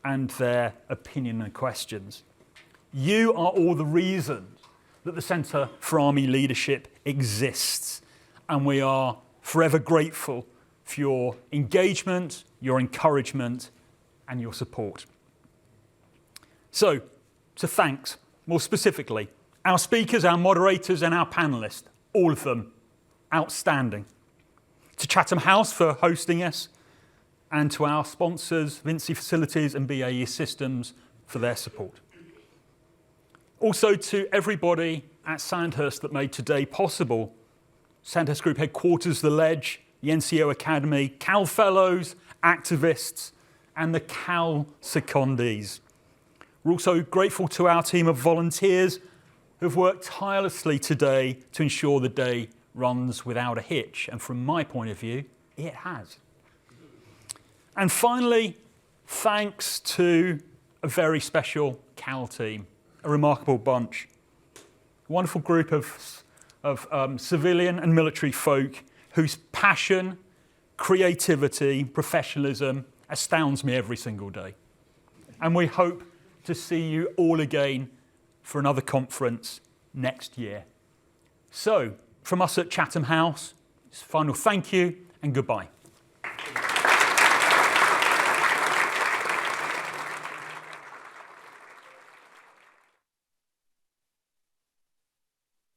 [SPEAKER 1] and their opinion and questions. You are all the reasons that the Centre for Army Leadership exists, and we are forever grateful for your engagement, your encouragement, and your support. So, to thanks, more specifically, our speakers, our moderators, and our panellists, all of them outstanding. To Chatham House for hosting us, and to our sponsors, Vinci Facilities and BAE Systems, for their support. Also to everybody at Sandhurst that made today possible, Sandhurst Group Headquarters, The Ledge, the NCO Academy, Cal Fellows, activists, and the Cal Secondees. We're also grateful to our team of volunteers who've worked tirelessly today to ensure the day runs without a hitch. And from my point of view, it has. And finally, thanks to a very special Cal team, a remarkable bunch, a wonderful group of civilian and military folk whose passion, creativity, professionalism astounds me every single day. And we hope to see you all again for another conference next year. So, from us at Chatham House, final thank you and goodbye.